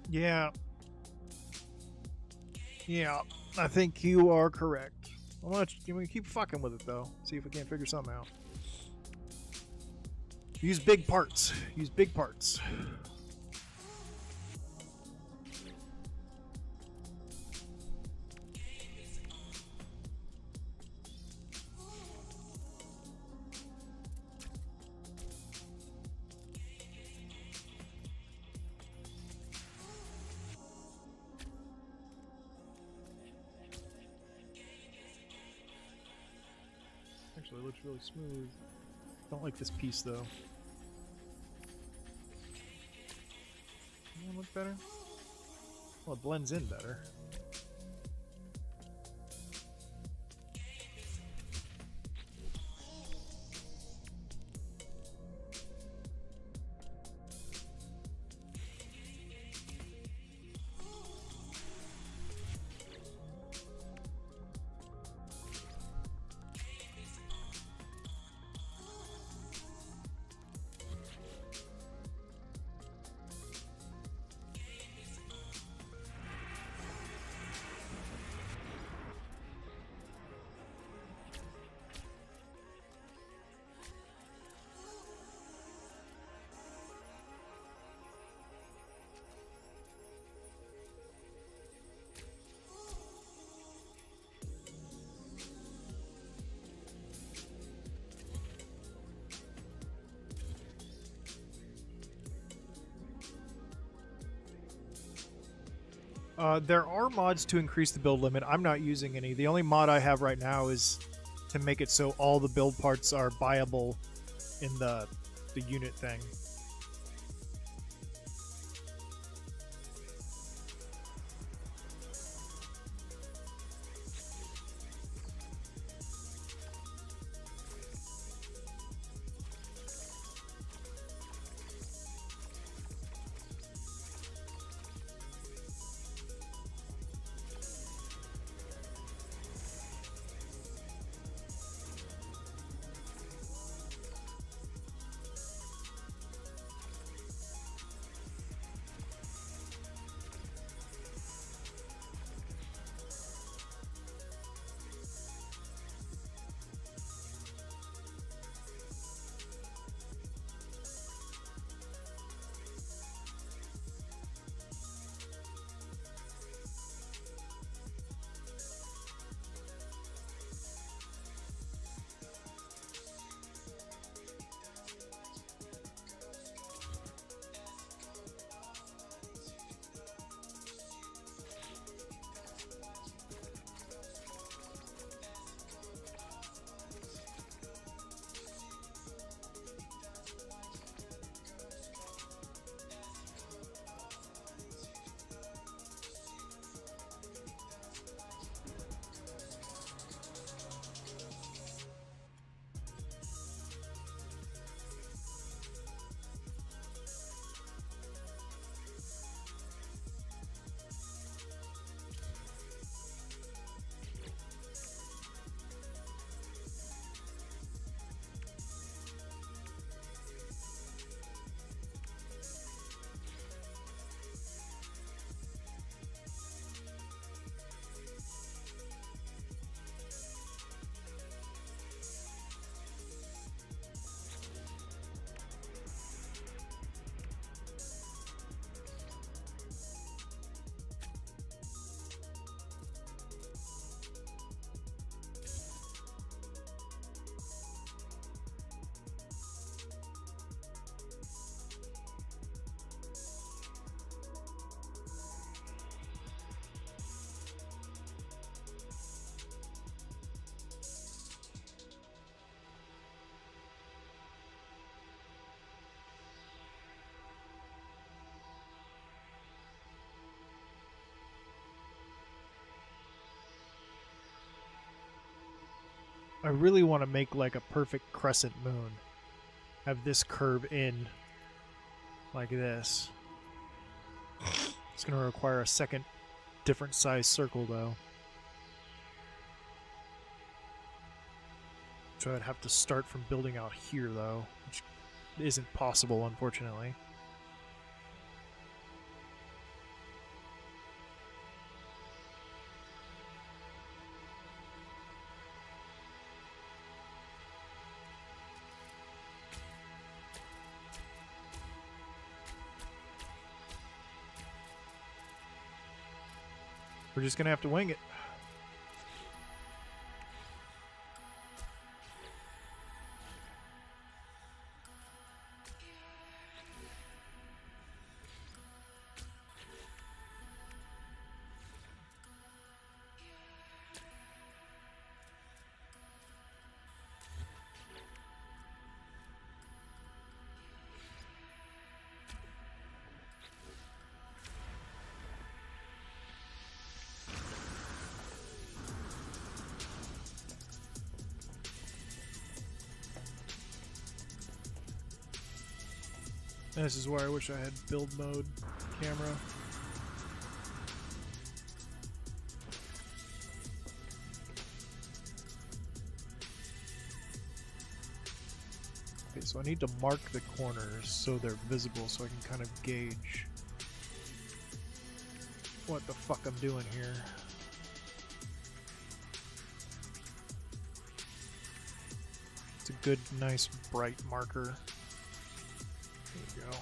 Yeah. Yeah, I think you are correct. I'm gonna keep fucking with it though. See if we can't figure something out. Use big parts. Use big parts. Actually, it looks really smooth. Don't like this piece though. Doesn't it look better? Well, it blends in better. There are mods to increase the build limit. I'm not using any. The only mod I have right now is to make it so all the build parts are buyable in the unit thing. I really want to make like a perfect crescent moon. Have this curve in like this. It's going to require a second different size circle though. So I'd have to start from building out here though, which isn't possible unfortunately. We're just gonna have to wing it. This is where I wish I had build mode camera. Okay, so I need to mark the corners so they're visible so I can kind of gauge what the fuck I'm doing here. It's a good, nice, bright marker. There we go.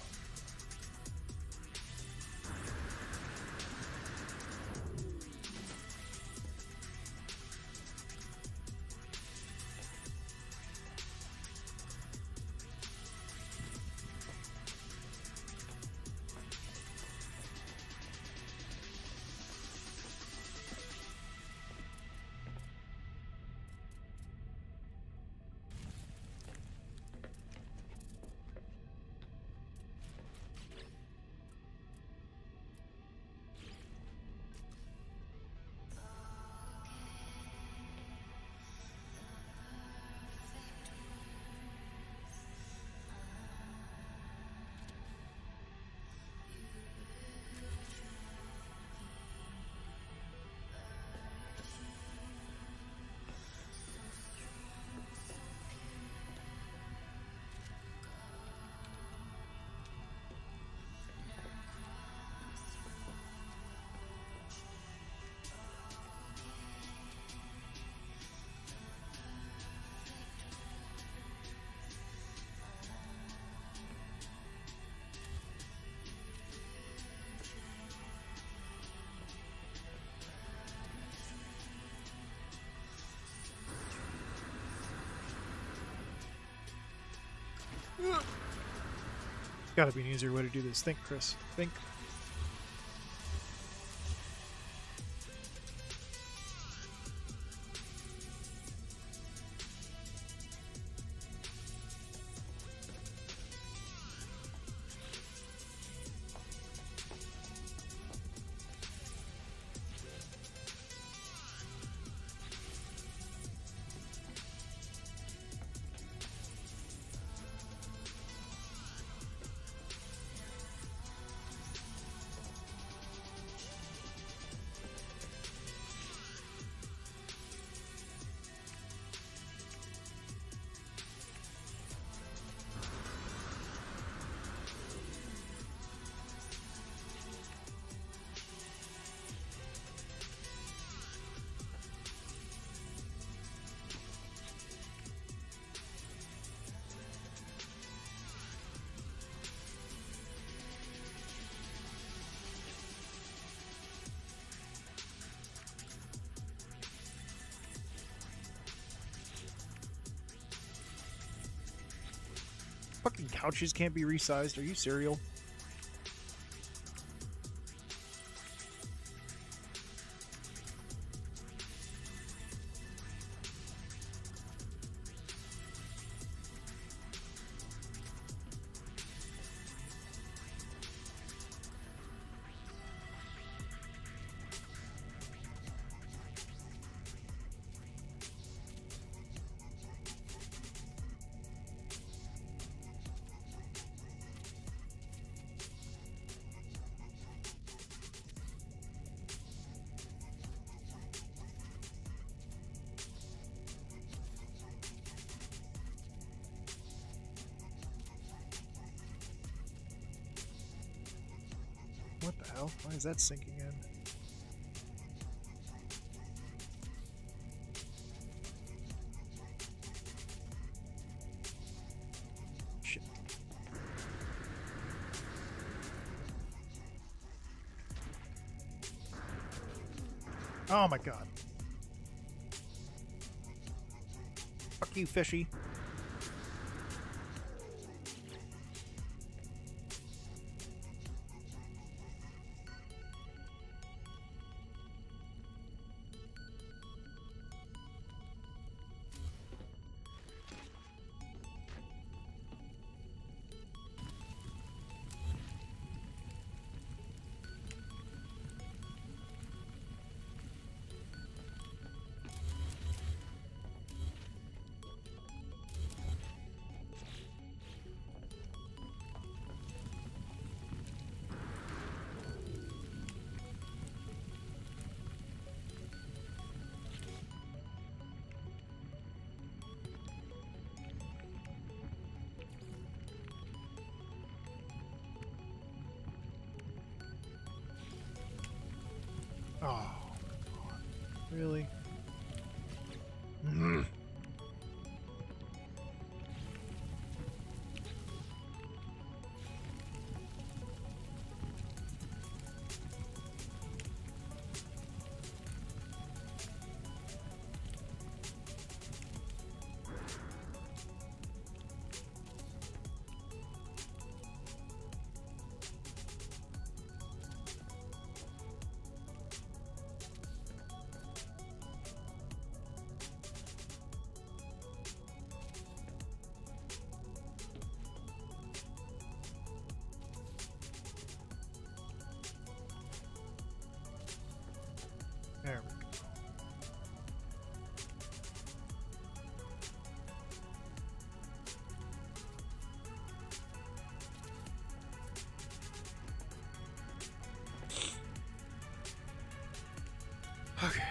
Gotta be an easier way to do this. Think, Chris. Think. Fucking couches can't be resized. Are you serial? What the hell? Why is that sinking in? Shit. Oh my god. Fuck you, fishy. Oh, really? There we go. Okay.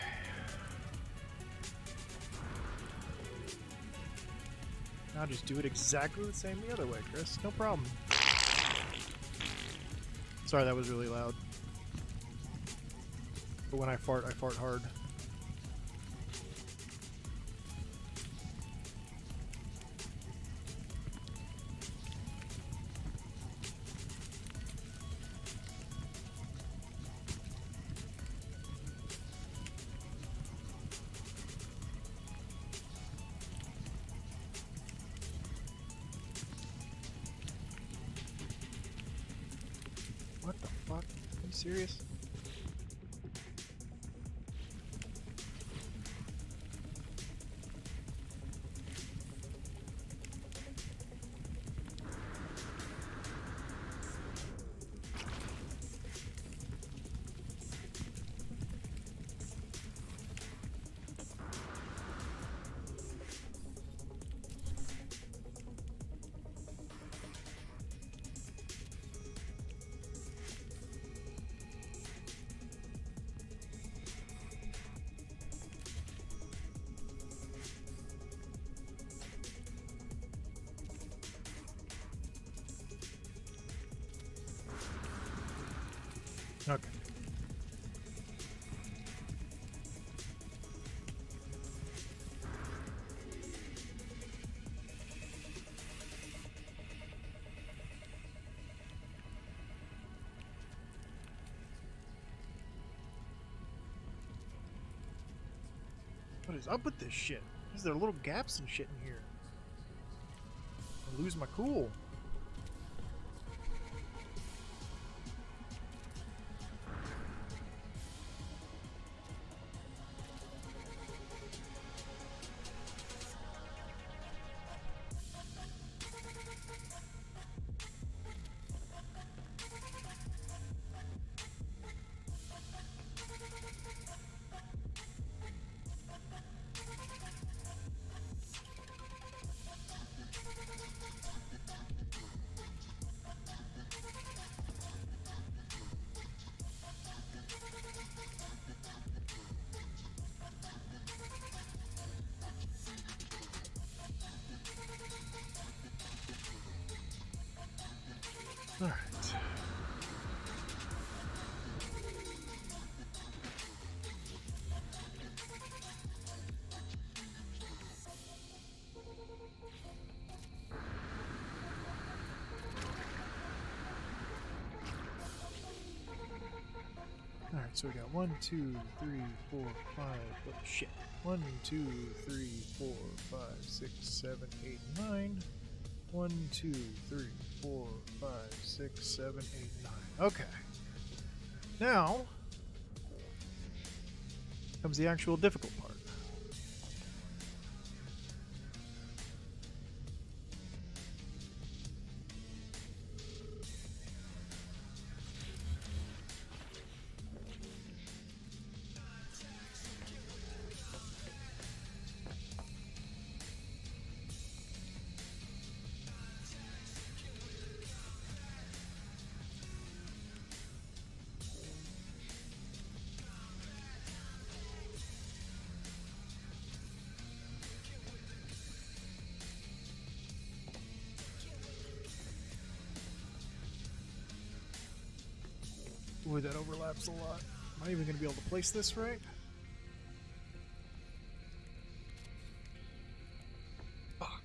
Now just do it exactly the same the other way, Chris. No problem. Sorry, that was really loud. But when I fart hard. What the fuck? Are you serious? Okay. What is up with this shit? Is there little gaps and shit in here? I lose my cool. All right. so we got 1, 2, 3, 4, 5. Oh, shit. 1, 2, 3, 4, 5, 6, 7, 8, 9. 1, 2, 3, 4, 5, 6, 7, 8, 9. Okay. Now comes the actual difficult part. Boy, that overlaps a lot. Am I even going to be able to place this right? Fuck.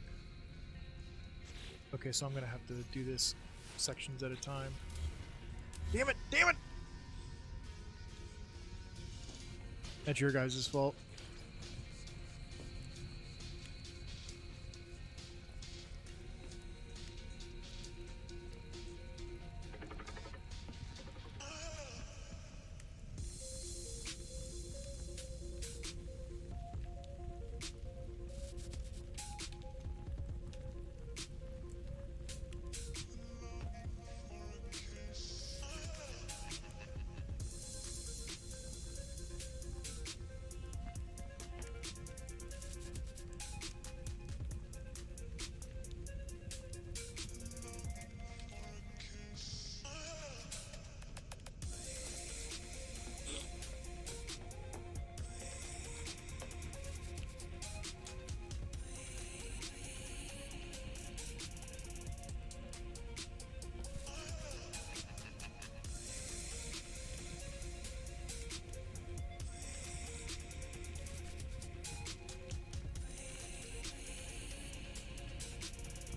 Okay, so I'm going to have to do this sections at a time. Damn it! Damn it! That's your guys' fault.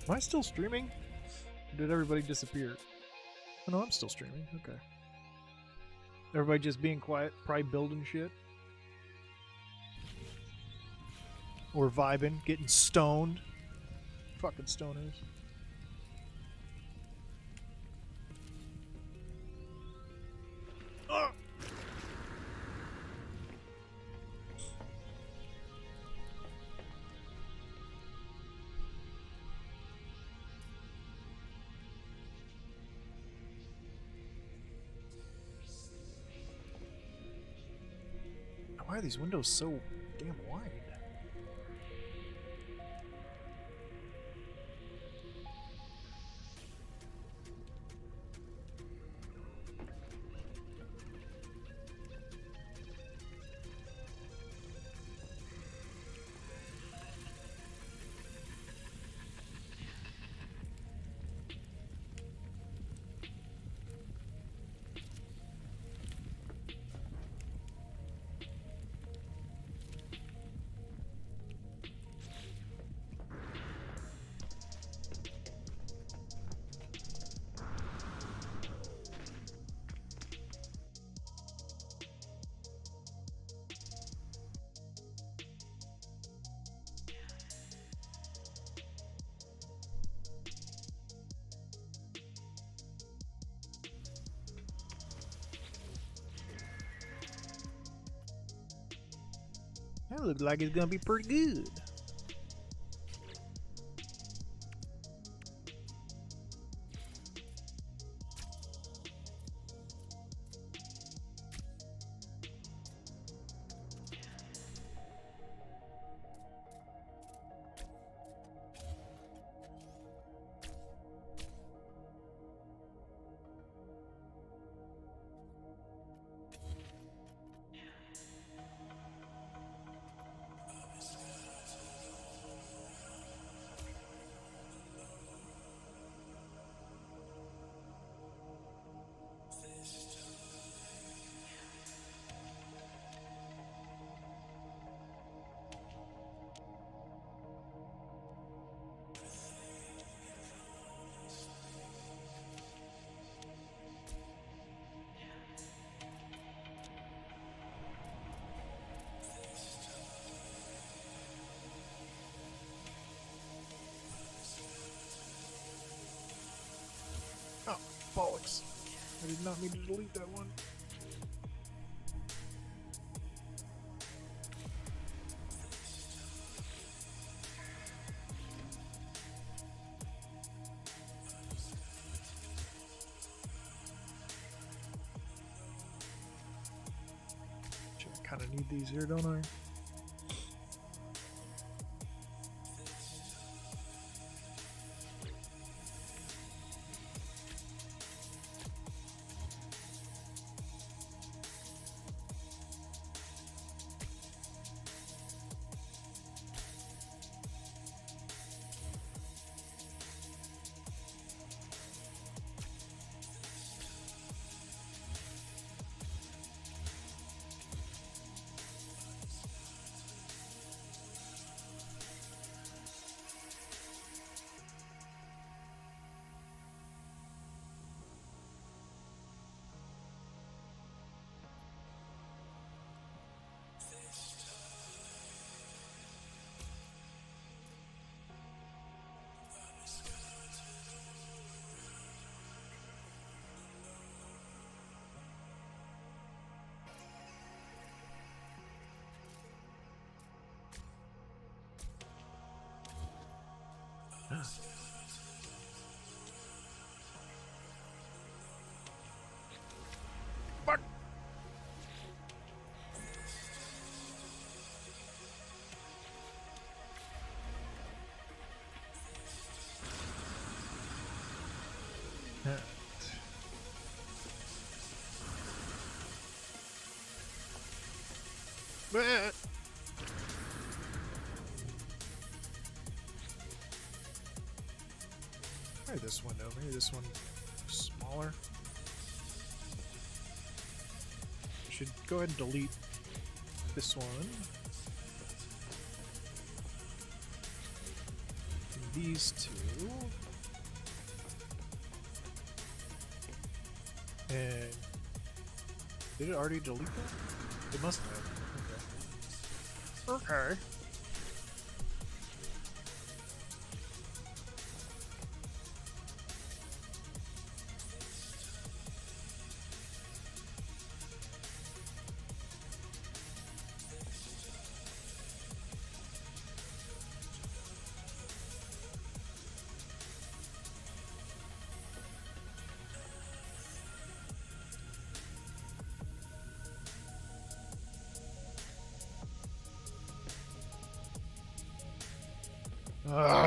Am I still streaming? Or did everybody disappear? Oh, no, I'm still streaming. Okay. Everybody just being quiet, probably building shit. Or vibing, getting stoned. Fucking stoners. Ugh. Why are these windows so damn wide? That looks like it's gonna be pretty good. Bollocks. I did not mean to delete that one. I kind of need these here, don't I? Fuck. Try this window. Maybe this one smaller. I should go ahead and delete this one. And these two. And did it already delete that? It must have. Okay.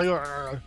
Okay.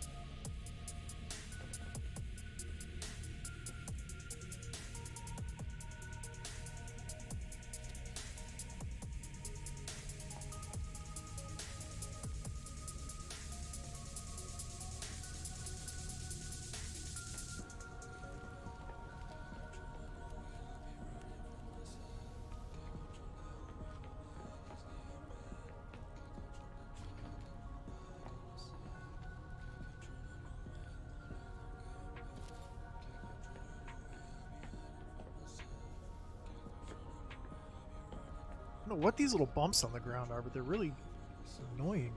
I don't know what these little bumps on the ground are, but they're really annoying.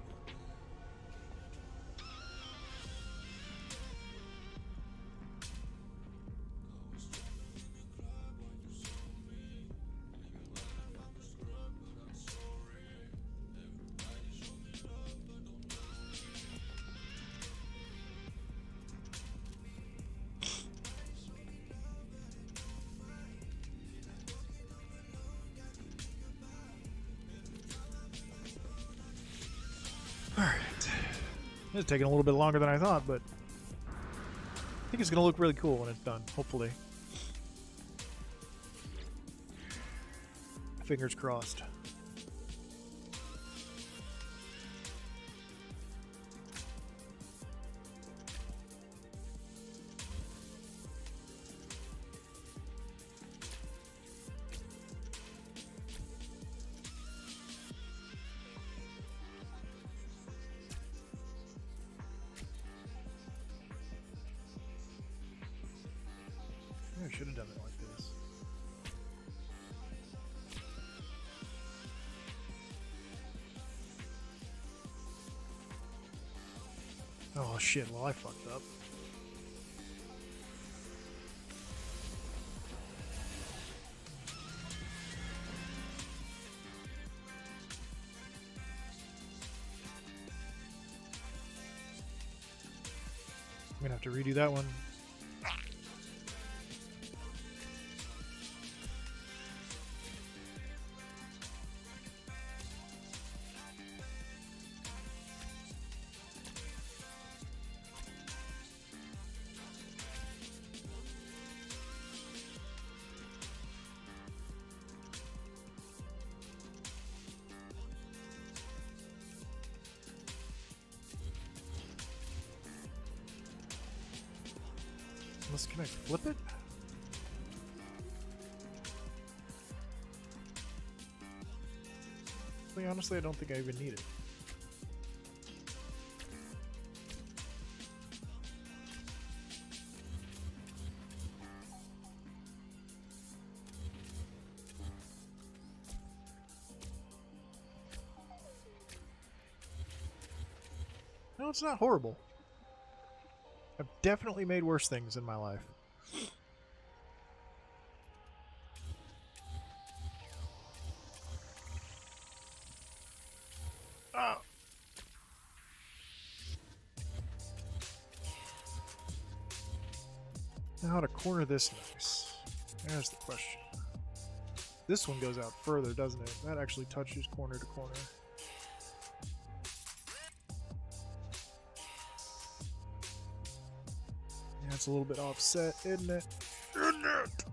Alright. It's taking a little bit longer than I thought, but I think it's going to look really cool when it's done, hopefully. Fingers crossed. I should have done it like this. Oh shit, well I fucked up. I'm gonna have to redo that one. Can I flip it? Honestly, I don't think I even need it. No, it's not horrible. I've definitely made worse things in my life. Ah. Now how to corner this nice? There's the question. This one goes out further, doesn't it? That actually touches corner to corner. Yeah, it's a little bit offset, isn't it? Isn't it?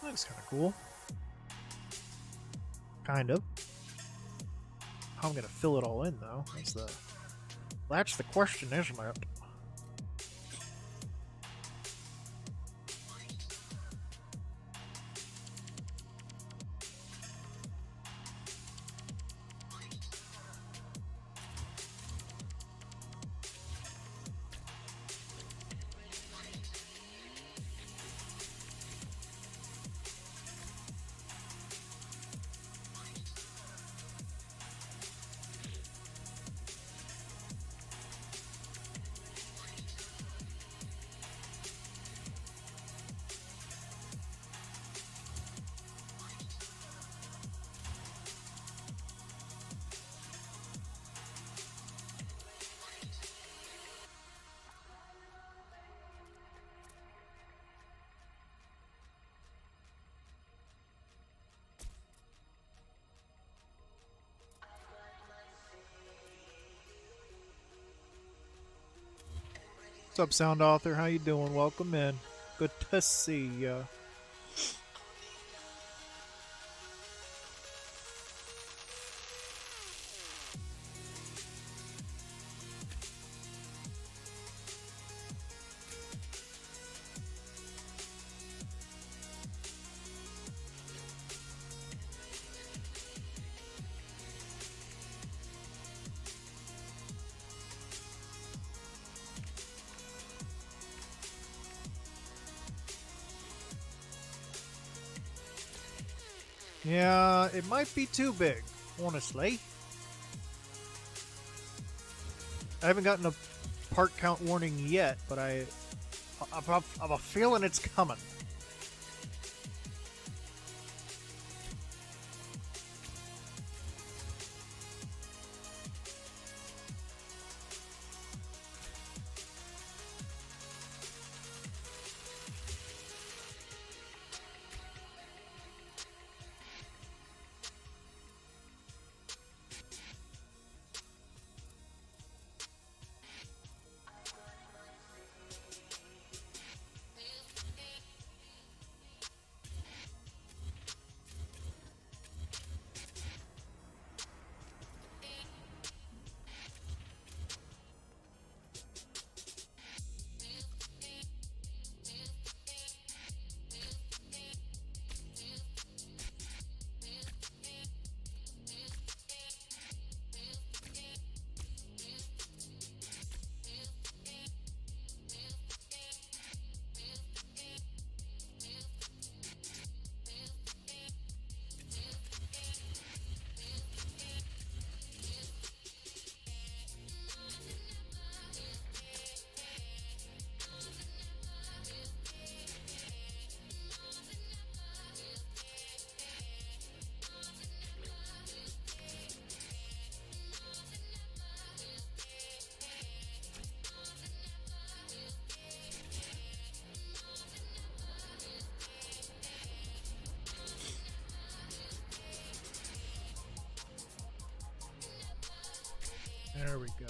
That's kind of cool. Kind of. How I'm gonna fill it all in, though. That's the question, isn't it? What's up, Sound Author? How you doing? Welcome in. Good to see ya. Yeah, it might be too big, honestly. I haven't gotten a part count warning yet, but I have a feeling it's coming. There we go.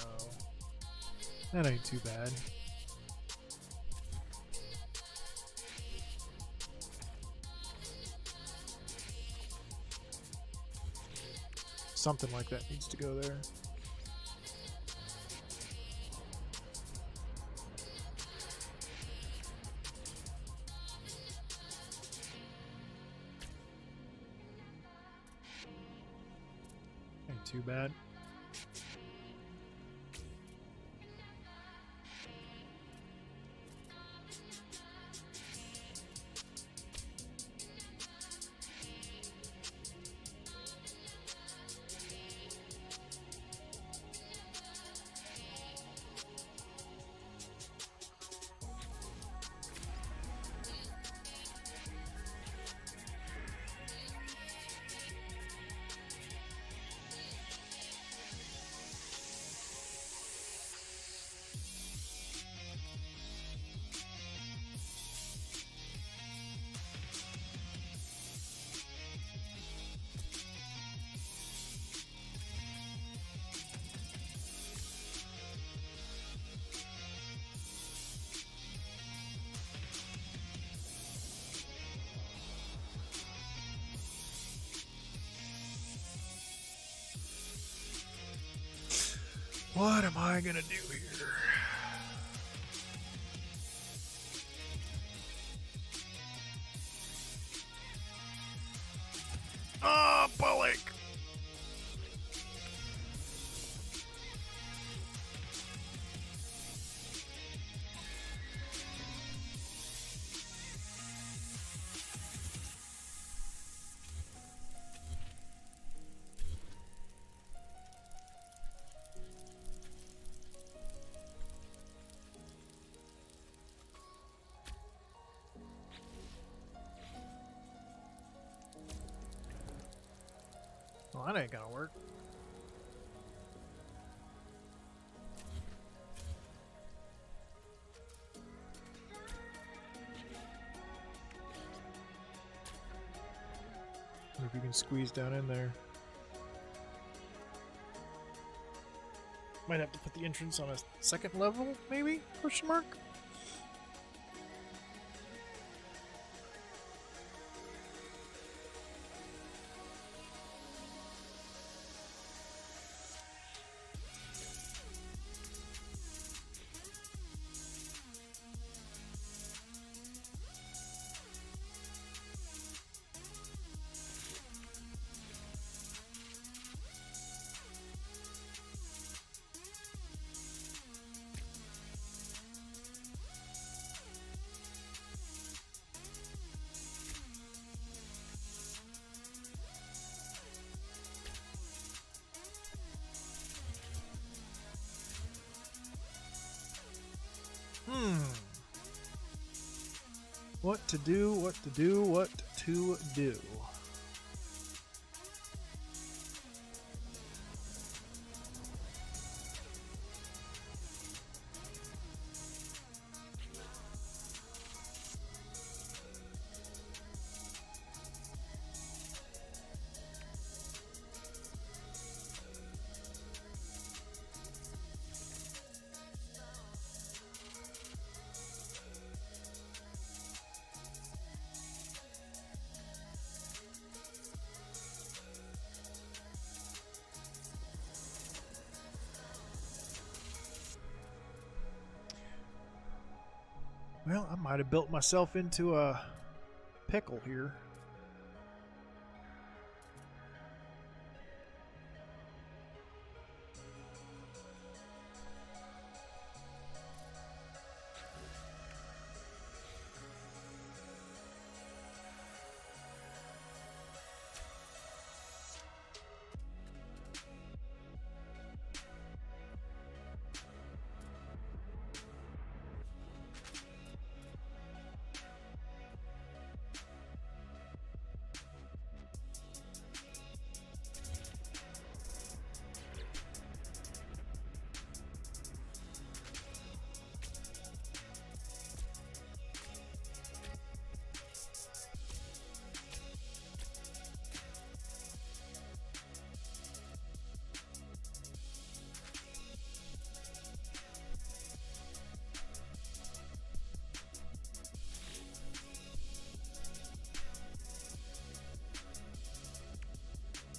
That ain't too bad. Something like that needs to go there. Ain't too bad. What am I gonna do here? Ah, Bullock! Well, that ain't gonna work. Wonder if you can squeeze down in there. Might have to put the entrance on a second level, maybe? Question mark? What to do, what to do, what to do. Well, I might have built myself into a pickle here.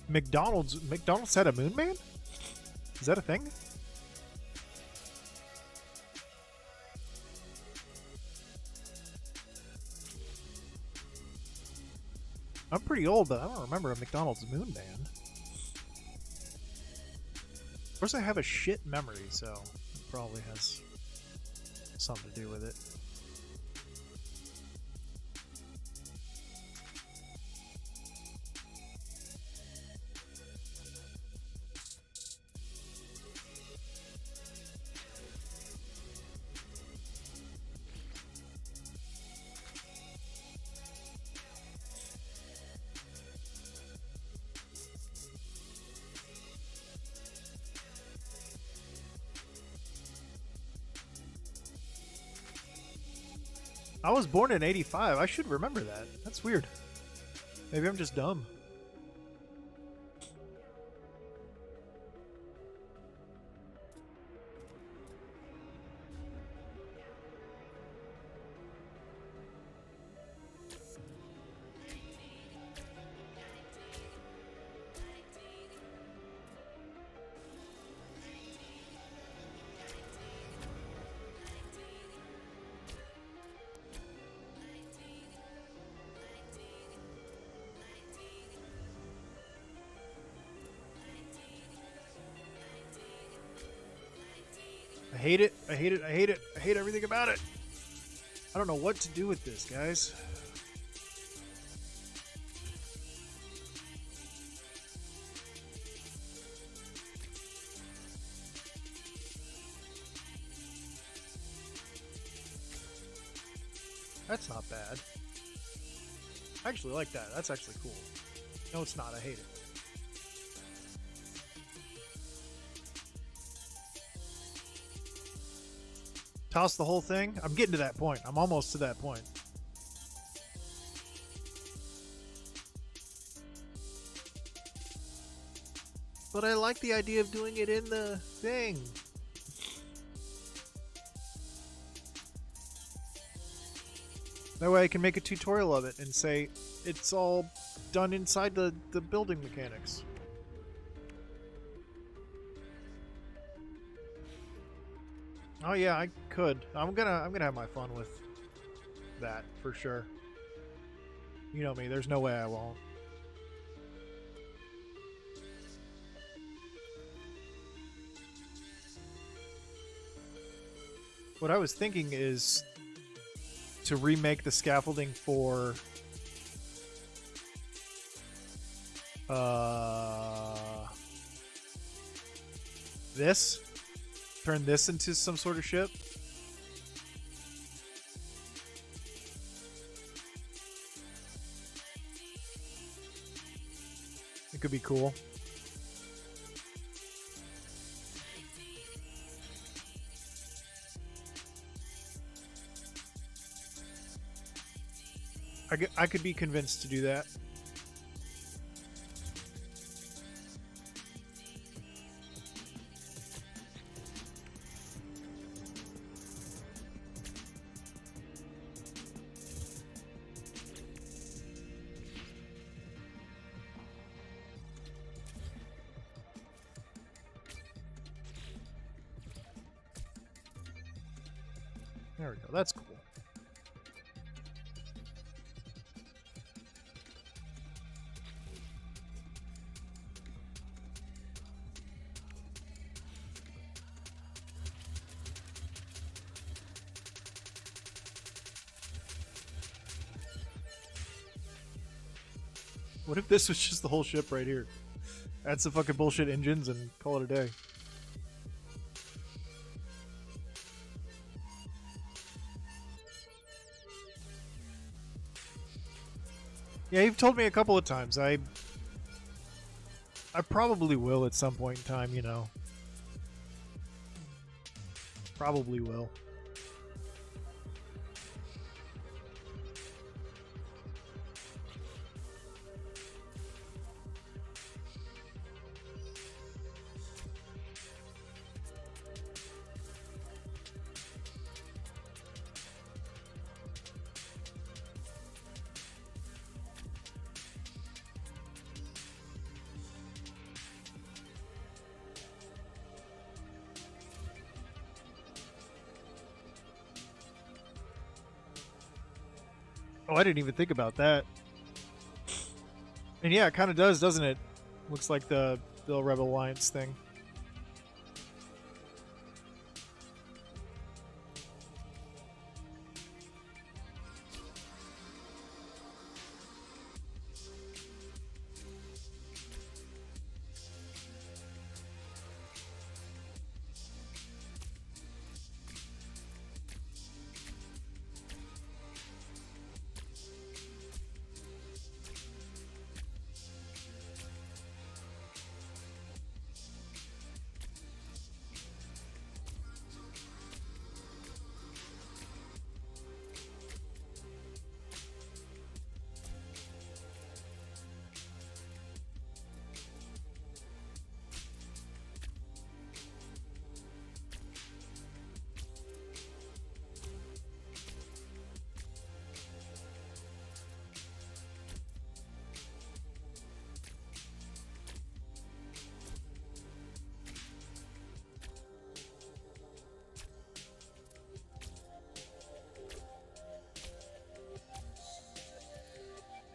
McDonald's had a moon man? Is that a thing? I'm pretty old, but I don't remember a McDonald's moon man. Of course, I have a shit memory, so it probably has something to do with it. I was born in 85. I should remember that. That's weird. Maybe I'm just dumb. I hate it. I hate it. I hate it. I hate everything about it. I don't know what to do with this, guys. That's not bad. I actually like that. That's actually cool. No, it's not. I hate it. Toss the whole thing? I'm getting to that point. I'm almost to that point. But I like the idea of doing it in the thing. That way I can make a tutorial of it and say it's all done inside the building mechanics. Oh yeah, I could. I'm gonna have my fun with that for sure. You know me, there's no way I won't. What I was thinking is to remake the scaffolding for this. Turn this into some sort of ship. It could be cool. I could be convinced to do that. There we go. That's cool. What if this was just the whole ship right here? Add some fucking bullshit engines and call it a day. Yeah, you've told me a couple of times. I probably will at some point in time, you know. Probably will. Oh, I didn't even think about that. And yeah, it kind of does, doesn't it? Looks like the Rebel Alliance thing.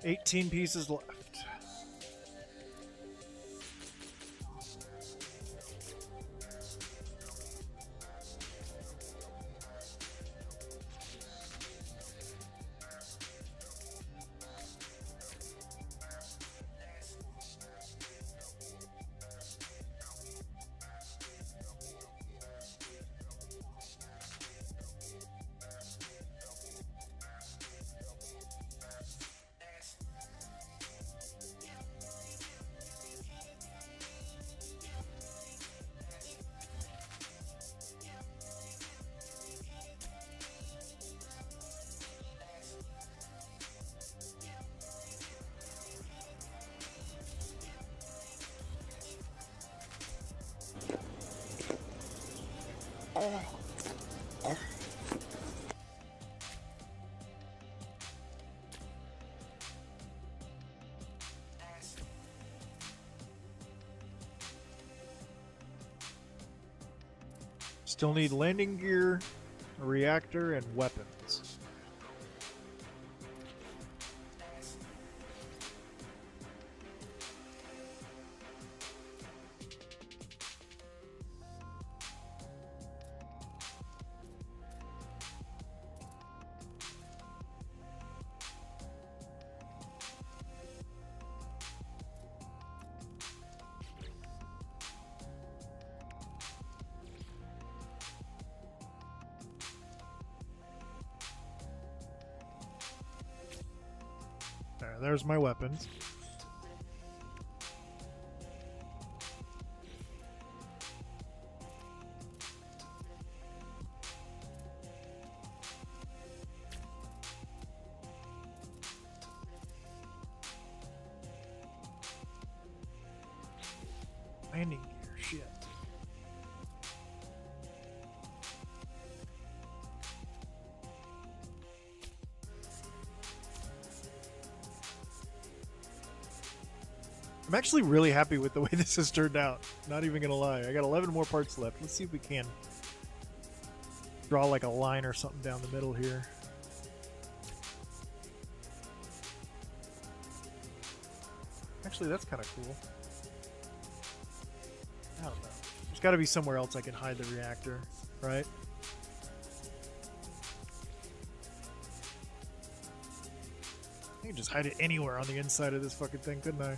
$18 pieces left. Still need landing gear, a reactor, and weapons. There's my weapons. Landing gear, shit. I'm actually really happy with the way this has turned out. Not even gonna lie. I got 11 more parts left. Let's see if we can draw like a line or something down the middle here. Actually, that's kind of cool. I don't know. There's got to be somewhere else I can hide the reactor, right? I can just hide it anywhere on the inside of this fucking thing, couldn't I?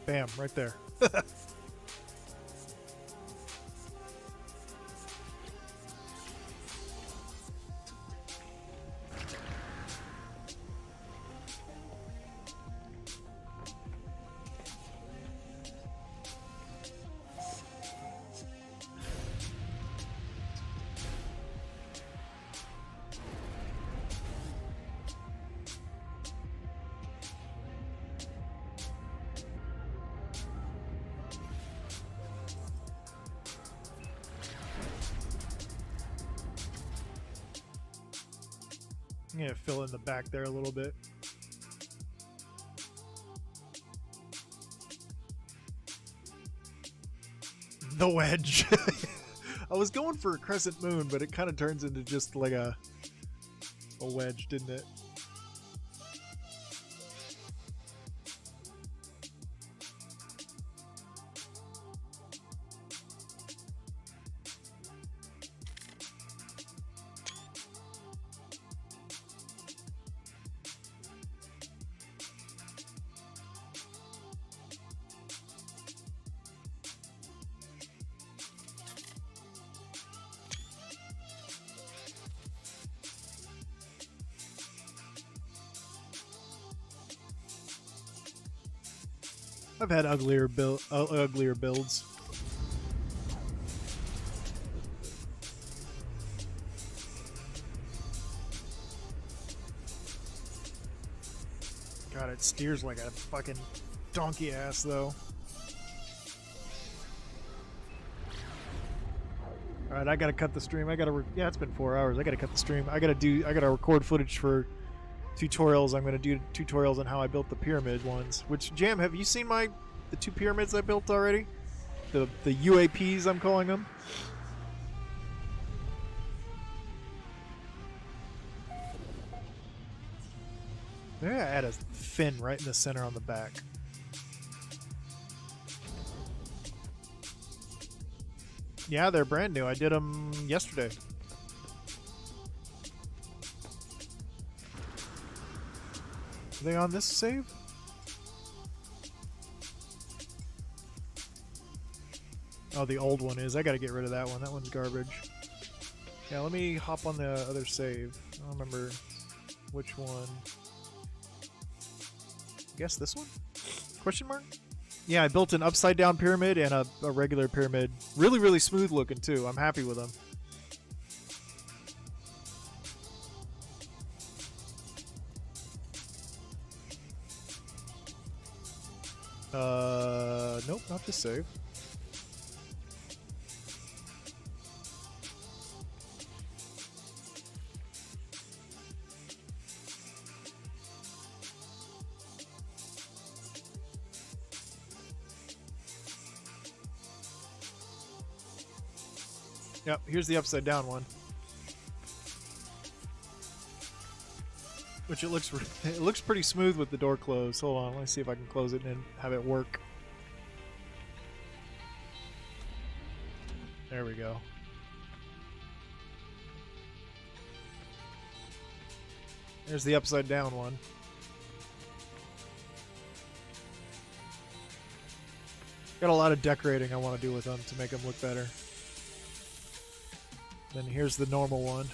Bam, right there. I'm gonna fill in the back there a little bit. The wedge. I was going for a crescent moon, but it kind of turns into just like a wedge, didn't it? I've had uglier builds. God, it steers like a fucking donkey ass, though. All right, I gotta cut the stream. Yeah, it's been 4 hours. I gotta cut the stream. I gotta record footage for tutorials. I'm gonna do tutorials on how I built the pyramid ones. Which, Jam, have you seen the 2 pyramids I built already? The UAPs, I'm calling them. Maybe I add a fin right in the center on the back. Yeah, they're brand new. I did them yesterday. Are they on this save? Oh, the old one is. I gotta get rid of that one. That one's garbage. Yeah, let me hop on the other save. I don't remember which one. Guess this one? Question mark? Yeah, I built an upside down pyramid and a regular pyramid. Really, really smooth looking too. I'm happy with them. Nope, not this save. Yep, here's the upside down one. Which it looks pretty smooth with the door closed. Hold on, let me see if I can close it and have it work. There we go. There's the upside down one. Got a lot of decorating I want to do with them to make them look better. Then here's the normal one.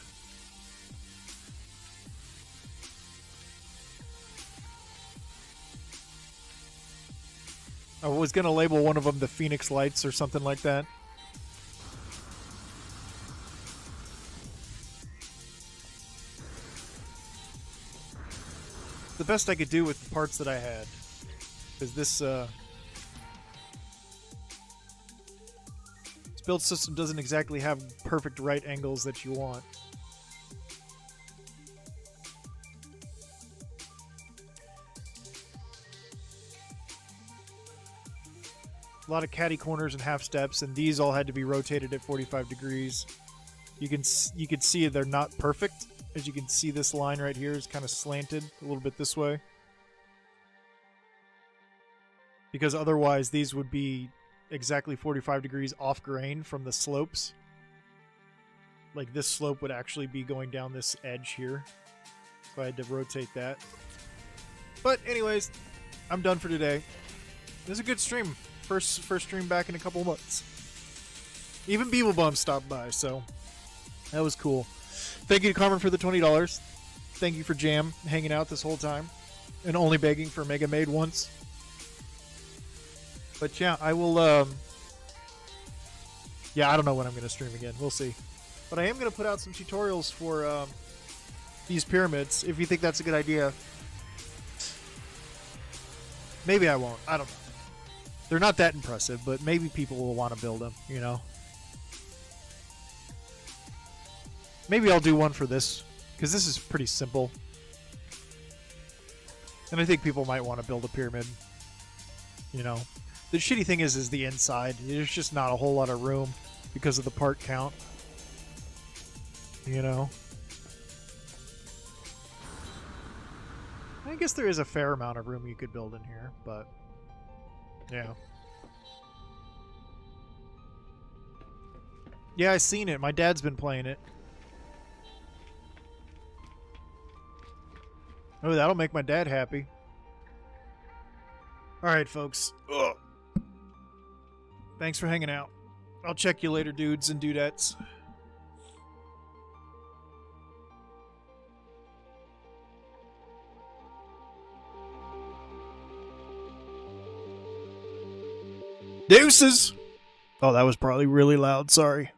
I was going to label one of them the Phoenix Lights or something like that. The best I could do with the parts that I had. Because this build system doesn't exactly have perfect right angles that you want. A lot of catty corners and half steps, and these all had to be rotated at 45 degrees. You can see they're not perfect. As you can see, this line right here is kind of slanted a little bit this way. Because otherwise these would be exactly 45 degrees off grain from the slopes. Like this slope would actually be going down this edge here. So I had to rotate that. But anyways, I'm done for today. It was a good stream. First stream back in a couple months. Even Beeblebum stopped by, so that was cool. Thank you to Carmen for the $20. Thank you for Jam hanging out this whole time and only begging for Mega Made once. But yeah, I will, yeah, I don't know when I'm going to stream again. We'll see. But I am going to put out some tutorials for these pyramids, if you think that's a good idea. Maybe I won't. I don't know. They're not that impressive, but maybe people will want to build them, you know? Maybe I'll do one for this, because this is pretty simple. And I think people might want to build a pyramid, you know? The shitty thing is the inside. There's just not a whole lot of room because of the part count. You know? I guess there is a fair amount of room you could build in here, but yeah. Yeah, I've seen it. My dad's been playing it. Oh, that'll make my dad happy. Alright, folks. Ugh. Thanks for hanging out. I'll check you later, dudes and dudettes. Deuces! Oh, that was probably really loud. Sorry.